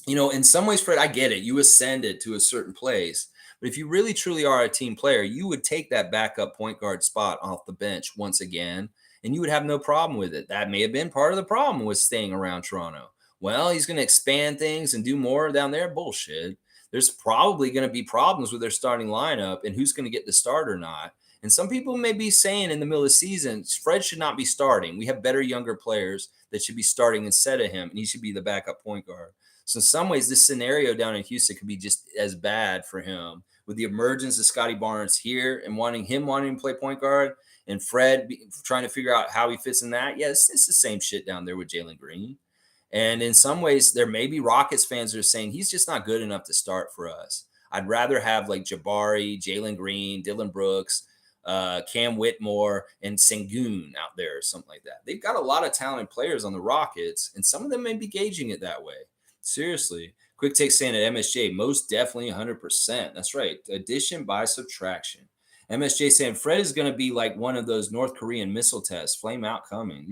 In some ways, Fred, I get it. You ascended to a certain place. But if you really, truly are a team player, you would take that backup point guard spot off the bench once again, and you would have no problem with it. That may have been part of the problem with staying around Toronto. Well, he's going to expand things and do more down there. Bullshit. There's probably going to be problems with their starting lineup and who's going to get the start or not. And some people may be saying in the middle of the season, Fred should not be starting. We have better younger players that should be starting instead of him, and he should be the backup point guard. So in some ways, this scenario down in Houston could be just as bad for him, with the emergence of Scotty Barnes here and wanting to play point guard, and Fred trying to figure out how he fits in that. Yeah, it's the same shit down there with Jalen Green. And in some ways, there may be Rockets fans that are saying he's just not good enough to start for us. I'd rather have like Jabari, Jalen Green, Dylan Brooks, Cam Whitmore, and Sengun out there or something like that. They've got a lot of talented players on the Rockets, and some of them may be gauging it that way. Seriously. Quick Take saying at MSJ, most definitely 100%. That's right. Addition by subtraction. MSJ saying Fred is going to be like one of those North Korean missile tests. Flame out coming.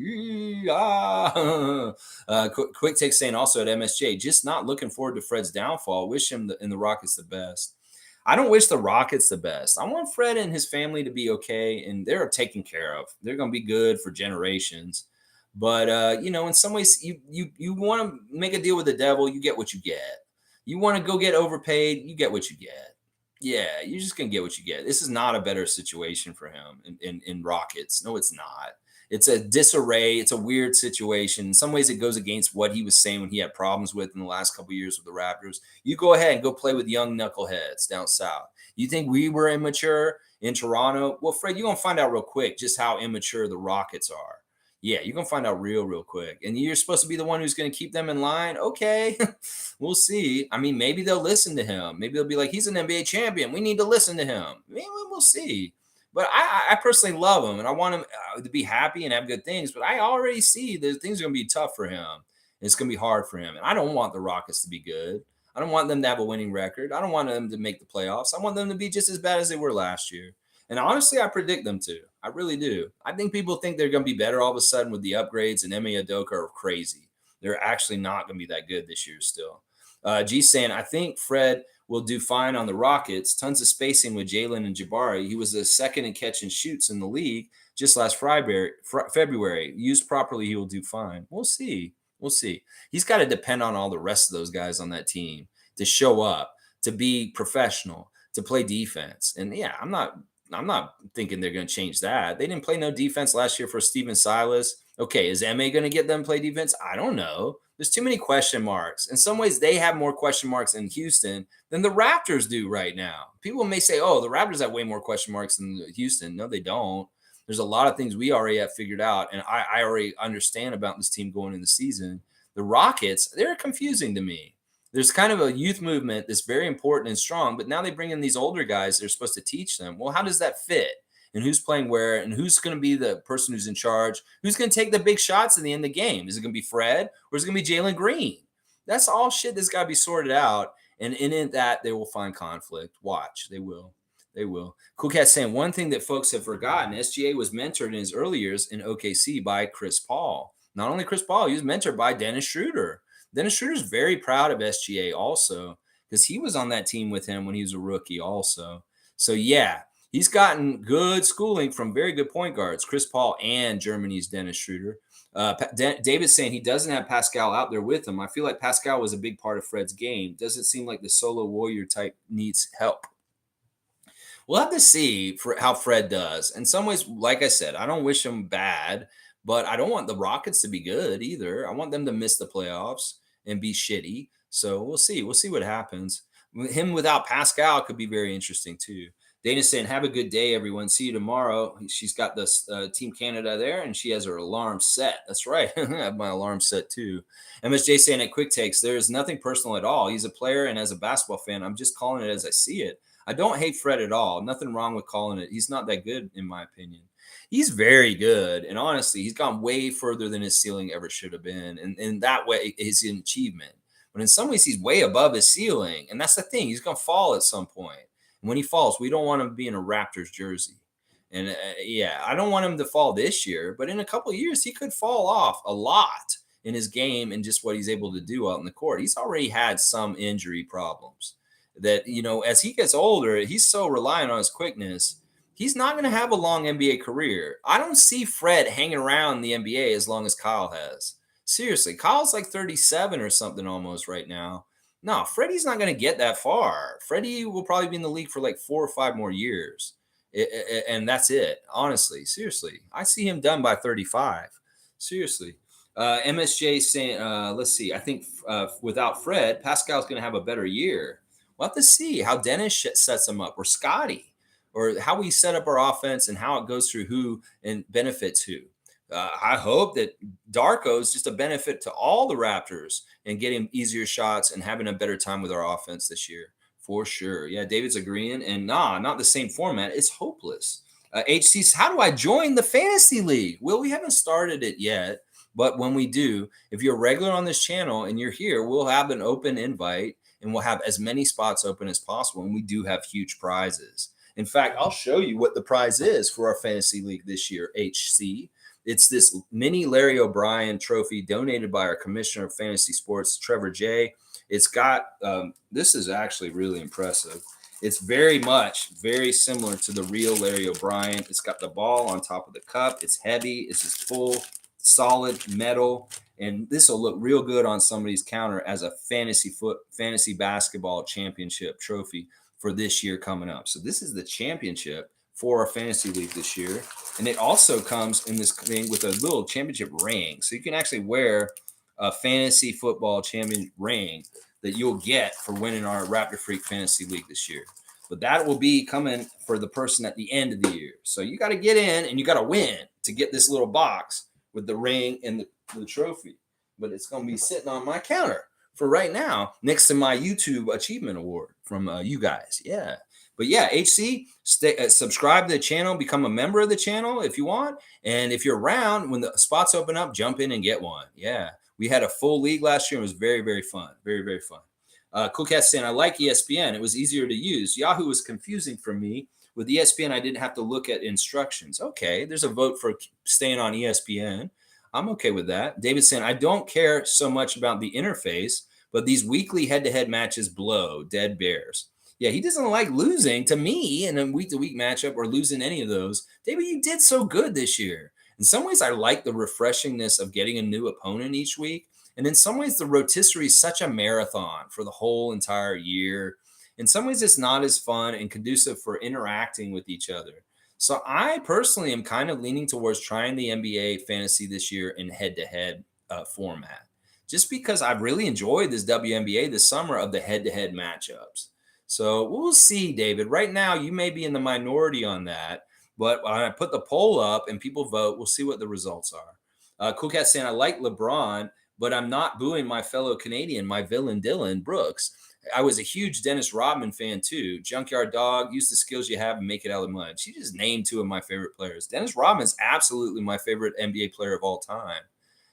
Quick Take saying also at MSJ, just not looking forward to Fred's downfall. Wish him and the Rockets the best. I don't wish the Rockets the best. I want Fred and his family to be okay, and they're taken care of. They're going to be good for generations. But in some ways, you want to make a deal with the devil, you get what you get. You want to go get overpaid, you get what you get. Yeah, you're just gonna get what you get. This is not a better situation for him in Rockets. No, it's not. It's a disarray. It's a weird situation. In some ways, it goes against what he was saying when he had problems with in the last couple of years with the Raptors. You go ahead and go play with young knuckleheads down south. You think we were immature in Toronto? Well, Fred, you're gonna find out real quick just how immature the Rockets are. Yeah, you're going to find out real quick. And you're supposed to be the one who's going to keep them in line. Okay, we'll see. I mean, maybe they'll listen to him. Maybe they'll be like, he's an NBA champion. We need to listen to him. Maybe we'll see. But I personally love him, and I want him to be happy and have good things. But I already see that things are going to be tough for him. It's going to be hard for him. And I don't want the Rockets to be good. I don't want them to have a winning record. I don't want them to make the playoffs. I want them to be just as bad as they were last year. And honestly, I predict them to. I really do. I think people think they're going to be better all of a sudden with the upgrades, and Emi Udoka are crazy. They're actually not going to be that good this year still. G saying, I think Fred will do fine on the Rockets. Tons of spacing with Jalen and Jabari. He was the second in catch and shoots in the league just last February. Used properly, he will do fine. We'll see. We'll see. He's got to depend on all the rest of those guys on that team to show up, to be professional, to play defense. And yeah, I'm not thinking they're going to change that. They didn't play no defense last year for Steven Silas. Okay, is MA going to get them play defense? I don't know. There's too many question marks. In some ways, they have more question marks in Houston than the Raptors do right now. People may say, oh, the Raptors have way more question marks than Houston. No, they don't. There's a lot of things we already have figured out, and I already understand about this team going into the season. The Rockets, they're confusing to me. There's kind of a youth movement that's very important and strong, but now they bring in these older guys they're supposed to teach them. Well, how does that fit? And who's playing where? And who's going to be the person who's in charge? Who's going to take the big shots at the end of the game? Is it going to be Fred or is it going to be Jalen Green? That's all shit that's got to be sorted out. And in that, they will find conflict. Watch. They will. They will. Cool Cat saying one thing that folks have forgotten, SGA was mentored in his early years in OKC by Chris Paul. Not only Chris Paul, he was mentored by Dennis Schroeder. Dennis Schroeder's very proud of SGA also because he was on that team with him when he was a rookie also. So, yeah, he's gotten good schooling from very good point guards, Chris Paul and Germany's Dennis Schroeder. David's saying he doesn't have Pascal out there with him. I feel like Pascal was a big part of Fred's game. Doesn't seem like the solo warrior type needs help. We'll have to see for how Fred does. In some ways, like I said, I don't wish him bad, but I don't want the Rockets to be good either. I want them to miss the playoffs and be shitty. So we'll see. We'll see what happens. Him without Pascal could be very interesting too. Dana's saying, have a good day, everyone. See you tomorrow. She's got this Team Canada there, and she has her alarm set. That's right. I have my alarm set too. MSJ saying at Quick Takes, there is nothing personal at all. He's a player, and as a basketball fan, I'm just calling it as I see it. I don't hate Fred at all. Nothing wrong with calling it. He's not that good, in my opinion. He's very good. And honestly, he's gone way further than his ceiling ever should have been. And in that way, is an achievement. But in some ways, he's way above his ceiling. And that's the thing. He's going to fall at some point. And when he falls, we don't want him to be in a Raptors jersey. And yeah, I don't want him to fall this year. But in a couple of years, he could fall off a lot in his game and just what he's able to do out in the court. He's already had some injury problems that, you know, as he gets older, he's so reliant on his quickness. He's not going to have a long NBA career. I don't see Fred hanging around the NBA as long as Kyle has. Seriously, Kyle's like 37 or something almost right now. No, Freddie's not going to get that far. Freddie will probably be in the league for like 4 or 5 more years. And that's it. Honestly, seriously. I see him done by 35. Seriously. MSJ saying, let's see. I think without Fred, Pascal's going to have a better year. We'll have to see how Dennis sets them up, or Scotty, or how we set up our offense and how it goes through who and benefits who. I hope that Darko is just a benefit to all the Raptors and getting easier shots and having a better time with our offense this year, for sure. Yeah, David's agreeing. And not the same format. It's hopeless. HC, how do I join the fantasy league? Well, we haven't started it yet, but when we do, if you're a regular on this channel and you're here, we'll have an open invite. And we'll have as many spots open as possible. And we do have huge prizes. In fact, I'll show you what the prize is for our fantasy league this year, HC. It's this mini Larry O'Brien trophy donated by our commissioner of fantasy sports, Trevor J. It's got, this is actually really impressive. It's very similar to the real Larry O'Brien. It's got the ball on top of the cup. It's heavy. It's just full, solid metal. And this will look real good on somebody's counter as a fantasy basketball championship trophy for this year coming up. So this is the championship for our fantasy league this year. And it also comes in this thing with a little championship ring. So you can actually wear a fantasy football champion ring that you'll get for winning our Raptor Freak Fantasy League this year. But that will be coming for the person at the end of the year. So you got to get in and you got to win to get this little box with the ring and the trophy. But it's going to be sitting on my counter for right now next to my YouTube Achievement Award from you guys. Yeah. But yeah, HC, subscribe to the channel, become a member of the channel if you want. And if you're around, when the spots open up, jump in and get one. Yeah. We had a full league last year. It was very, very fun. Very, very fun. Cool Cat saying, I like ESPN. It was easier to use. Yahoo was confusing for me. With ESPN, I didn't have to look at instructions. Okay, there's a vote for staying on ESPN. I'm okay with that. David saying, I don't care so much about the interface, but these weekly head-to-head matches blow. Dead Bears. Yeah, he doesn't like losing to me in a week-to-week matchup or losing any of those. David, you did so good this year. In some ways, I like the refreshingness of getting a new opponent each week. And in some ways, the rotisserie is such a marathon for the whole entire year. In some ways, it's not as fun and conducive for interacting with each other. So I personally am kind of leaning towards trying the NBA fantasy this year in head-to-head format, just because I've really enjoyed this WNBA this summer of the head-to-head matchups. So we'll see, David. Right now, you may be in the minority on that, but when I put the poll up and people vote, we'll see what the results are. Cool Cat saying, I like LeBron, but I'm not booing my fellow Canadian, my villain Dylan Brooks. I was a huge Dennis Rodman fan too. Junkyard Dog, use the skills you have and make it out of the mud. She just named two of my favorite players. Dennis Rodman is absolutely my favorite NBA player of all time.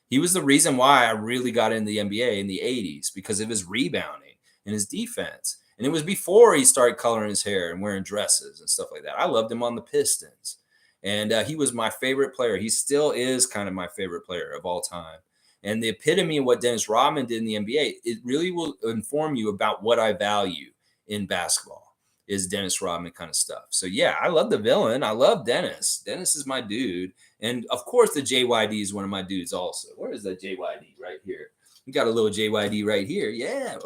He was the reason why I really got into the NBA in the 80s because of his rebounding and his defense. And it was before he started coloring his hair and wearing dresses and stuff like that. I loved him on the Pistons. And he was my favorite player. He still is kind of my favorite player of all time. And the epitome of what Dennis Rodman did in the NBA, it really will inform you about what I value in basketball is Dennis Rodman kind of stuff. So yeah, I love the villain. I love Dennis. Dennis is my dude. And of course, the JYD is one of my dudes also. Where is the JYD? Right here. We got a little JYD right here. Yeah.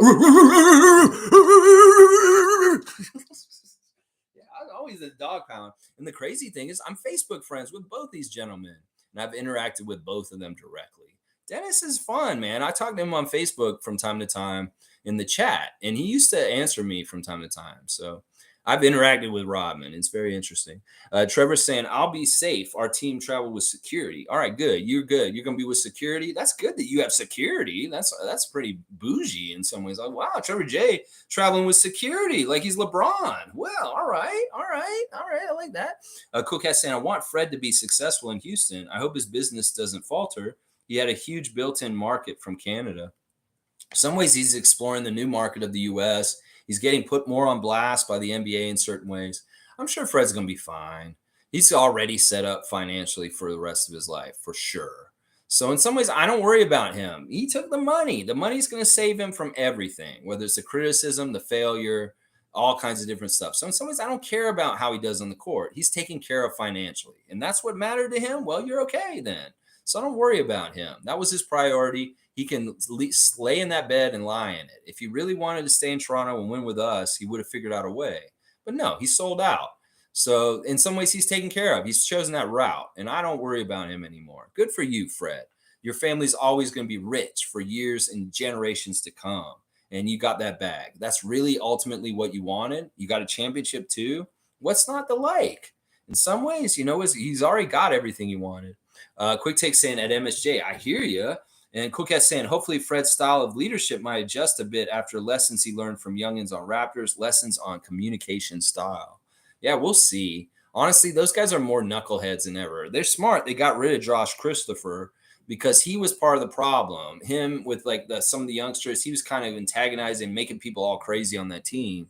I'm always a dog pound. And the crazy thing is I'm Facebook friends with both these gentlemen. And I've interacted with both of them directly. Dennis is fun, man. I talk to him on Facebook from time to time in the chat, and he used to answer me from time to time. So I've interacted with Rodman. It's very interesting. Trevor's saying, I'll be safe. Our team traveled with security. All right, good. You're good. You're going to be with security. That's good that you have security. That's pretty bougie in some ways. Like, wow, Trevor J traveling with security like he's LeBron. Well, all right. I like that. Cool Cat saying, I want Fred to be successful in Houston. I hope his business doesn't falter. He had a huge built-in market from Canada. In some ways, he's exploring the new market of the U.S. He's getting put more on blast by the NBA in certain ways. I'm sure Fred's going to be fine. He's already set up financially for the rest of his life, for sure. So in some ways, I don't worry about him. He took the money. The money's going to save him from everything, whether it's the criticism, the failure, all kinds of different stuff. So in some ways, I don't care about how he does on the court. He's taken care of financially. And that's what mattered to him. Well, you're okay then. So I don't worry about him. That was his priority. He can lay in that bed and lie in it. If he really wanted to stay in Toronto and win with us, he would have figured out a way. But no, he sold out. So in some ways, he's taken care of. He's chosen that route, and I don't worry about him anymore. Good for you, Fred. Your family's always going to be rich for years and generations to come, and you got that bag. That's really ultimately what you wanted. You got a championship too. What's not to like? In some ways, he's already got everything he wanted. Quick Take saying at MSJ, I hear you. And Quick Cat saying, hopefully Fred's style of leadership might adjust a bit after lessons he learned from youngins on Raptors, lessons on communication style. Yeah, we'll see. Honestly, those guys are more knuckleheads than ever. They're smart. They got rid of Josh Christopher because he was part of the problem. Him with some of the youngsters, he was kind of antagonizing, making people all crazy on that team.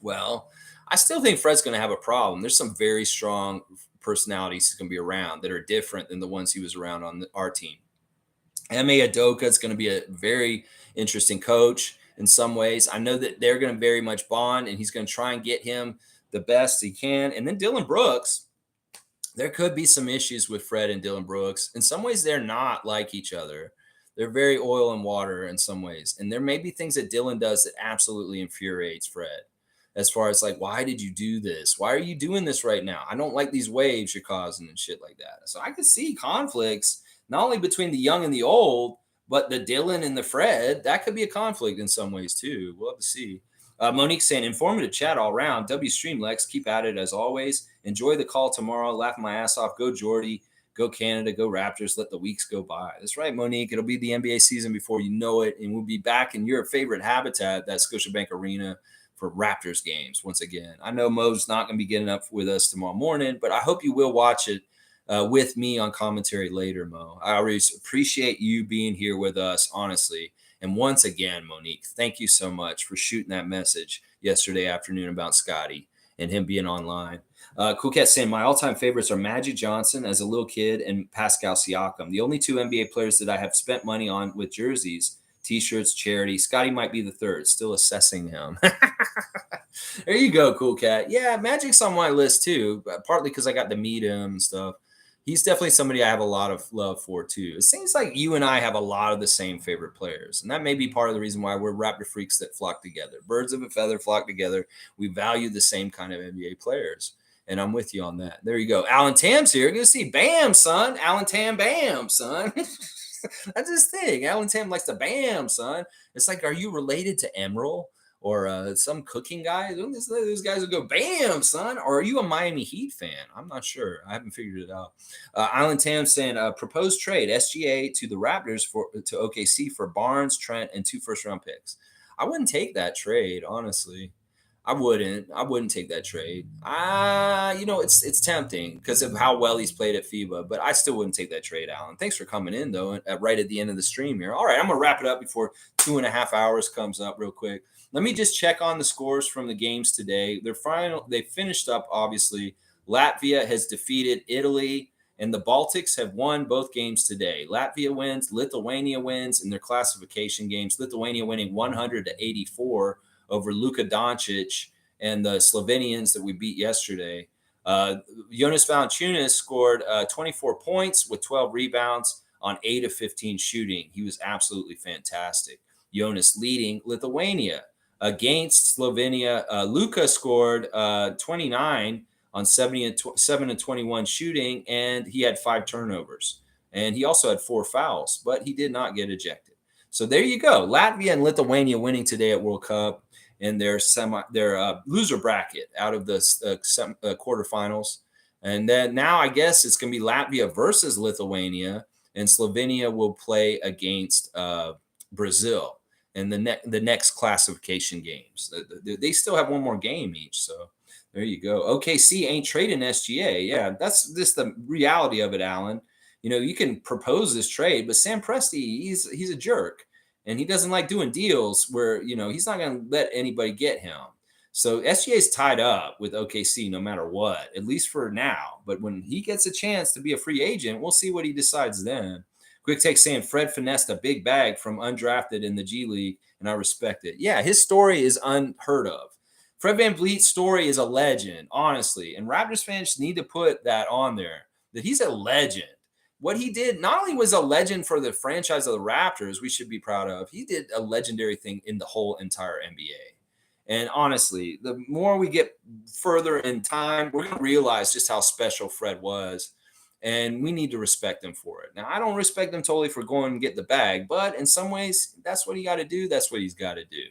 Well, I still think Fred's going to have a problem. There's some very strong personalities he's going to be around that are different than the ones he was around on our team. Ime Udoka is going to be a very interesting coach in some ways. I know that they're going to very much bond, and he's going to try and get him the best he can. And then Dylan Brooks, there could be some issues with Fred and Dylan Brooks. In some ways, they're not like each other. They're very oil and water in some ways. And there may be things that Dylan does that absolutely infuriates Fred. As far as why did you do this? Why are you doing this right now? I don't like these waves you're causing and shit like that. So I could see conflicts, not only between the young and the old, but the Dylan and the Fred. That could be a conflict in some ways too. We'll have to see. Monique saying, informative chat all around. W Stream Lex, keep at it as always. Enjoy the call tomorrow. Laugh my ass off. Go Jordy. Go Canada. Go Raptors. Let the weeks go by. That's right, Monique. It'll be the NBA season before you know it. And we'll be back in your favorite habitat, that Scotiabank Arena, for Raptors games once again. I know Mo's not going to be getting up with us tomorrow morning, but I hope you will watch it with me on commentary later, Mo. I always appreciate you being here with us, honestly. And once again, Monique, thank you so much for shooting that message yesterday afternoon about Scotty. and him being online. Cool Cat saying my all-time favorites are Magic Johnson as a little kid and Pascal Siakam. The only two NBA players that I have spent money on with jerseys, T-shirts, charity. Scotty might be the third. Still assessing him. There you go, Cool Cat. Yeah, Magic's on my list too, partly because I got to meet him and stuff. He's definitely somebody I have a lot of love for too. It seems like you and I have a lot of the same favorite players, and that may be part of the reason why we're Raptor freaks that flock together. Birds of a feather flock together. We value the same kind of NBA players, and I'm with you on that. There you go. Alan Tam's here. Good to see. Bam, son. Alan Tam, bam, son. That's his thing. Alan Tam likes to bam, son. It's like, are you related to Emerald? Or some cooking guy. Those guys will go, bam, son. Or are you a Miami Heat fan? I'm not sure. I haven't figured it out. Island Tam saying, proposed trade SGA to the Raptors to OKC for Barnes, Trent, and 2 first-round picks. I wouldn't take that trade, honestly. I wouldn't take that trade. It's tempting because of how well he's played at FIBA, but I still wouldn't take that trade, Alan. Thanks for coming in, though, right at the end of the stream here. All right, I'm going to wrap it up before 2.5 hours comes up real quick. Let me just check on the scores from the games today. They finished up, obviously. Latvia has defeated Italy, and the Baltics have won both games today. Latvia wins, Lithuania wins in their classification games. Lithuania winning 100-84 over Luka Doncic and the Slovenians that we beat yesterday. Jonas Valanciunas scored 24 points with 12 rebounds on 8 of 15 shooting. He was absolutely fantastic. Jonas leading Lithuania. Against Slovenia, Luka scored 29 on 7 and 21 shooting, and he had 5 turnovers. And he also had 4 fouls, but he did not get ejected. So there you go. Latvia and Lithuania winning today at World Cup in their loser bracket out of the quarterfinals. And then now I guess it's going to be Latvia versus Lithuania, and Slovenia will play against Brazil in the next classification games. They still have one more game each. So there you go. OKC ain't trading SGA. Yeah, that's just the reality of it, Alan. You can propose this trade, but Sam Presti, he's a jerk. And he doesn't like doing deals where, he's not going to let anybody get him. So SGA is tied up with OKC no matter what, at least for now. But when he gets a chance to be a free agent, we'll see what he decides then. Quick Take saying Fred finessed a big bag from undrafted in the G League, and I respect it. Yeah, his story is unheard of. Fred VanVleet's story is a legend, honestly. And Raptors fans need to put that on there, that he's a legend. What he did not only was a legend for the franchise of the Raptors, we should be proud of, he did a legendary thing in the whole entire NBA. And honestly, the more we get further in time, we're going to realize just how special Fred was. And we need to respect him for it. Now, I don't respect him totally for going and get the bag, but in some ways, that's what he got to do. That's what he's got to do.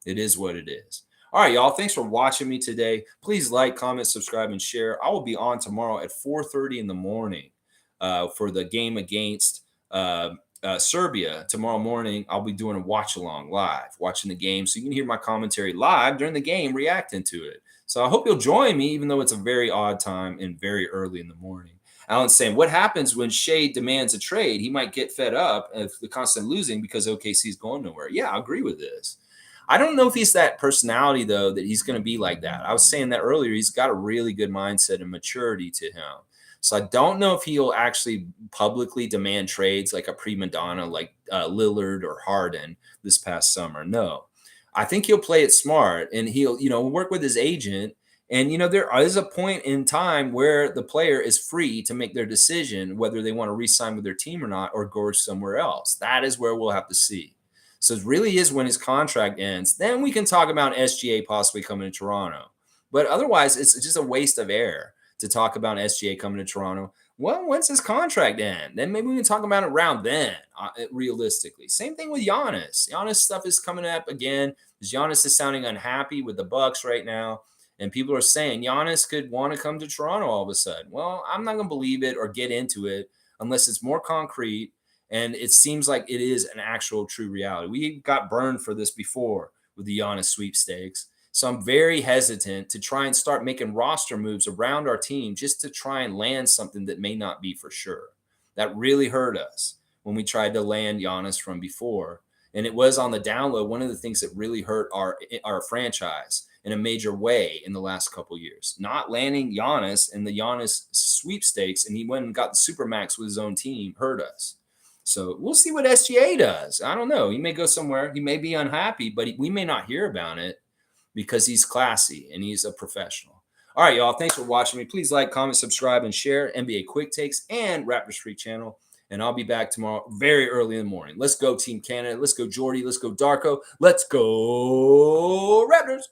It is what it is. All right, y'all. Thanks for watching me today. Please like, comment, subscribe, and share. I will be on tomorrow at 4:30 in the morning for the game against Serbia. Tomorrow morning, I'll be doing a watch along live, watching the game. So you can hear my commentary live during the game, reacting to it. So I hope you'll join me, even though it's a very odd time and very early in the morning. Alan's saying, what happens when Shea demands a trade? He might get fed up if the constant losing because OKC is going nowhere. Yeah, I agree with this. I don't know if he's that personality, though, that he's going to be like that. I was saying that earlier. He's got a really good mindset and maturity to him. So I don't know if he'll actually publicly demand trades like a prima donna like Lillard or Harden this past summer. No, I think he'll play it smart, and he'll, work with his agent. And, there is a point in time where the player is free to make their decision whether they want to re-sign with their team or not or go somewhere else. That is where we'll have to see. So it really is when his contract ends. Then we can talk about SGA possibly coming to Toronto. But otherwise, it's just a waste of air to talk about SGA coming to Toronto. Well, when's his contract end? Then maybe we can talk about it around then, realistically. Same thing with Giannis. Giannis stuff is coming up again. Giannis is sounding unhappy with the Bucks right now. And people are saying Giannis could want to come to Toronto all of a sudden. Well, I'm not going to believe it or get into it unless it's more concrete and it seems like it is an actual true reality. We got burned for this before with the Giannis sweepstakes. So I'm very hesitant to try and start making roster moves around our team just to try and land something that may not be for sure. That really hurt us when we tried to land Giannis from before. And it was on the down low, one of the things that really hurt our franchise in a major way in the last couple years. Not landing Giannis in the Giannis sweepstakes, and he went and got the Supermax with his own team, hurt us. So we'll see what SGA does. I don't know. He may go somewhere. He may be unhappy, but we may not hear about it because he's classy and he's a professional. All right, y'all. Thanks for watching me. Please like, comment, subscribe, and share NBA Quick Takes and Raptors Freak channel. And I'll be back tomorrow very early in the morning. Let's go, Team Canada. Let's go, Jordy. Let's go, Darko. Let's go, Raptors.